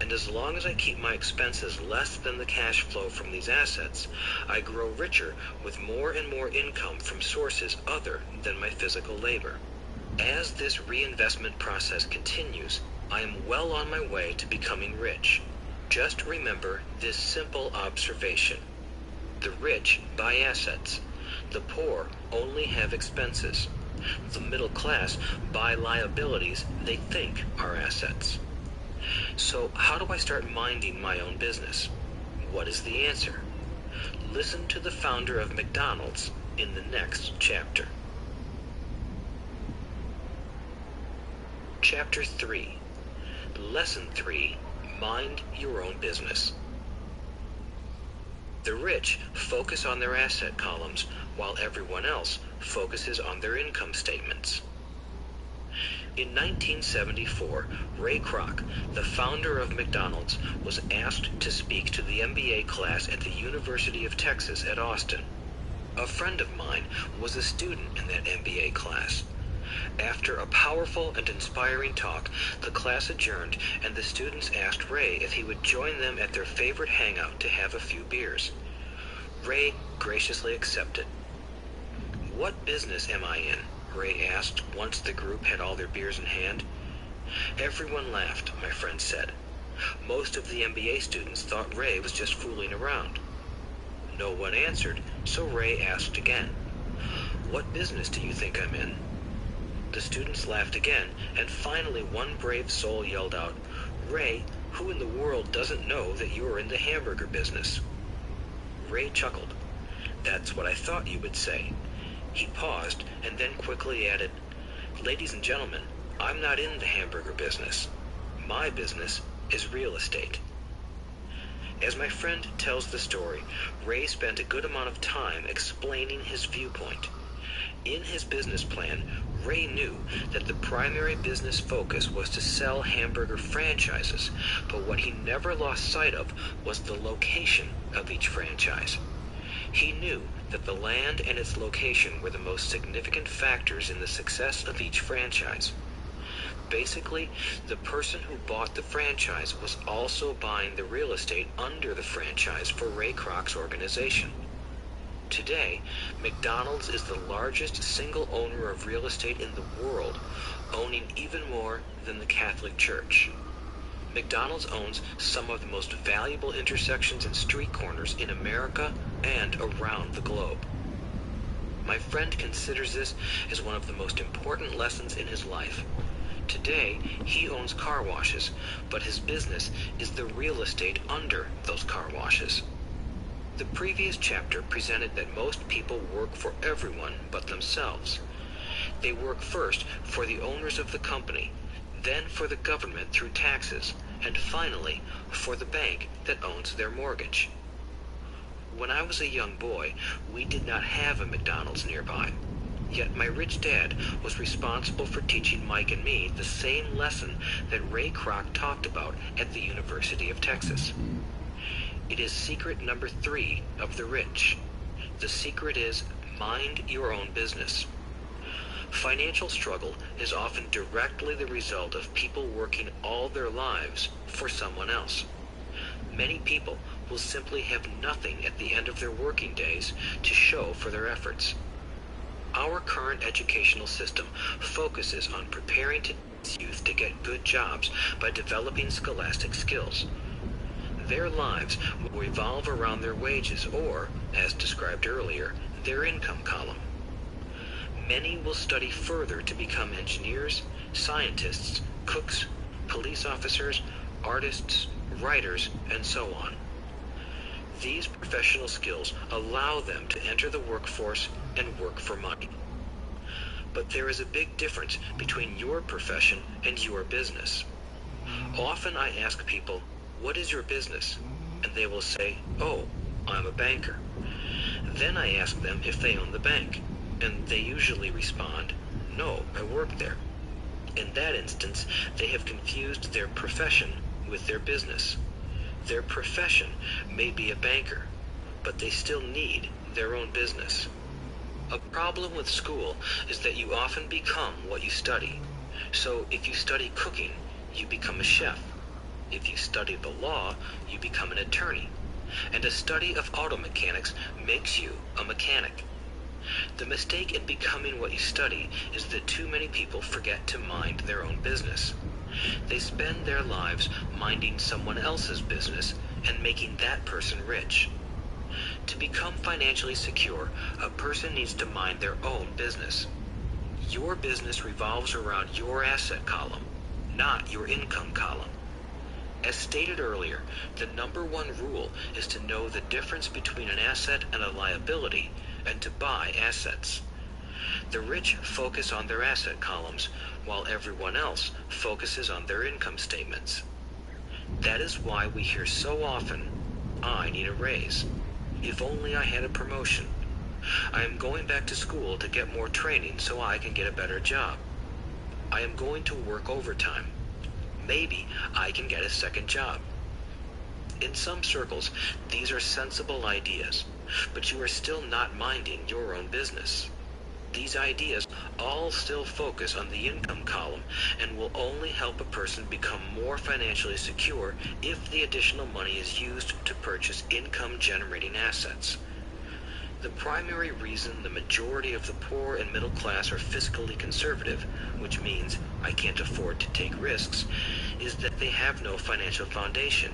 And as long as I keep my expenses less than the cash flow from these assets, I grow richer with more and more income from sources other than my physical labor. As this reinvestment process continues, I am well on my way to becoming rich. Just remember this simple observation. The rich buy assets. The poor only have expenses. The middle class buy liabilities they think are assets. So how do I start minding my own business? What is the answer? Listen to the founder of McDonald's in the next chapter. Chapter 3. Lesson 3. Mind your own business. The rich focus on their asset columns, while everyone else focuses on their income statements. In 1974, Ray Kroc, the founder of McDonald's, was asked to speak to the MBA class at the University of Texas at Austin. A friend of mine was a student in that MBA class. After a powerful and inspiring talk, the class adjourned, and the students asked Ray if he would join them at their favorite hangout to have a few beers. Ray graciously accepted. "What business am I in?" Ray asked once the group had all their beers in hand. Everyone laughed, my friend said. Most of the MBA students thought Ray was just fooling around. No one answered, so Ray asked again, "What business do you think I'm in?" The students laughed again, and finally one brave soul yelled out, "Ray, who in the world doesn't know that you're in the hamburger business?" Ray chuckled. "That's what I thought you would say." He paused and then quickly added, "Ladies and gentlemen, I'm not in the hamburger business. My business is real estate." As my friend tells the story, Ray spent a good amount of time explaining his viewpoint. In his business plan, Ray knew that the primary business focus was to sell hamburger franchises, but what he never lost sight of was the location of each franchise. He knew that the land and its location were the most significant factors in the success of each franchise. Basically, the person who bought the franchise was also buying the real estate under the franchise for Ray Kroc's organization. Today, McDonald's is the largest single owner of real estate in the world, owning even more than the Catholic Church. McDonald's owns some of the most valuable intersections and street corners in America and around the globe. My friend considers this as one of the most important lessons in his life. Today, he owns car washes, but his business is the real estate under those car washes. The previous chapter presented that most people work for everyone but themselves. They work first for the owners of the company, then for the government through taxes, and finally for the bank that owns their mortgage. When I was a young boy, we did not have a McDonald's nearby. Yet my rich dad was responsible for teaching Mike and me the same lesson that Ray Kroc talked about at the University of Texas. It is secret number 3 of the rich. The secret is mind your own business. Financial struggle is often directly the result of people working all their lives for someone else. Many people will simply have nothing at the end of their working days to show for their efforts. Our current educational system focuses on preparing today's youth to get good jobs by developing scholastic skills. Their lives will revolve around their wages or, as described earlier, their income column. Many will study further to become engineers, scientists, cooks, police officers, artists, writers, and so on. These professional skills allow them to enter the workforce and work for money. But there is a big difference between your profession and your business. Often I ask people, "What is your business?" And they will say, "Oh, I'm a banker." Then I ask them if they own the bank, and they usually respond, "No, I work there." In that instance, they have confused their profession with their business. Their profession may be a banker, but they still need their own business. A problem with school is that you often become what you study. So if you study cooking, you become a chef. If you study the law, you become an attorney. And a study of auto mechanics makes you a mechanic. The mistake in becoming what you study is that too many people forget to mind their own business. They spend their lives minding someone else's business and making that person rich. To become financially secure, a person needs to mind their own business. Your business revolves around your asset column, not your income column. As stated earlier, the number 1 rule is to know the difference between an asset and a liability and to buy assets. The rich focus on their asset columns, while everyone else focuses on their income statements. That is why we hear so often, "I need a raise. If only I had a promotion. I am going back to school to get more training so I can get a better job. I am going to work overtime. Maybe I can get a second job." In some circles, these are sensible ideas, but you are still not minding your own business. These ideas all still focus on the income column and will only help a person become more financially secure if the additional money is used to purchase income-generating assets. The primary reason the majority of the poor and middle class are fiscally conservative, which means I can't afford to take risks, is that they have no financial foundation.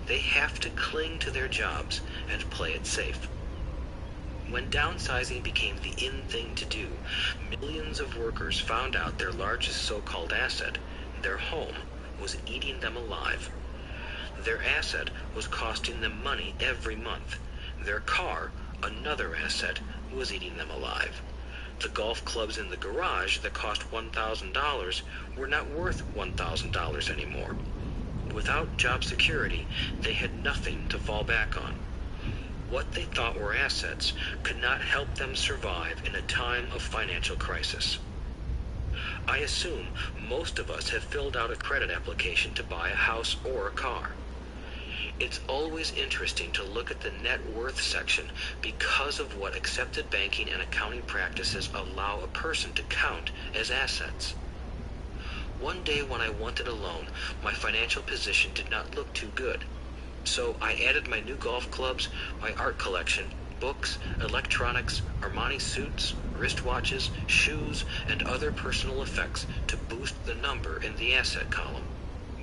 They have to cling to their jobs and play it safe. When downsizing became the in thing to do, millions of workers found out their largest so-called asset, their home, was eating them alive. Their asset was costing them money every month. Their car, another asset, was eating them alive. The golf clubs in the garage that cost $1,000 were not worth $1,000 anymore. Without job security, they had nothing to fall back on. What they thought were assets could not help them survive in a time of financial crisis. I assume most of us have filled out a credit application to buy a house or a car. It's always interesting to look at the net worth section because of what accepted banking and accounting practices allow a person to count as assets. One day when I wanted a loan, my financial position did not look too good. So I added my new golf clubs, my art collection, books, electronics, Armani suits, wristwatches, shoes, and other personal effects to boost the number in the asset column.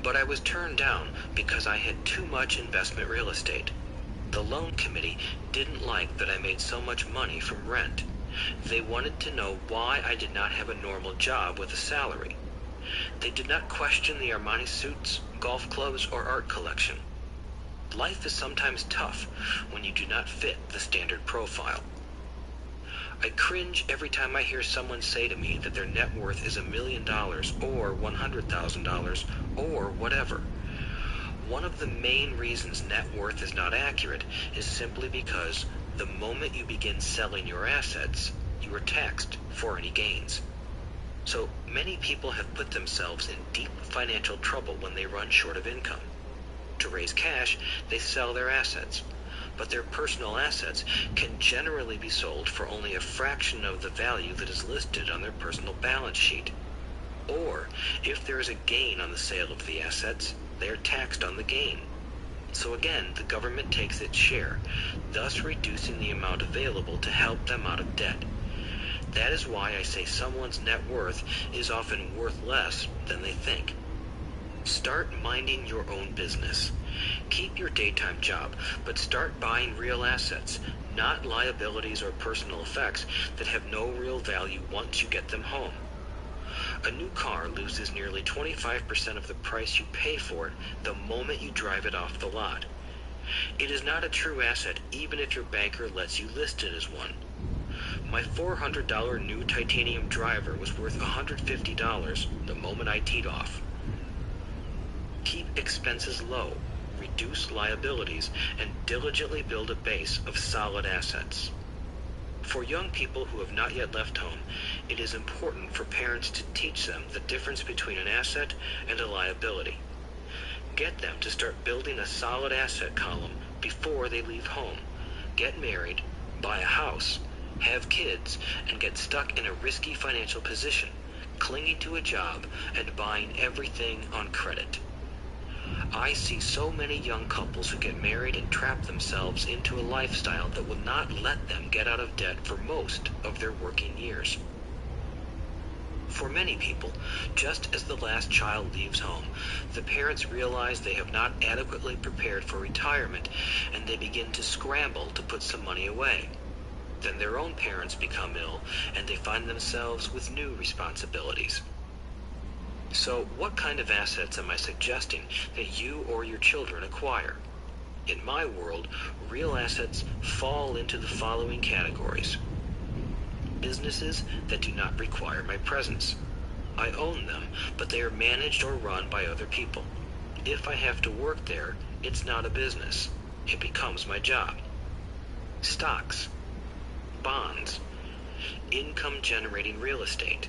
But I was turned down because I had too much investment real estate. The loan committee didn't like that I made so much money from rent. They wanted to know why I did not have a normal job with a salary. They did not question the Armani suits, golf clubs, or art collection. Life is sometimes tough when you do not fit the standard profile. I cringe every time I hear someone say to me that their net worth is $1 million or $100,000 or whatever. One of the main reasons net worth is not accurate is simply because the moment you begin selling your assets, you are taxed for any gains. So many people have put themselves in deep financial trouble when they run short of income. To raise cash, they sell their assets, but their personal assets can generally be sold for only a fraction of the value that is listed on their personal balance sheet. Or, if there is a gain on the sale of the assets, they are taxed on the gain. So again, the government takes its share, thus reducing the amount available to help them out of debt. That is why I say someone's net worth is often worth less than they think. Start minding your own business. Keep your daytime job, but start buying real assets, not liabilities or personal effects that have no real value once you get them home. A new car loses nearly 25% of the price you pay for it the moment you drive it off the lot. It is not a true asset even if your banker lets you list it as one. My $400 new titanium driver was worth $150 the moment I teed off. Keep expenses low, reduce liabilities, and diligently build a base of solid assets. For young people who have not yet left home, it is important for parents to teach them the difference between an asset and a liability. Get them to start building a solid asset column before they leave home, get married, buy a house, have kids, and get stuck in a risky financial position, clinging to a job and buying everything on credit. I see so many young couples who get married and trap themselves into a lifestyle that will not let them get out of debt for most of their working years. For many people, just as the last child leaves home, the parents realize they have not adequately prepared for retirement and they begin to scramble to put some money away. Then their own parents become ill and they find themselves with new responsibilities. So what kind of assets am I suggesting that you or your children acquire? In my world, real assets fall into the following categories. businesses that do not require my presence. I own them, but they are managed or run by other people. If I have to work there, it's not a business. It becomes my job. Stocks, bonds, income-generating real estate,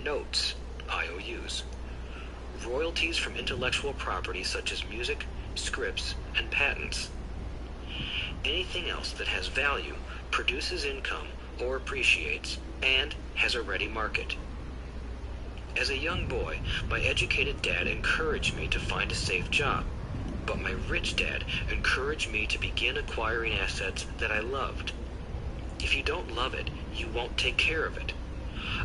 notes, IOUs, royalties from intellectual property such as music, scripts, and patents. Anything else that has value, produces income, or appreciates, and has a ready market. As a young boy, my educated dad encouraged me to find a safe job, but my rich dad encouraged me to begin acquiring assets that I loved. If you don't love it, you won't take care of it.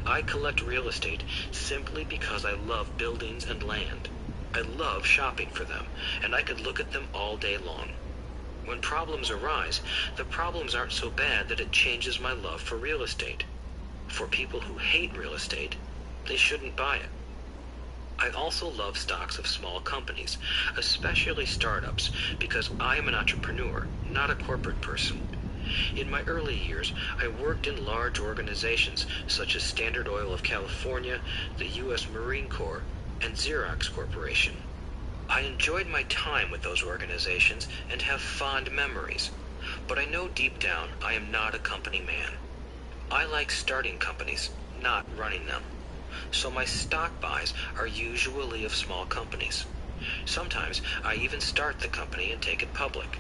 I collect real estate simply because I love buildings and land. I love shopping for them, and I could look at them all day long. When problems arise, the problems aren't so bad that it changes my love for real estate. For people who hate real estate, they shouldn't buy it. I also love stocks of small companies, especially startups, because I am an entrepreneur, not a corporate person. In my early years, I worked in large organizations such as Standard Oil of California, the U.S. Marine Corps, and Xerox Corporation. I enjoyed my time with those organizations and have fond memories, but I know deep down I am not a company man. I like starting companies, not running them. So my stock buys are usually of small companies. Sometimes I even start the company and take it public.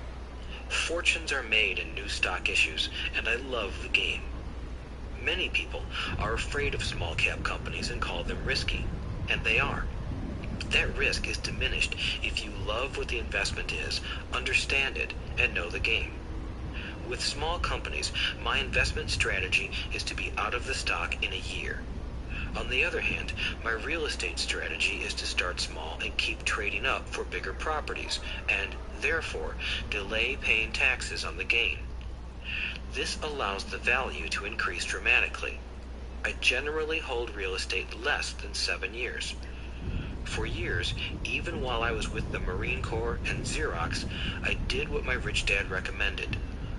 Fortunes are made in new stock issues, and I love the game. Many people are afraid of small cap companies and call them risky, and they are. That risk is diminished if you love what the investment is, understand it, and know the game. With small companies, my investment strategy is to be out of the stock in a year. On the other hand, my real estate strategy is to start small and keep trading up for bigger properties, and, therefore, delay paying taxes on the gain. This allows the value to increase dramatically. I generally hold real estate less than 7 years. For years, even while I was with the Marine Corps and Xerox, I did what my rich dad recommended.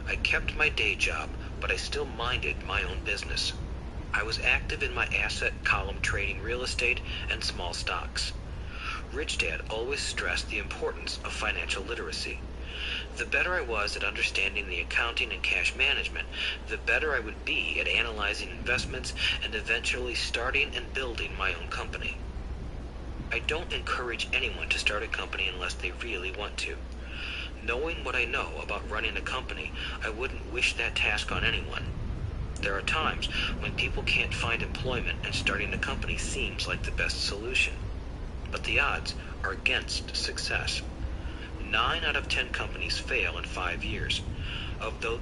I kept my day job, but I still minded my own business. I was active in my asset column trading real estate and small stocks. Rich Dad always stressed the importance of financial literacy. The better I was at understanding the accounting and cash management, the better I would be at analyzing investments and eventually starting and building my own company. I don't encourage anyone to start a company unless they really want to. Knowing what I know about running a company, I wouldn't wish that task on anyone. There are times when people can't find employment and starting a company seems like the best solution. But the odds are against success. 9 out of 10 companies fail in 5 years. Of those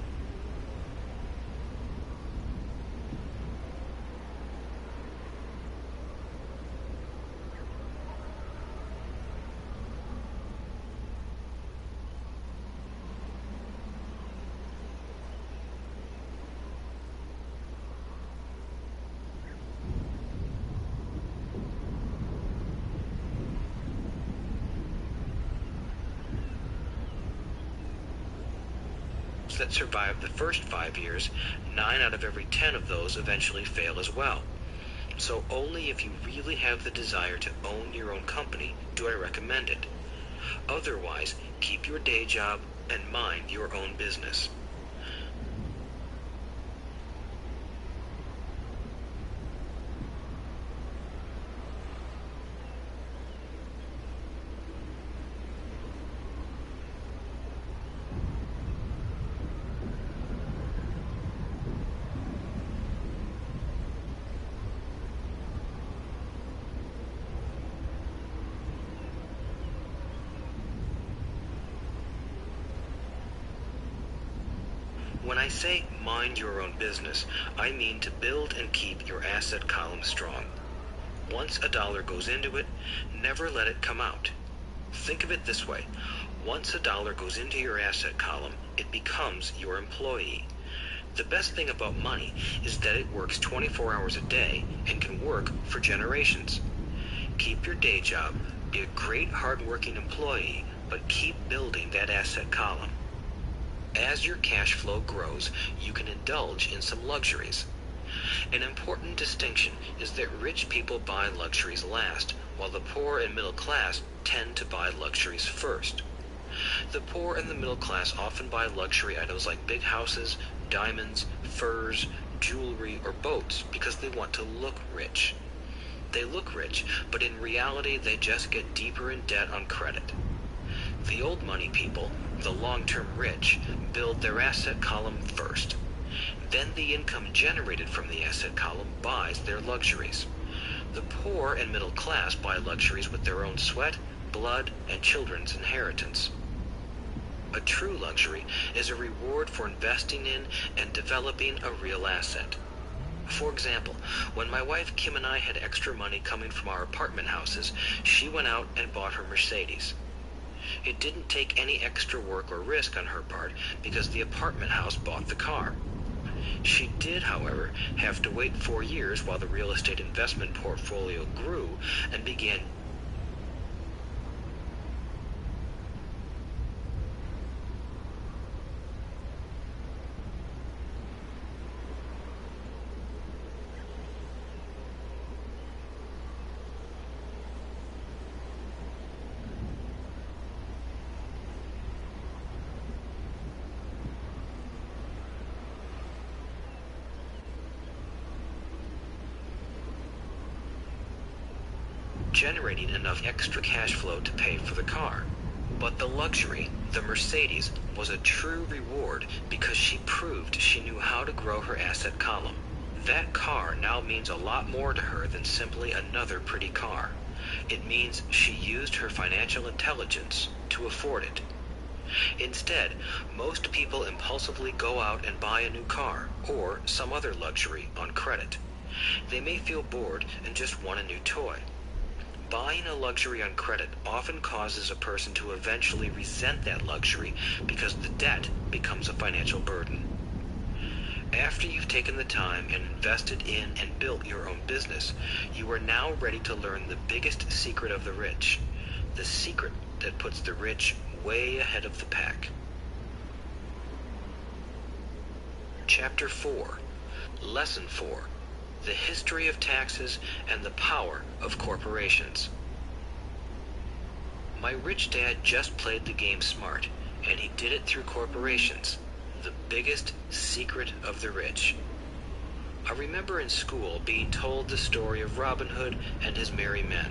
that survive the first 5 years, 9 out of every 10 of those eventually fail as well. So only if you really have the desire to own your own company do I recommend it. Otherwise, keep your day job and mind your own business. When I say mind your own business, I mean to build and keep your asset column strong. Once a dollar goes into it, never let it come out. Think of it this way. Once a dollar goes into your asset column, it becomes your employee. The best thing about money is that it works 24 hours a day and can work for generations. Keep your day job, be a great hard-working employee, but keep building that asset column. As your cash flow grows, you can indulge in some luxuries. An important distinction is that rich people buy luxuries last, while the poor and middle class tend to buy luxuries first. The poor and the middle class often buy luxury items like big houses, diamonds, furs, jewelry, or boats because they want to look rich. They look rich, but in reality they just get deeper in debt on credit. The old money people, the long-term rich, build their asset column first. Then the income generated from the asset column buys their luxuries. The poor and middle class buy luxuries with their own sweat, blood, and children's inheritance. A true luxury is a reward for investing in and developing a real asset. For example, when my wife Kim and I had extra money coming from our apartment houses, she went out and bought her Mercedes. It didn't take any extra work or risk on her part because the apartment house bought the car. She did, however, have to wait 4 years while the real estate investment portfolio grew and began generating enough extra cash flow to pay for the car. But the luxury, the Mercedes, was a true reward because she proved she knew how to grow her asset column. That car now means a lot more to her than simply another pretty car. It means she used her financial intelligence to afford it. Instead, most people impulsively go out and buy a new car or some other luxury on credit. They may feel bored and just want a new toy. Buying a luxury on credit often causes a person to eventually resent that luxury because the debt becomes a financial burden. After you've taken the time and invested in and built your own business, you are now ready to learn the biggest secret of the rich, the secret that puts the rich way ahead of the pack. Chapter 4, Lesson 4. The history of taxes and the power of corporations. My rich dad just played the game smart, and he did it through corporations, the biggest secret of the rich. I remember in school being told the story of Robin Hood and his merry men.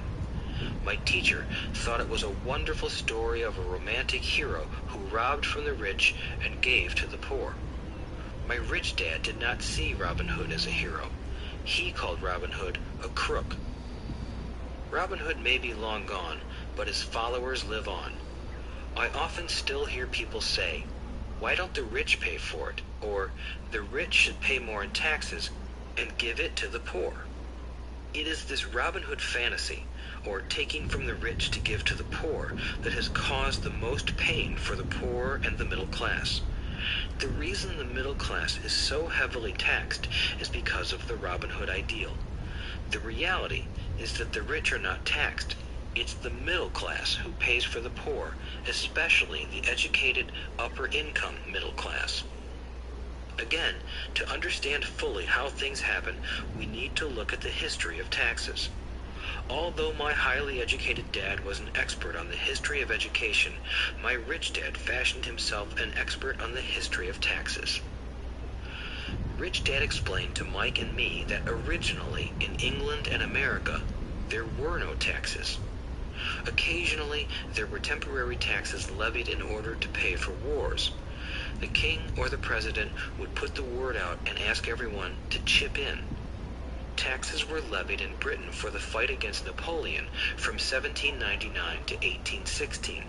My teacher thought it was a wonderful story of a romantic hero who robbed from the rich and gave to the poor. My rich dad did not see Robin Hood as a hero. He called Robin Hood a crook. Robin Hood may be long gone, but his followers live on. I often still hear people say, "Why don't the rich pay for it?" Or, "The rich should pay more in taxes and give it to the poor." It is this Robin Hood fantasy, or taking from the rich to give to the poor, that has caused the most pain for the poor and the middle class. The reason the middle class is so heavily taxed is because of the Robin Hood ideal. The reality is that the rich are not taxed. It's the middle class who pays for the poor, especially the educated, upper-income middle class. Again, to understand fully how things happen, we need to look at the history of taxes. Although my highly educated dad was an expert on the history of education, my rich dad fashioned himself an expert on the history of taxes. Rich Dad explained to Mike and me that originally in England and America, there were no taxes. Occasionally, there were temporary taxes levied in order to pay for wars. The king or the president would put the word out and ask everyone to chip in. Taxes were levied in Britain for the fight against Napoleon from 1799 to 1816,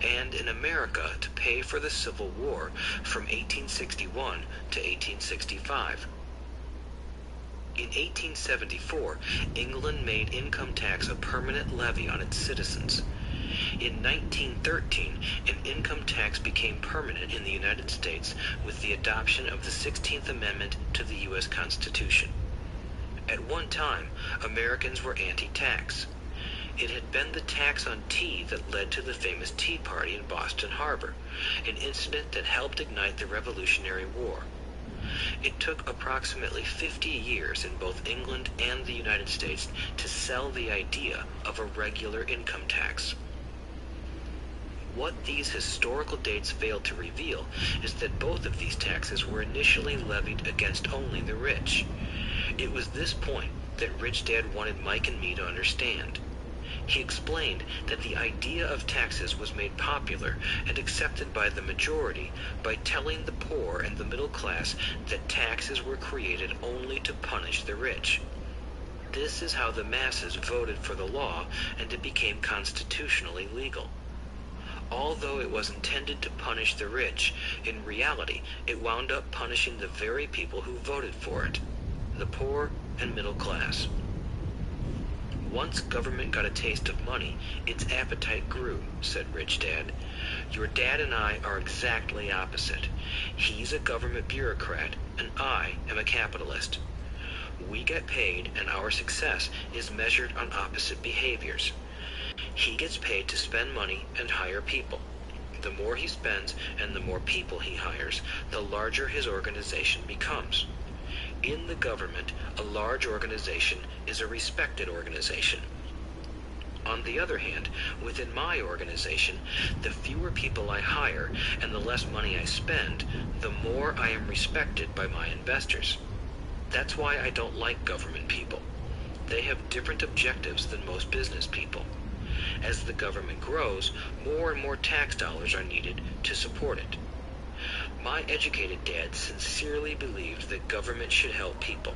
and in America to pay for the Civil War from 1861 to 1865. In 1874, England made income tax a permanent levy on its citizens. In 1913, an income tax became permanent in the United States with the adoption of the 16th Amendment to the U.S. Constitution. At one time, Americans were anti-tax. It had been the tax on tea that led to the famous Tea Party in Boston Harbor, an incident that helped ignite the Revolutionary War. It took approximately 50 years in both England and the United States to sell the idea of a regular income tax. What these historical dates fail to reveal is that both of these taxes were initially levied against only the rich. It was this point that Rich Dad wanted Mike and me to understand. He explained that the idea of taxes was made popular and accepted by the majority by telling the poor and the middle class that taxes were created only to punish the rich. This is how the masses voted for the law, and it became constitutionally legal. Although it was intended to punish the rich, in reality it wound up punishing the very people who voted for it, the poor and middle class. Once government got a taste of money, its appetite grew, said Rich Dad. Your dad and I are exactly opposite. He's a government bureaucrat, and I am a capitalist. We get paid, and our success is measured on opposite behaviors. He gets paid to spend money and hire people. The more he spends and the more people he hires, the larger his organization becomes. In the government, a large organization is a respected organization. On the other hand, within my organization, the fewer people I hire and the less money I spend, the more I am respected by my investors. That's why I don't like government people. They have different objectives than most business people. As the government grows, more and more tax dollars are needed to support it. My educated dad sincerely believed that government should help people.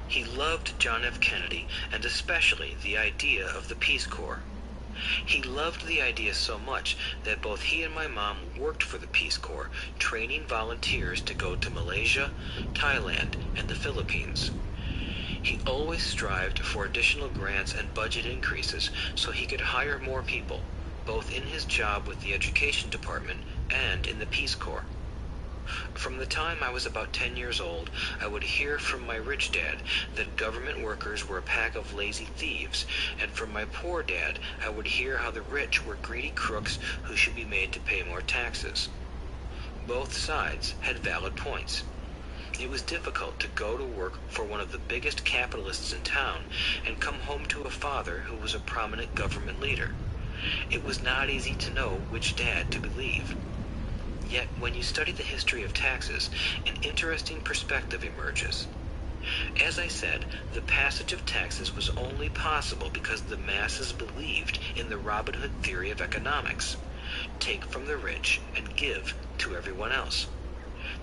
He loved John F. Kennedy, and especially the idea of the Peace Corps. He loved the idea so much that both he and my mom worked for the Peace Corps, training volunteers to go to Malaysia, Thailand, and the Philippines. He always strived for additional grants and budget increases so he could hire more people, both in his job with the Education Department and in the Peace Corps. From the time I was about 10 years old, I would hear from my rich dad that government workers were a pack of lazy thieves, and from my poor dad, I would hear how the rich were greedy crooks who should be made to pay more taxes. Both sides had valid points. It was difficult to go to work for one of the biggest capitalists in town and come home to a father who was a prominent government leader. It was not easy to know which dad to believe. Yet, when you study the history of taxes, an interesting perspective emerges. As I said, the passage of taxes was only possible because the masses believed in the Robin Hood theory of economics. Take from the rich and give to everyone else.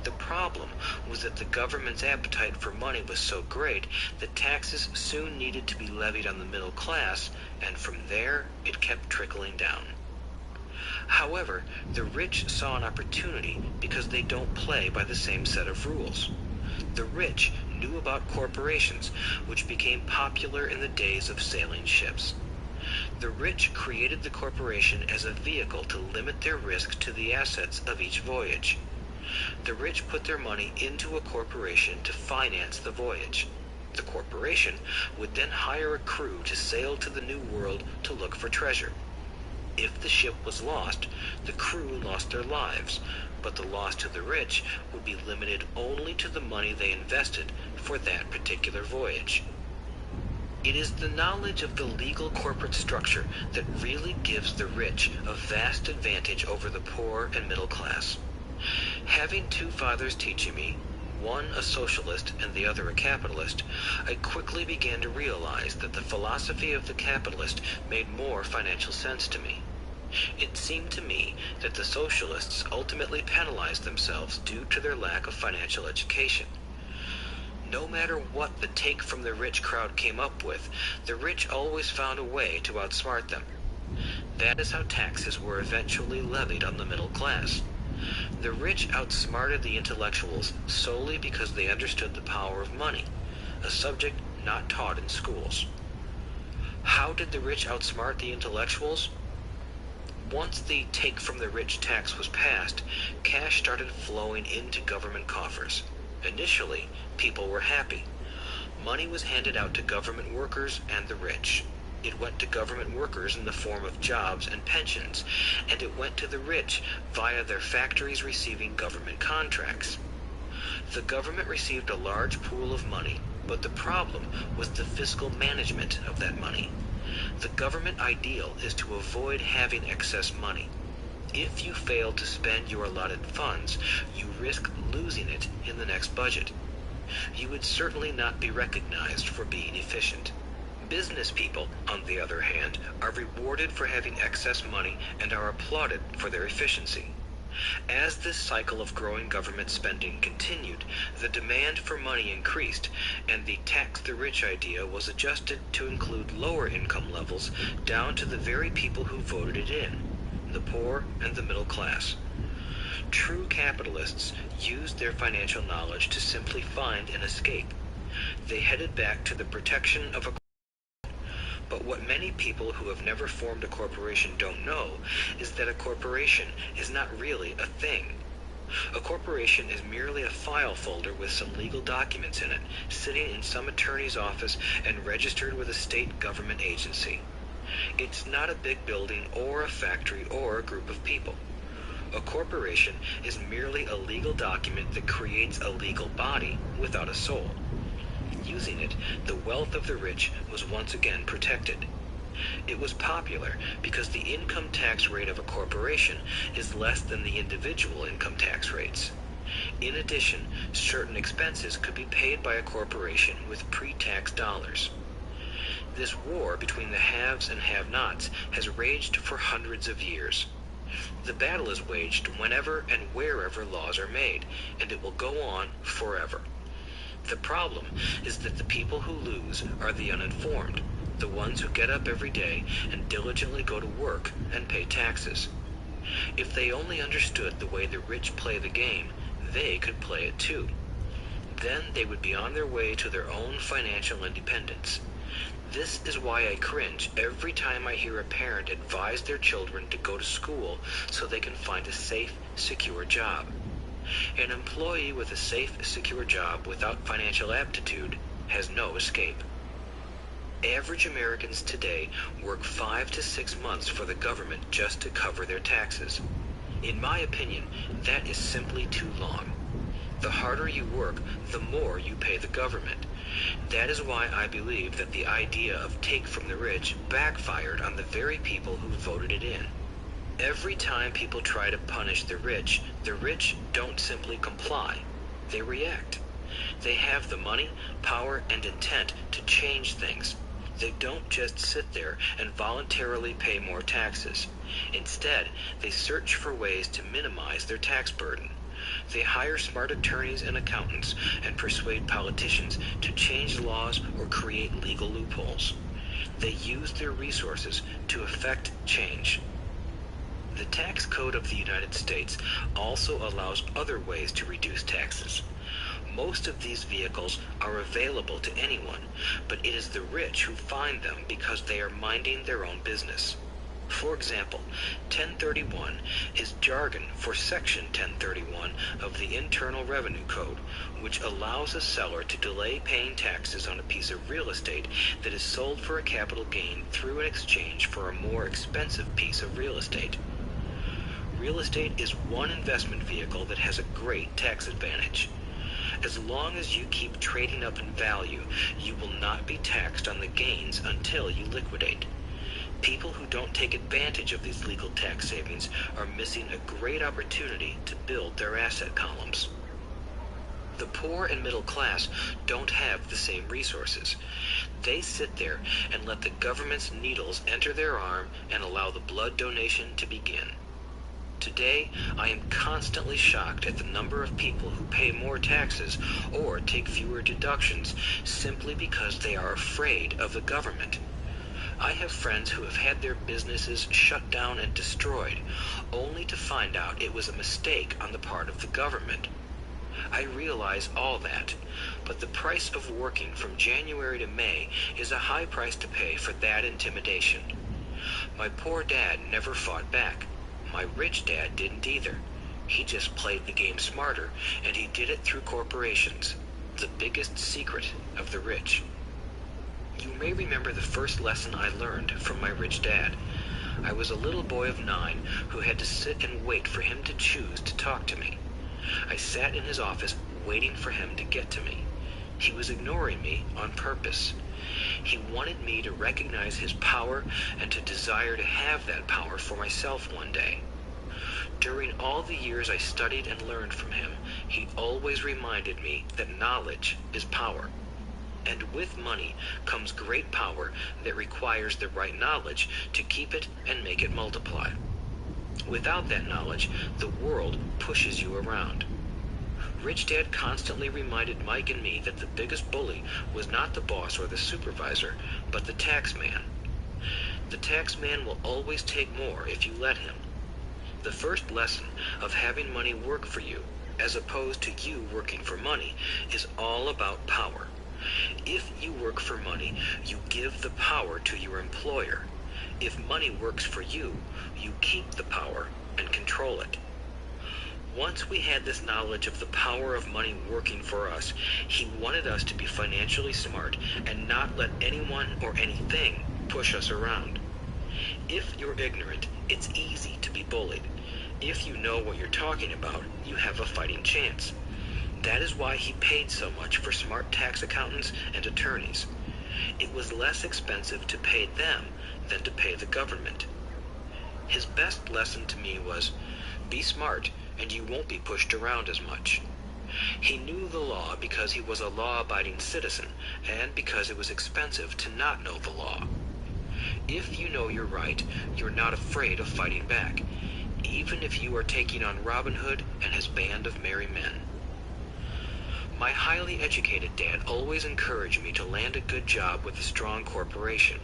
The problem was that the government's appetite for money was so great that taxes soon needed to be levied on the middle class, and from there it kept trickling down. However, the rich saw an opportunity because they don't play by the same set of rules. The rich knew about corporations, which became popular in the days of sailing ships. The rich created the corporation as a vehicle to limit their risk to the assets of each voyage. The rich put their money into a corporation to finance the voyage. The corporation would then hire a crew to sail to the New World to look for treasure. If the ship was lost, the crew lost their lives, but the loss to the rich would be limited only to the money they invested for that particular voyage. It is the knowledge of the legal corporate structure that really gives the rich a vast advantage over the poor and middle class. Having two fathers teaching me, one a socialist and the other a capitalist, I quickly began to realize that the philosophy of the capitalist made more financial sense to me. It seemed to me that the socialists ultimately penalized themselves due to their lack of financial education. No matter what the take from the rich crowd came up with, the rich always found a way to outsmart them. That is how taxes were eventually levied on the middle class. The rich outsmarted the intellectuals solely because they understood the power of money, a subject not taught in schools. How did the rich outsmart the intellectuals? Once the take from the rich tax was passed, cash started flowing into government coffers. Initially, people were happy. Money was handed out to government workers and the rich. It went to government workers in the form of jobs and pensions, and it went to the rich via their factories receiving government contracts. The government received a large pool of money, but the problem was the fiscal management of that money. The government ideal is to avoid having excess money. If you fail to spend your allotted funds, you risk losing it in the next budget. You would certainly not be recognized for being efficient. Business people, on the other hand, are rewarded for having excess money and are applauded for their efficiency. As this cycle of growing government spending continued, the demand for money increased, and the tax the rich idea was adjusted to include lower income levels down to the very people who voted it in, the poor and the middle class. True capitalists used their financial knowledge to simply find an escape. They headed back to the protection of a But what many people who have never formed a corporation don't know is that a corporation is not really a thing. A corporation is merely a file folder with some legal documents in it, sitting in some attorney's office and registered with a state government agency. It's not a big building or a factory or a group of people. A corporation is merely a legal document that creates a legal body without a soul. Using it, the wealth of the rich was once again protected. It was popular because the income tax rate of a corporation is less than the individual income tax rates. In addition, certain expenses could be paid by a corporation with pre-tax dollars. This war between the haves and have-nots has raged for hundreds of years. The battle is waged whenever and wherever laws are made, and it will go on forever. The problem is that the people who lose are the uninformed, the ones who get up every day and diligently go to work and pay taxes. If they only understood the way the rich play the game, they could play it too. Then they would be on their way to their own financial independence. This is why I cringe every time I hear a parent advise their children to go to school so they can find a safe, secure job. An employee with a safe, secure job without financial aptitude has no escape. Average Americans today work 5 to 6 months for the government just to cover their taxes. In my opinion, that is simply too long. The harder you work, the more you pay the government. That is why I believe that the idea of take from the rich backfired on the very people who voted it in. Every time people try to punish the rich don't simply comply. They react. They have the money, power, and intent to change things. They don't just sit there and voluntarily pay more taxes. Instead, they search for ways to minimize their tax burden. They hire smart attorneys and accountants and persuade politicians to change laws or create legal loopholes. They use their resources to effect change. The tax code of the United States also allows other ways to reduce taxes. Most of these vehicles are available to anyone, but it is the rich who find them because they are minding their own business. For example, 1031 is jargon for Section 1031 of the Internal Revenue Code, which allows a seller to delay paying taxes on a piece of real estate that is sold for a capital gain through an exchange for a more expensive piece of real estate. Real estate is one investment vehicle that has a great tax advantage. As long as you keep trading up in value, you will not be taxed on the gains until you liquidate. People who don't take advantage of these legal tax savings are missing a great opportunity to build their asset columns. The poor and middle class don't have the same resources. They sit there and let the government's needles enter their arm and allow the blood donation to begin. Today, I am constantly shocked at the number of people who pay more taxes or take fewer deductions simply because they are afraid of the government. I have friends who have had their businesses shut down and destroyed, only to find out it was a mistake on the part of the government. I realize all that, but the price of working from January to May is a high price to pay for that intimidation. My poor dad never fought back. My rich dad didn't either. He just played the game smarter, and he did it through corporations, the biggest secret of the rich. You may remember the first lesson I learned from my rich dad. I was a little boy of 9 who had to sit and wait for him to choose to talk to me. I sat in his office waiting for him to get to me. He was ignoring me on purpose. He wanted me to recognize his power and to desire to have that power for myself one day. During all the years I studied and learned from him, he always reminded me that knowledge is power. And with money comes great power that requires the right knowledge to keep it and make it multiply. Without that knowledge, the world pushes you around. Rich Dad constantly reminded Mike and me that the biggest bully was not the boss or the supervisor, but the tax man. The tax man will always take more if you let him. The first lesson of having money work for you, as opposed to you working for money, is all about power. If you work for money, you give the power to your employer. If money works for you, you keep the power and control it. Once we had this knowledge of the power of money working for us, he wanted us to be financially smart and not let anyone or anything push us around. If you're ignorant, it's easy to be bullied. If you know what you're talking about, you have a fighting chance. That is why he paid so much for smart tax accountants and attorneys. It was less expensive to pay them than to pay the government. His best lesson to me was, be smart and you won't be pushed around as much. He knew the law because he was a law-abiding citizen and because it was expensive to not know the law. If you know you're right, you're not afraid of fighting back, even if you are taking on Robin Hood and his band of merry men. My highly educated dad always encouraged me to land a good job with a strong corporation.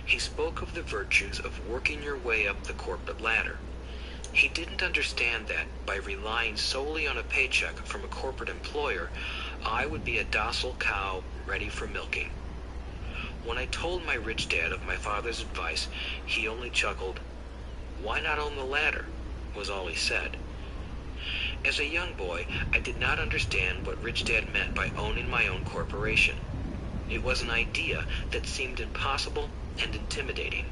He spoke of the virtues of working your way up the corporate ladder. He didn't understand that by relying solely on a paycheck from a corporate employer, I would be a docile cow ready for milking. When I told my rich dad of my father's advice, he only chuckled. "Why not own the ladder?" was all he said. As a young boy, I did not understand what Rich Dad meant by owning my own corporation. It was an idea that seemed impossible and intimidating.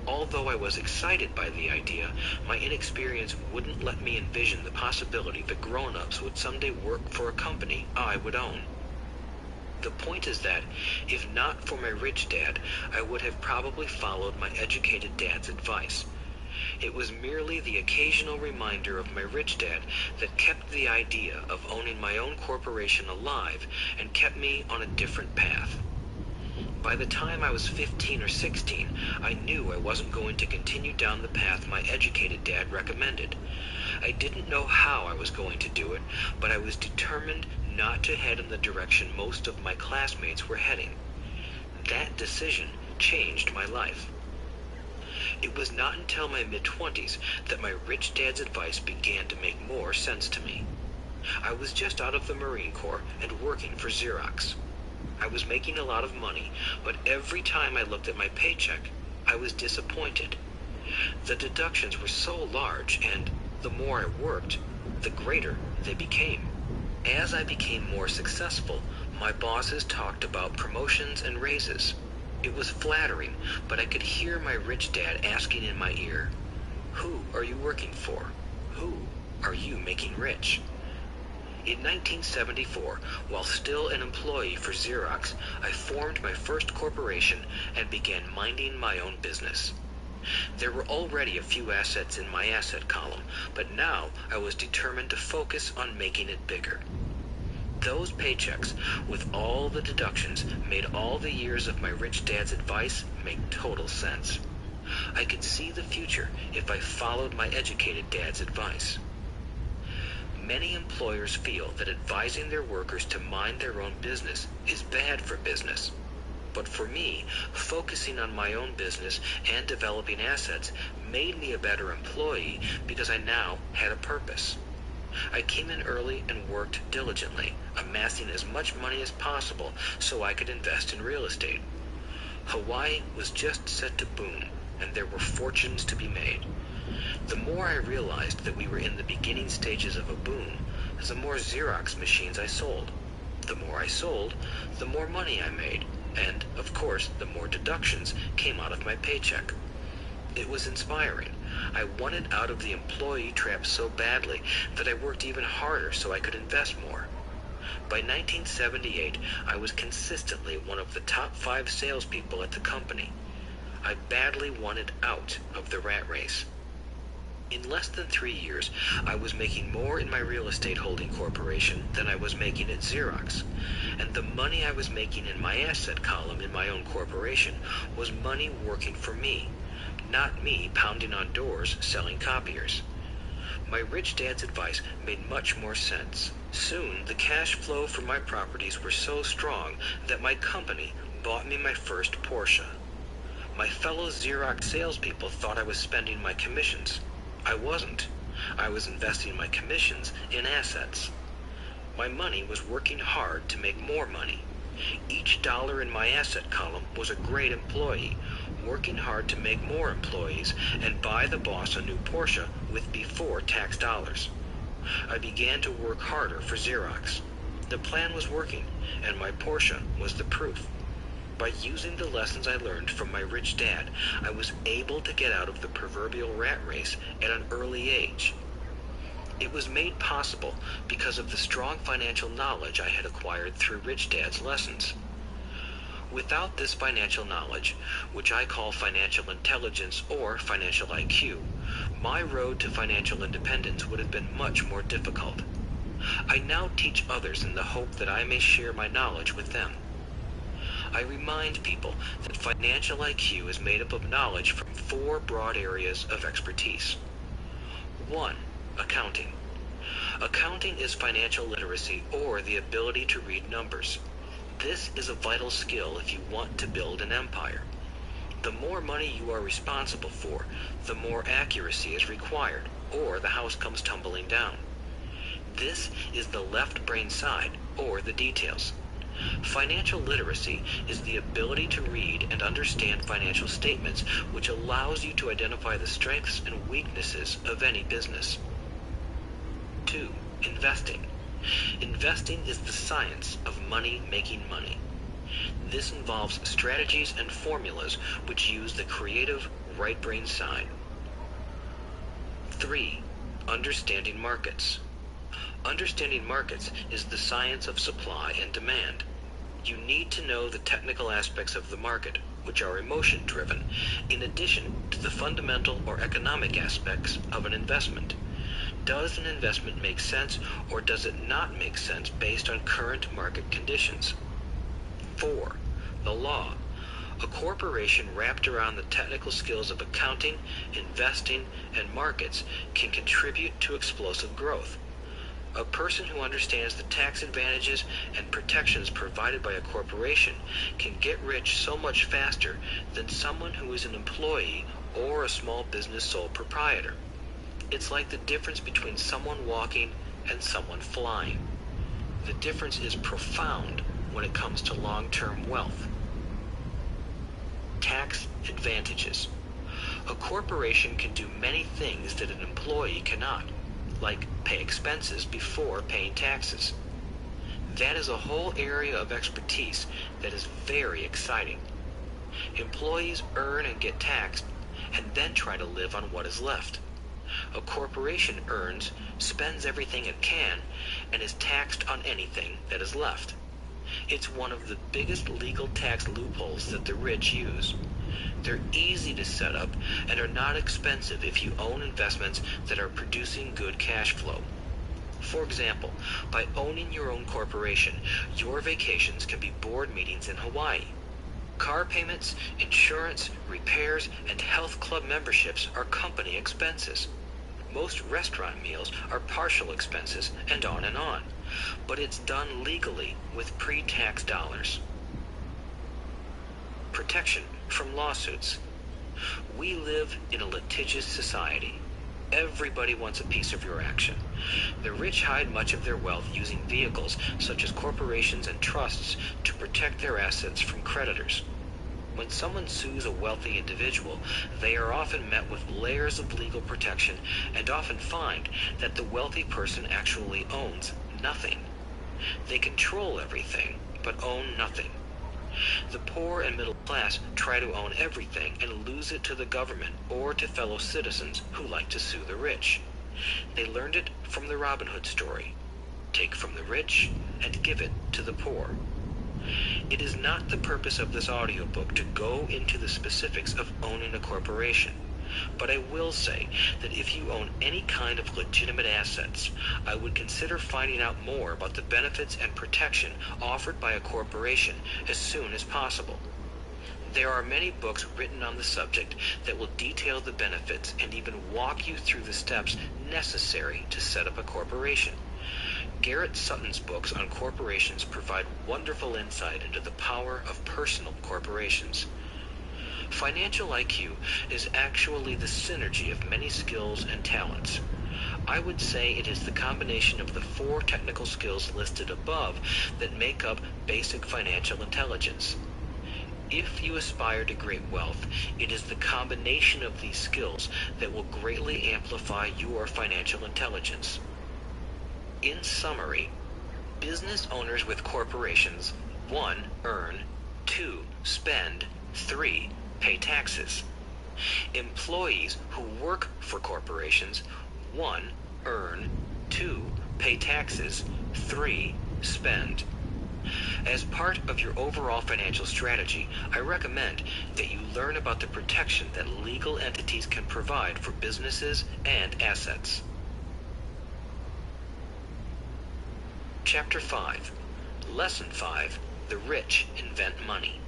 Although I was excited by the idea, my inexperience wouldn't let me envision the possibility that grown-ups would someday work for a company I would own. The point is that, if not for my rich dad, I would have probably followed my educated dad's advice. It was merely the occasional reminder of my rich dad that kept the idea of owning my own corporation alive and kept me on a different path. By the time I was 15 or 16, I knew I wasn't going to continue down the path my educated dad recommended. I didn't know how I was going to do it, but I was determined not to head in the direction most of my classmates were heading. That decision changed my life. It was not until my mid-20s that my rich dad's advice began to make more sense to me. I was just out of the Marine Corps and working for Xerox. I was making a lot of money, but every time I looked at my paycheck, I was disappointed. The deductions were so large, and the more I worked, the greater they became. As I became more successful, my bosses talked about promotions and raises. It was flattering, but I could hear my rich dad asking in my ear, "Who are you working for? Who are you making rich?" In 1974, while still an employee for Xerox, I formed my first corporation and began minding my own business. There were already a few assets in my asset column, but now I was determined to focus on making it bigger. Those paychecks, with all the deductions, made all the years of my rich dad's advice make total sense. I could see the future if I followed my educated dad's advice. Many employers feel that advising their workers to mind their own business is bad for business. But for me, focusing on my own business and developing assets made me a better employee because I now had a purpose. I came in early and worked diligently, amassing as much money as possible so I could invest in real estate. Hawaii was just set to boom, and there were fortunes to be made. The more I realized that we were in the beginning stages of a boom, the more Xerox machines I sold. The more I sold, the more money I made, and, of course, the more deductions came out of my paycheck. It was inspiring. I wanted out of the employee trap so badly that I worked even harder so I could invest more. By 1978, I was consistently one of the top 5 salespeople at the company. I badly wanted out of the rat race. In less than 3 years, I was making more in my real estate holding corporation than I was making at Xerox, and the money I was making in my asset column in my own corporation was money working for me, not me pounding on doors selling copiers. My rich dad's advice made much more sense. Soon, the cash flow from my properties were so strong that my company bought me my first Porsche. My fellow Xerox salespeople thought I was spending my commissions. I wasn't. I was investing my commissions in assets. My money was working hard to make more money. Each dollar in my asset column was a great employee, working hard to make more employees and buy the boss a new Porsche with before tax dollars. I began to work harder for Xerox. The plan was working, and my Porsche was the proof. By using the lessons I learned from my rich dad, I was able to get out of the proverbial rat race at an early age. It was made possible because of the strong financial knowledge I had acquired through Rich Dad's lessons. Without this financial knowledge, which I call financial intelligence or financial IQ, my road to financial independence would have been much more difficult. I now teach others in the hope that I may share my knowledge with them. I remind people that financial IQ is made up of knowledge from 4 broad areas of expertise. 1. Accounting. Accounting is financial literacy or the ability to read numbers. This is a vital skill if you want to build an empire. The more money you are responsible for, the more accuracy is required, or the house comes tumbling down. This is the left brain side, or the details. Financial literacy is the ability to read and understand financial statements, which allows you to identify the strengths and weaknesses of any business. 2. Investing. Investing is the science of money making money. This involves strategies and formulas which use the creative right brain side. 3. Understanding markets. Understanding markets is the science of supply and demand. You need to know the technical aspects of the market, which are emotion-driven, in addition to the fundamental or economic aspects of an investment. Does an investment make sense, or does it not make sense based on current market conditions? 4. The law. A corporation wrapped around the technical skills of accounting, investing, and markets can contribute to explosive growth. A person who understands the tax advantages and protections provided by a corporation can get rich so much faster than someone who is an employee or a small business sole proprietor. It's like the difference between someone walking and someone flying. The difference is profound when it comes to long-term wealth. Tax advantages. A corporation can do many things that an employee cannot, like pay expenses before paying taxes. That is a whole area of expertise that is very exciting. Employees earn and get taxed, and then try to live on what is left. A corporation earns, spends everything it can, and is taxed on anything that is left. It's one of the biggest legal tax loopholes that the rich use. They're easy to set up and are not expensive if you own investments that are producing good cash flow. For example, by owning your own corporation, your vacations can be board meetings in Hawaii. Car payments, insurance, repairs, and health club memberships are company expenses. Most restaurant meals are partial expenses, and on and on. But it's done legally with pre-tax dollars. Protection from lawsuits. We live in a litigious society. Everybody wants a piece of your action. The rich hide much of their wealth using vehicles such as corporations and trusts to protect their assets from creditors. When someone sues a wealthy individual, they are often met with layers of legal protection and often find that the wealthy person actually owns nothing. They control everything, but own nothing. The poor and middle class try to own everything and lose it to the government or to fellow citizens who like to sue the rich. They learned it from the Robin Hood story. take from the rich, and give it to the poor. It is not the purpose of this audiobook to go into the specifics of owning a corporation, but I will say that if you own any kind of legitimate assets, I would consider finding out more about the benefits and protection offered by a corporation as soon as possible. There are many books written on the subject that will detail the benefits and even walk you through the steps necessary to set up a corporation. Garrett Sutton's books on corporations provide wonderful insight into the power of personal corporations. Financial IQ is actually the synergy of many skills and talents. I would say it is the combination of the 4 technical skills listed above that make up basic financial intelligence. If you aspire to great wealth, it is the combination of these skills that will greatly amplify your financial intelligence. In summary, business owners with corporations: 1. Earn. 2. Spend. 3. Pay taxes. Employees who work for corporations: 1. Earn. 2. Pay taxes. 3. Spend. As part of your overall financial strategy, I recommend that you learn about the protection that legal entities can provide for businesses and assets. Chapter 5. Lesson 5. The rich invent money.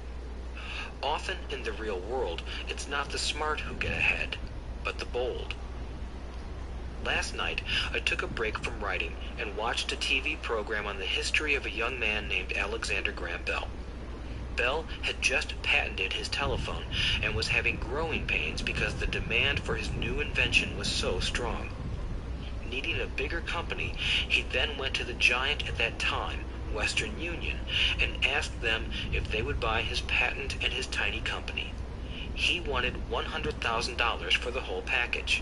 Often in the real world, it's not the smart who get ahead, but the bold. Last night, I took a break from writing and watched a TV program on the history of a young man named Alexander Graham Bell. Bell had just patented his telephone and was having growing pains because the demand for his new invention was so strong. Needing a bigger company, he then went to the giant at that time, Western Union, and asked them if they would buy his patent and his tiny company. He wanted $100,000 for the whole package.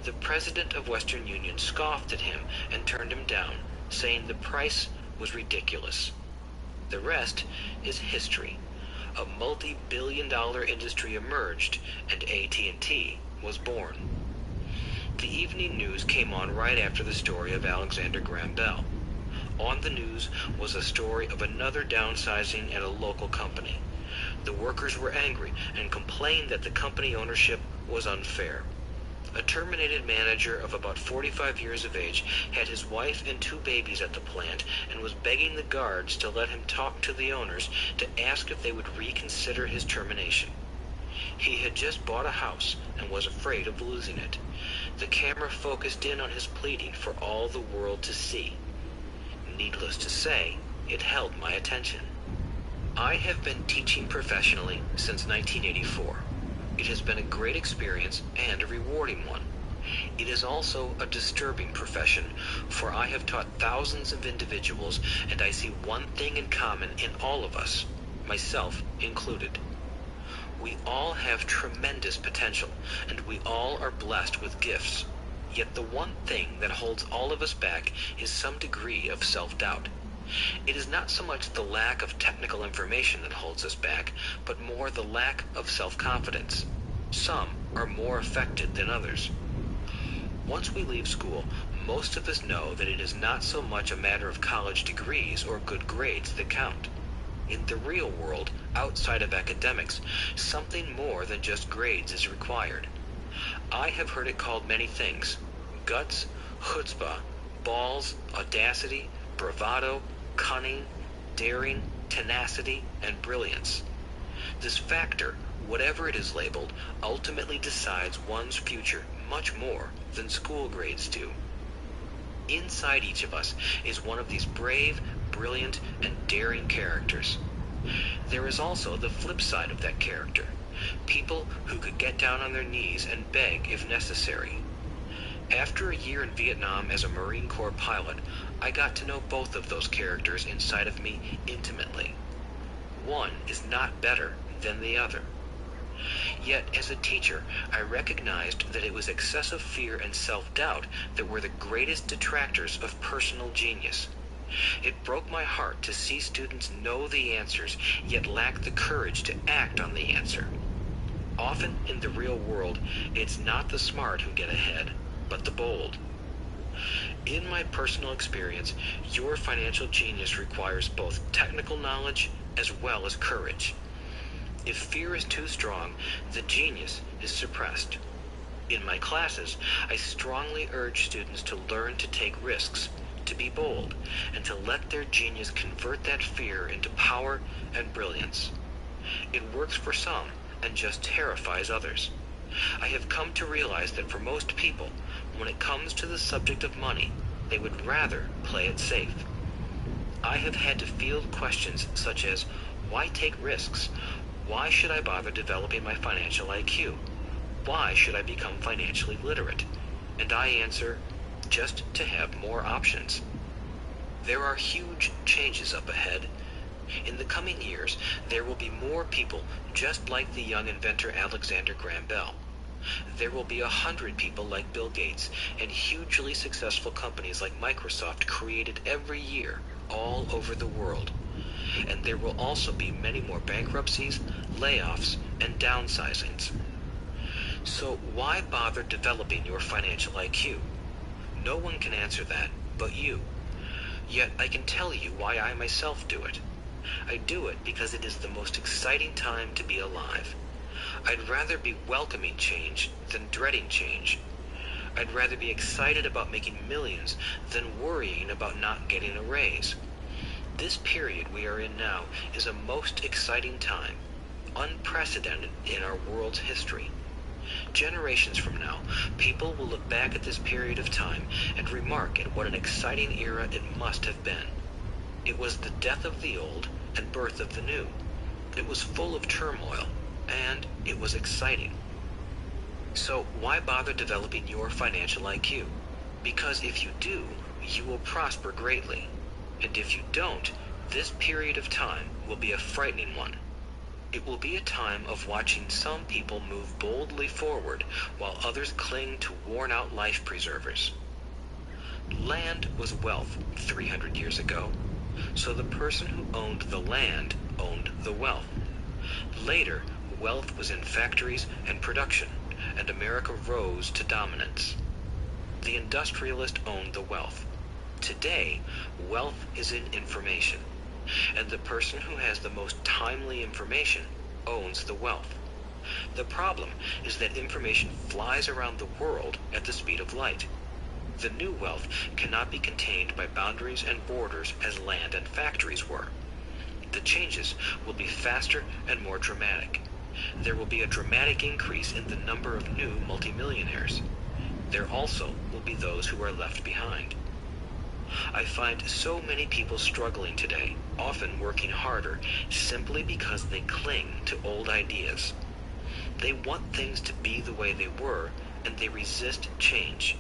The president of Western Union scoffed at him and turned him down, saying the price was ridiculous. The rest is history. A multi-billion-dollar industry emerged, and AT&T was born. The evening news came on right after the story of Alexander Graham Bell. On the news was a story of another downsizing at a local company. The workers were angry and complained that the company ownership was unfair. A terminated manager of about 45 years of age had his wife and 2 babies at the plant and was begging the guards to let him talk to the owners to ask if they would reconsider his termination. He had just bought a house and was afraid of losing it. The camera focused in on his pleading for all the world to see. Needless to say, it held my attention. I have been teaching professionally since 1984. It has been a great experience and a rewarding one. It is also a disturbing profession, for I have taught thousands of individuals, and I see one thing in common in all of us, myself included. We all have tremendous potential, and we all are blessed with gifts. Yet the one thing that holds all of us back is some degree of self-doubt. It is not so much the lack of technical information that holds us back, but more the lack of self-confidence. Some are more affected than others. Once we leave school, most of us know that it is not so much a matter of college degrees or good grades that count. In the real world, outside of academics, something more than just grades is required. I have heard it called many things: guts, chutzpah, balls, audacity, bravado, cunning, daring, tenacity, and brilliance. This factor, whatever it is labeled, ultimately decides one's future much more than school grades do. Inside each of us is one of these brave, brilliant, and daring characters. There is also the flip side of that character: people who could get down on their knees and beg if necessary. After a year in Vietnam as a Marine Corps pilot, I got to know both of those characters inside of me intimately. One is not better than the other. Yet, as a teacher, I recognized that it was excessive fear and self-doubt that were the greatest detractors of personal genius. It broke my heart to see students know the answers, yet lack the courage to act on the answer. Often in the real world, it's not the smart who get ahead, but the bold. In my personal experience, your financial genius requires both technical knowledge as well as courage. If fear is too strong, the genius is suppressed. In my classes, I strongly urge students to learn to take risks, to be bold, and to let their genius convert that fear into power and brilliance. It works for some and just terrifies others. I have come to realize that for most people, when it comes to the subject of money, they would rather play it safe. I have had to field questions such as, why take risks? Why should I bother developing my financial IQ? Why should I become financially literate? And I answer, just to have more options. There are huge changes up ahead. In the coming years, there will be more people just like the young inventor Alexander Graham Bell. There will be 100 people like Bill Gates and hugely successful companies like Microsoft created every year all over the world. And there will also be many more bankruptcies, layoffs, and downsizings. So why bother developing your financial IQ? No one can answer that but you. Yet I can tell you why I myself do it. I do it because it is the most exciting time to be alive. I'd rather be welcoming change than dreading change. I'd rather be excited about making millions than worrying about not getting a raise. This period we are in now is a most exciting time, unprecedented in our world's history. Generations from now, people will look back at this period of time and remark at what an exciting era it must have been. It was the death of the old and birth of the new. It was full of turmoil, and it was exciting. So why bother developing your financial IQ? Because if you do, you will prosper greatly. And if you don't, this period of time will be a frightening one. It will be a time of watching some people move boldly forward while others cling to worn-out life preservers. Land was wealth 300 years ago, so the person who owned the land owned the wealth. Later, wealth was in factories and production, and America rose to dominance. The industrialist owned the wealth. Today, wealth is in information, and the person who has the most timely information owns the wealth. The problem is that information flies around the world at the speed of light. The new wealth cannot be contained by boundaries and borders as land and factories were. The changes will be faster and more dramatic. There will be a dramatic increase in the number of new multimillionaires. There also will be those who are left behind. I find so many people struggling today, often working harder, simply because they cling to old ideas. They want things to be the way they were, and they resist change.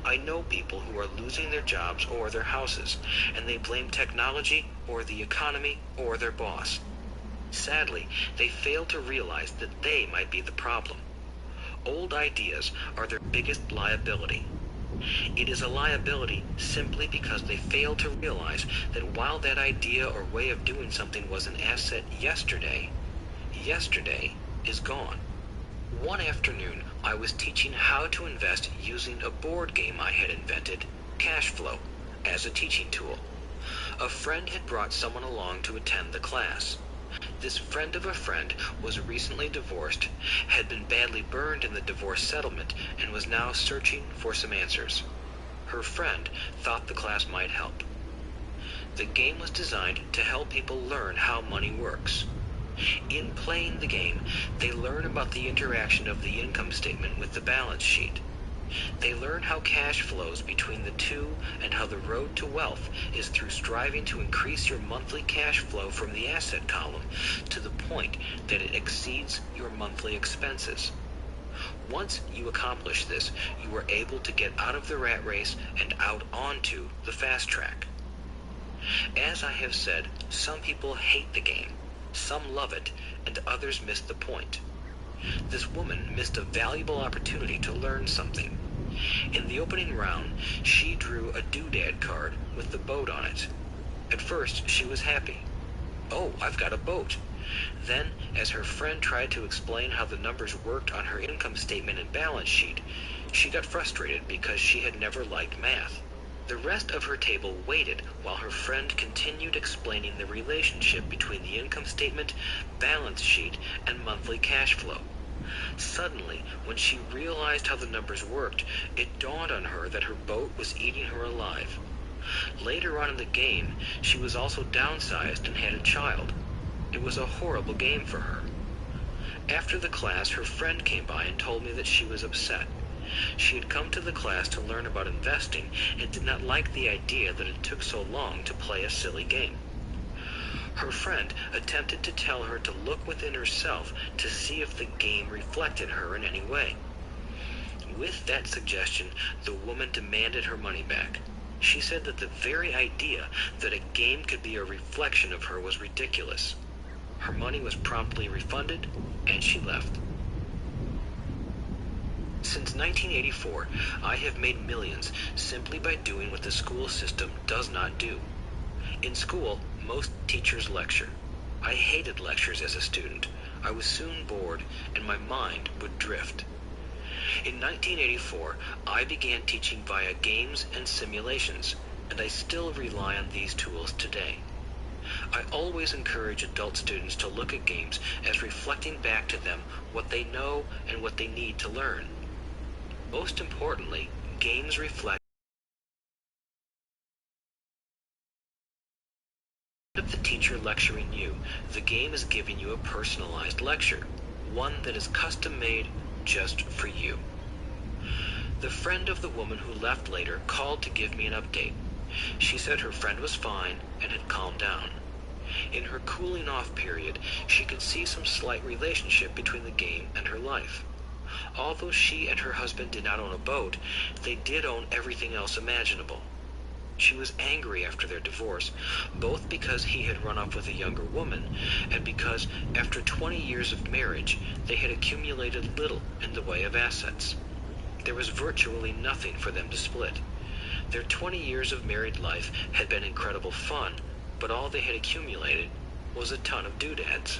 I know people who are losing their jobs or their houses, and they blame technology or the economy or their boss. Sadly, they fail to realize that they might be the problem. Old ideas are their biggest liability. It is a liability simply because they fail to realize that while that idea or way of doing something was an asset yesterday, yesterday is gone. One afternoon, I was teaching how to invest using a board game I had invented, Cash Flow, as a teaching tool. A friend had brought someone along to attend the class. This friend of a friend was recently divorced, had been badly burned in the divorce settlement, and was now searching for some answers. Her friend thought the class might help. The game was designed to help people learn how money works. In playing the game, they learn about the interaction of the income statement with the balance sheet. They learn how cash flows between the two and how the road to wealth is through striving to increase your monthly cash flow from the asset column to the point that it exceeds your monthly expenses. Once you accomplish this, you are able to get out of the rat race and out onto the fast track. As I have said, some people hate the game, some love it, and others miss the point. This woman missed a valuable opportunity to learn something. In the opening round, she drew a doodad card with the boat on it. At first, she was happy. Oh, I've got a boat. Then, as her friend tried to explain how the numbers worked on her income statement and balance sheet, She got frustrated because she had never liked math. The rest of her table waited while her friend continued explaining the relationship between the income statement, balance sheet, and monthly cash flow. Suddenly, when she realized how the numbers worked, it dawned on her that her boat was eating her alive. Later on in the game, she was also downsized and had a child. It was a horrible game for her. After the class, her friend came by and told me that she was upset. She had come to the class to learn about investing and did not like the idea that it took so long to play a silly game. Her friend attempted to tell her to look within herself to see if the game reflected her in any way. With that suggestion, the woman demanded her money back. She said that the very idea that a game could be a reflection of her was ridiculous. Her money was promptly refunded, and she left. Since 1984, I have made millions simply by doing what the school system does not do. In school, most teachers lecture. I hated lectures as a student. I was soon bored, and my mind would drift. In 1984, I began teaching via games and simulations, and I still rely on these tools today. I always encourage adult students to look at games as reflecting back to them what they know and what they need to learn. Most importantly, games reflect of the teacher lecturing you, the game is giving you a personalized lecture, one that is custom-made just for you. The friend of the woman who left later called to give me an update. She said her friend was fine and had calmed down. In her cooling off period, she could see some slight relationship between the game and her life. Although she and her husband did not own a boat, they did own everything else imaginable. She was angry after their divorce, both because he had run off with a younger woman, and because, after 20 years of marriage, they had accumulated little in the way of assets. There was virtually nothing for them to split. Their 20 years of married life had been incredible fun, but all they had accumulated was a ton of doodads.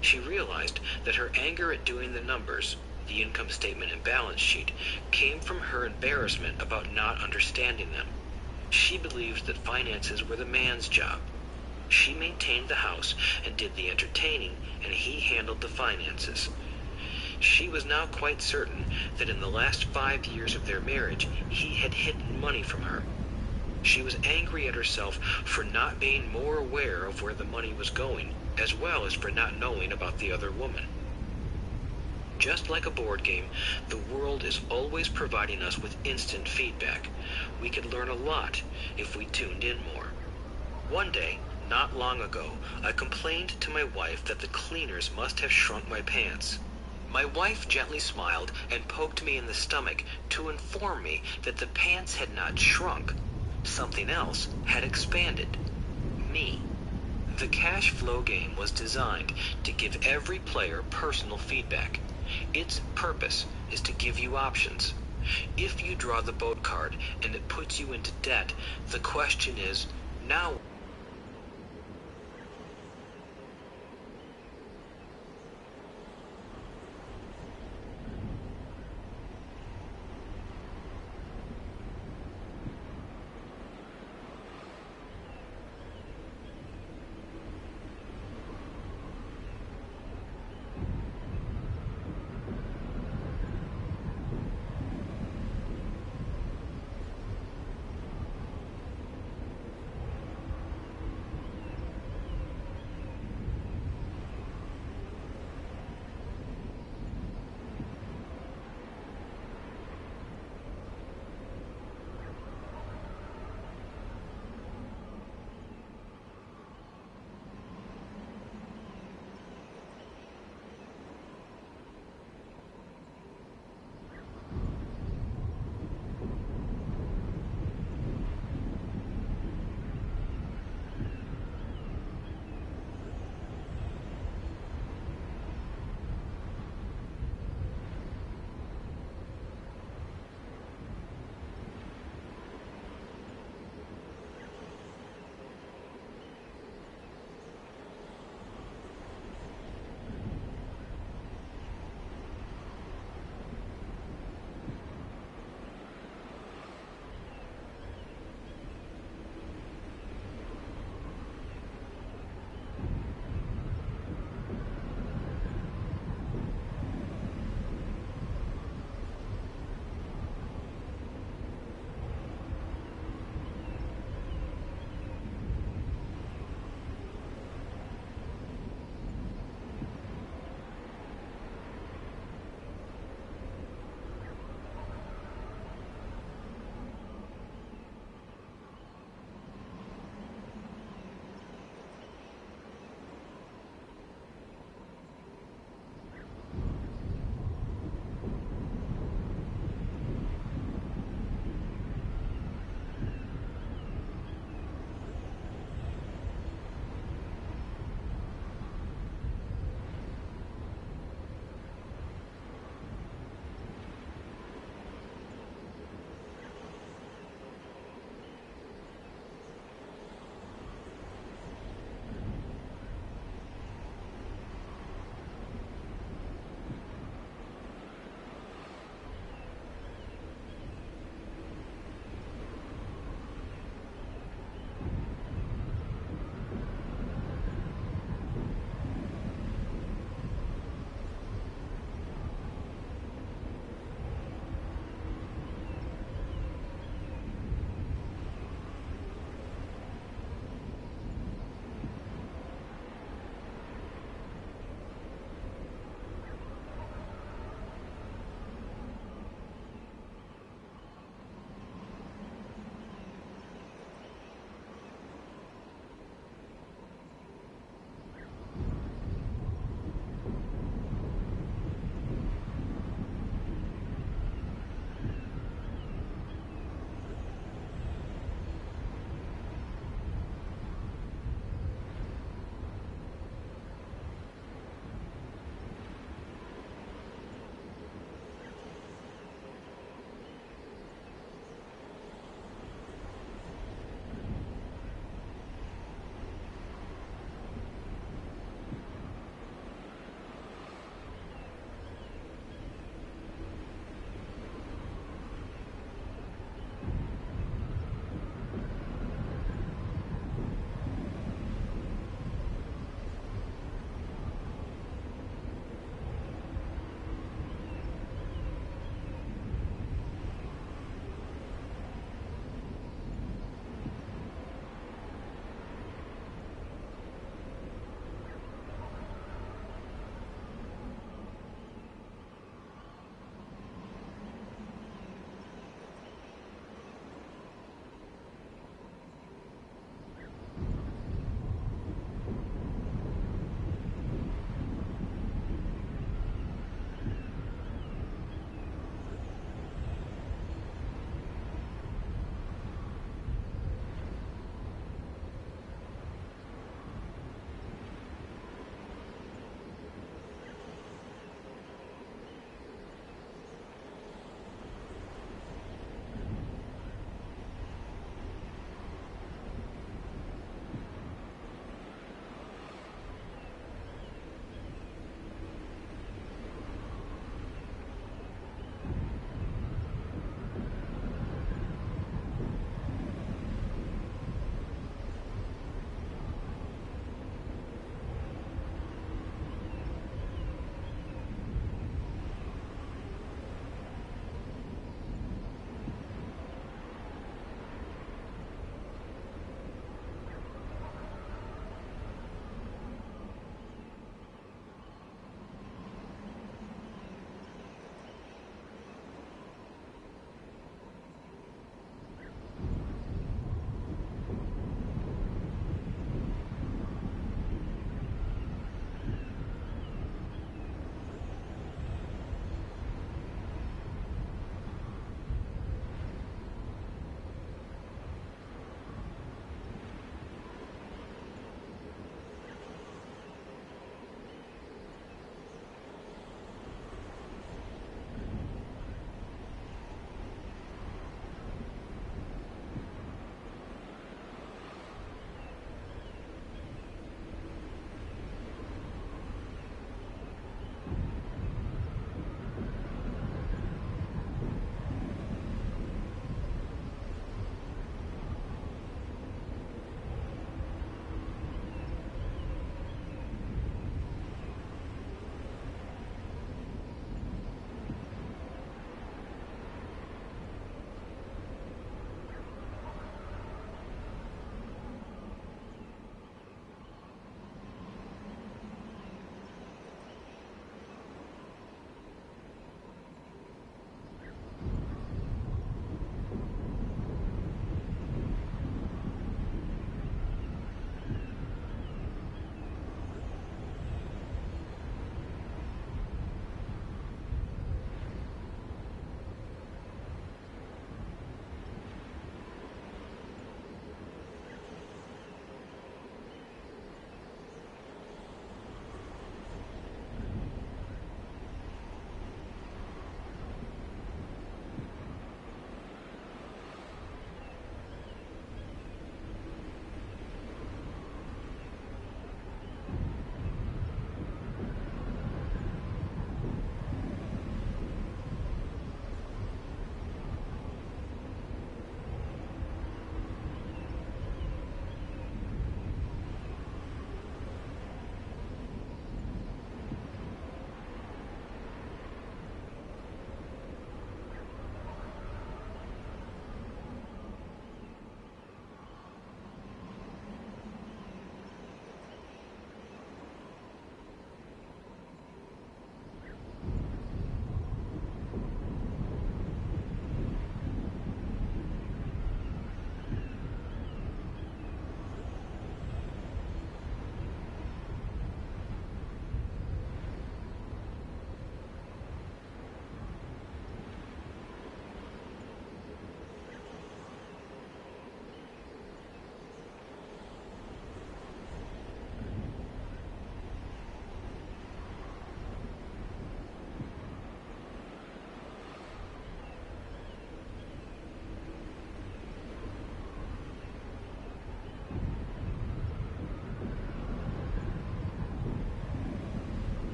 She realized that her anger at doing the numbers, the income statement and balance sheet, came from her embarrassment about not understanding them. She believed that finances were the man's job. She maintained the house and did the entertaining, and he handled the finances. She was now quite certain that in the last 5 years of their marriage, he had hidden money from her. She was angry at herself for not being more aware of where the money was going, as well as for not knowing about the other woman. Just like a board game, the world is always providing us with instant feedback. We could learn a lot if we tuned in more. One day, not long ago, I complained to my wife that the cleaners must have shrunk my pants. My wife gently smiled and poked me in the stomach to inform me that the pants had not shrunk. Something else had expanded. Me. The cash flow game was designed to give every player personal feedback. Its purpose is to give you options. If you draw the boat card and it puts you into debt, the question is, now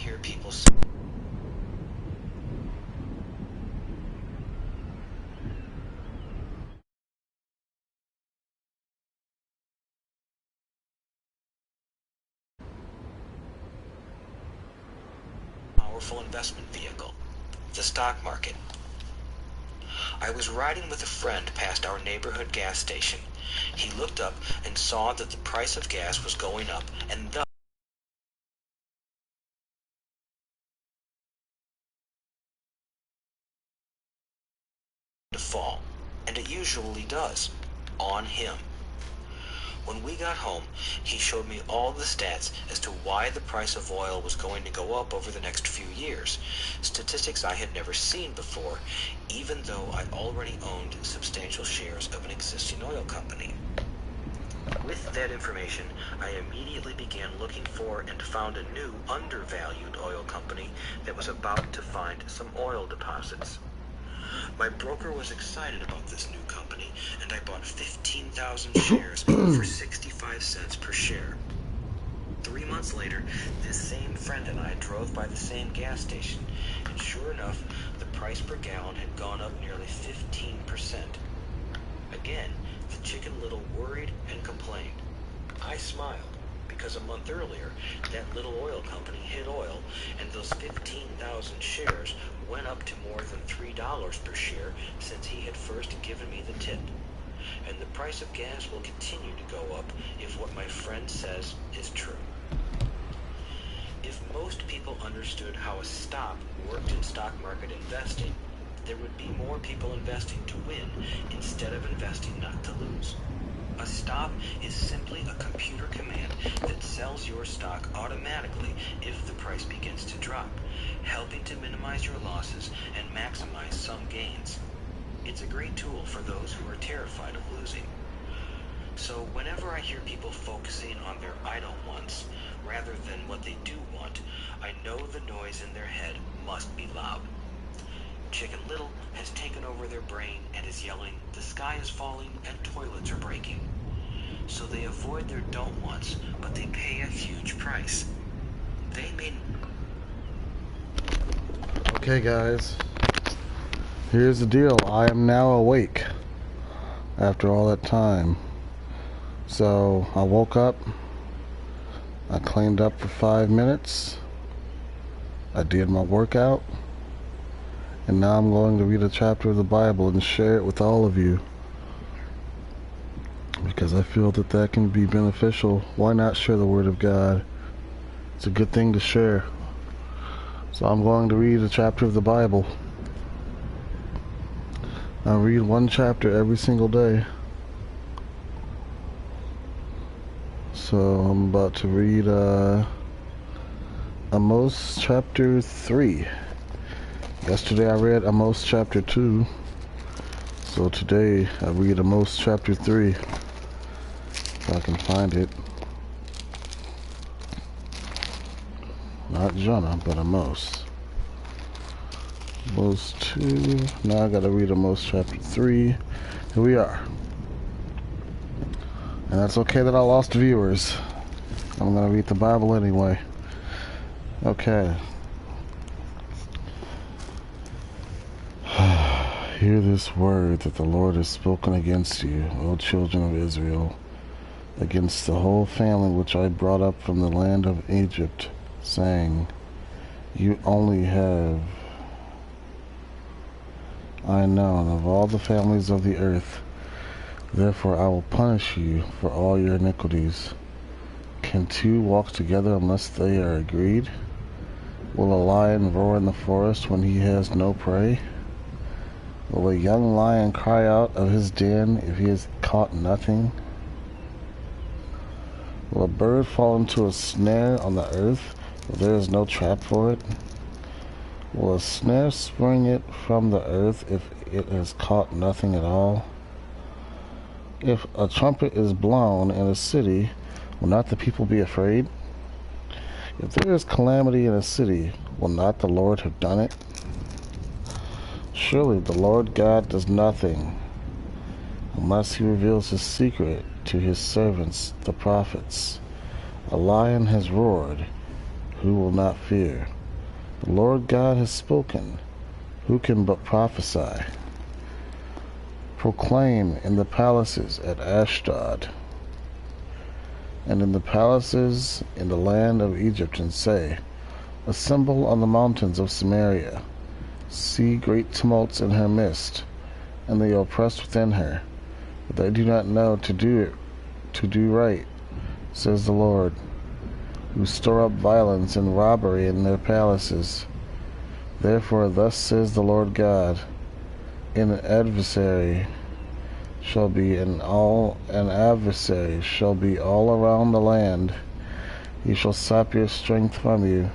hear people say powerful investment vehicle, the stock market. I was riding with a friend past our neighborhood gas station. He looked up and saw that the price of gas was going up and thus to fall, and it usually does, on him. When we got home, he showed me all the stats as to why the price of oil was going to go up over the next few years, statistics I had never seen before, even though I already owned substantial shares of an existing oil company. With that information, I immediately began looking for and found a new, undervalued oil company that was about to find some oil deposits. My broker was excited about this new company, and I bought 15,000 shares for 65 cents per share. 3 months later, this same friend and I drove by the same gas station, and sure enough, the price per gallon had gone up nearly 15%. Again, the Chicken Little worried and complained. I smiled, because a month earlier, that little oil company hit oil, and those 15,000 shares went up to more than $3 per share since he had first given me the tip. And the price of gas will continue to go up if what my friend says is true. If most people understood how a stop worked in stock market investing, there would be more people investing to win instead of investing not to lose. A stop is simply a computer command that sells your stock automatically if the price begins to drop, helping to minimize your losses and maximize some gains. It's a great tool for those who are terrified of losing. So whenever I hear people focusing on their I don't wants rather than what they do want, I know the noise in their head must be loud. Chicken Little has taken over their brain and is yelling, "The sky is falling and toilets are breaking." So they avoid their don't wants, but they pay a huge price. They may... Okay, guys. Here's the deal. I am now awake after all that time. So I woke up. I cleaned up for 5 minutes. I did my workout. And now I'm going to read a chapter of the Bible and share it with all of you. Because I feel that that can be beneficial. Why not share the Word of God? It's a good thing to share. So I'm going to read a chapter of the Bible. I read one chapter every single day. So I'm about to read Amos chapter 3. Yesterday I read Amos chapter 2. So today I read Amos chapter 3. If I can find it. Not Jonah, but Amos. Amos 2. Now I gotta read Amos chapter 3. Here we are. And that's okay that I lost viewers. I'm gonna read the Bible anyway. Okay. Hear this word that the Lord has spoken against you, O children of Israel, against the whole family which I brought up from the land of Egypt, saying, you only have I known of all the families of the earth, therefore I will punish you for all your iniquities. Can two walk together unless they are agreed? Will a lion roar in the forest when he has no prey? Will a young lion cry out of his den if he has caught nothing? Will a bird fall into a snare on the earth if there is no trap for it? Will a snare spring it from the earth if it has caught nothing at all? If a trumpet is blown in a city, will not the people be afraid? If there is calamity in a city, will not the Lord have done it? Surely the Lord God does nothing unless he reveals his secret to his servants, the prophets. A lion has roared, who will not fear? The Lord God has spoken. Who can but prophesy? Proclaim in the palaces at Ashdod, and in the palaces in the land of Egypt, and say, Assemble on the mountains of Samaria. See great tumults in her midst, and the oppressed within her. But they do not know to do right, says the Lord, who store up violence and robbery in their palaces. Therefore thus says the Lord God, an adversary shall be all around the land. He shall sap your strength from you,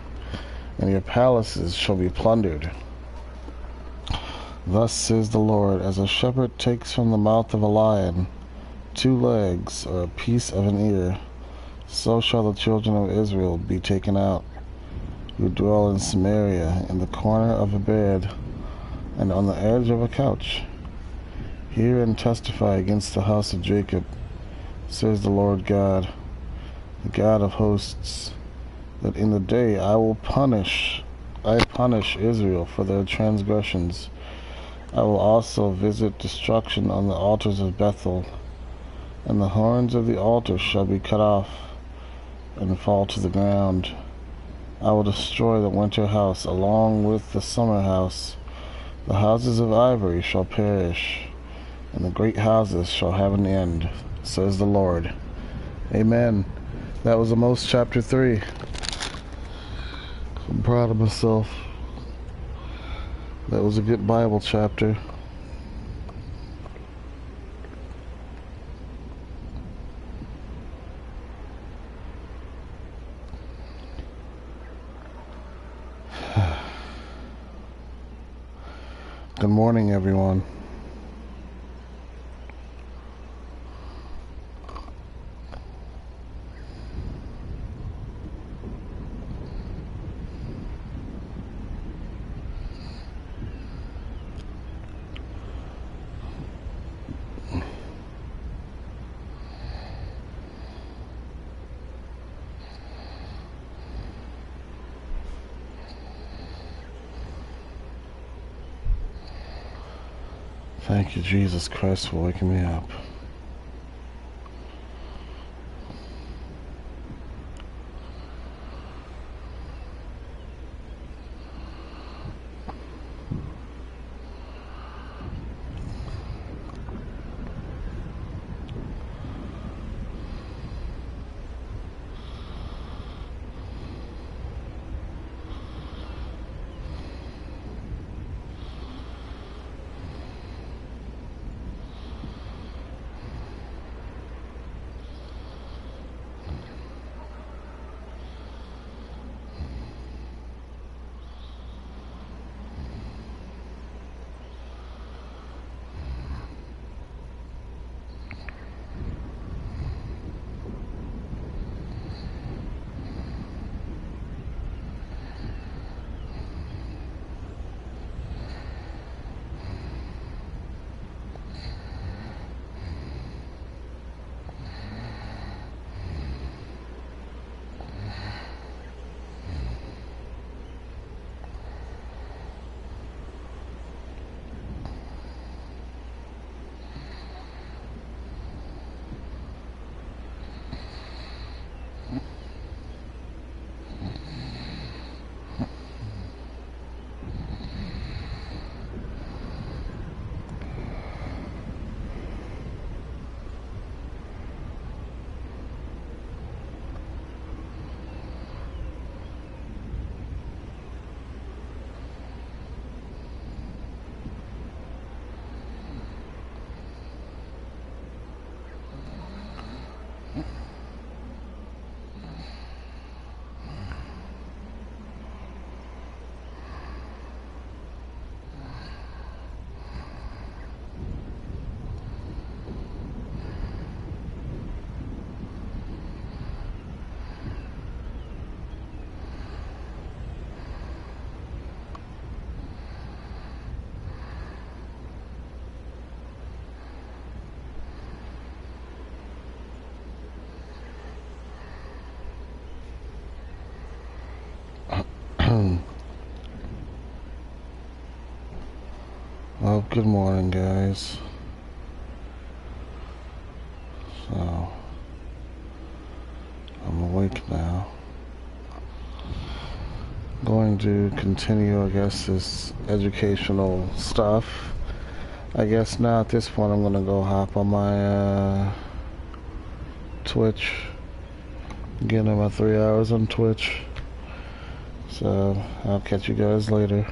and your palaces shall be plundered. Thus says the Lord, as a shepherd takes from the mouth of a lion 2 legs or a piece of an ear, so shall the children of Israel be taken out, who dwell in Samaria, in the corner of a bed, and on the edge of a couch. Hear and testify against the house of Jacob, says the Lord God, the God of hosts, that in the day I punish Israel for their transgressions. I will also visit destruction on the altars of Bethel, and the horns of the altar shall be cut off and fall to the ground. I will destroy the winter house along with the summer house. The houses of ivory shall perish, and the great houses shall have an end, says the Lord. Amen. That was Amos chapter 3. I'm proud of myself. That was a good Bible chapter. Good morning, everyone. Thank you, Jesus Christ, for waking me up. Good morning, guys. So, I'm awake now. Going to continue, I guess, this educational stuff. I guess now at this point I'm gonna go hop on my Twitch. Getting about 3 hours on Twitch. So, I'll catch you guys later.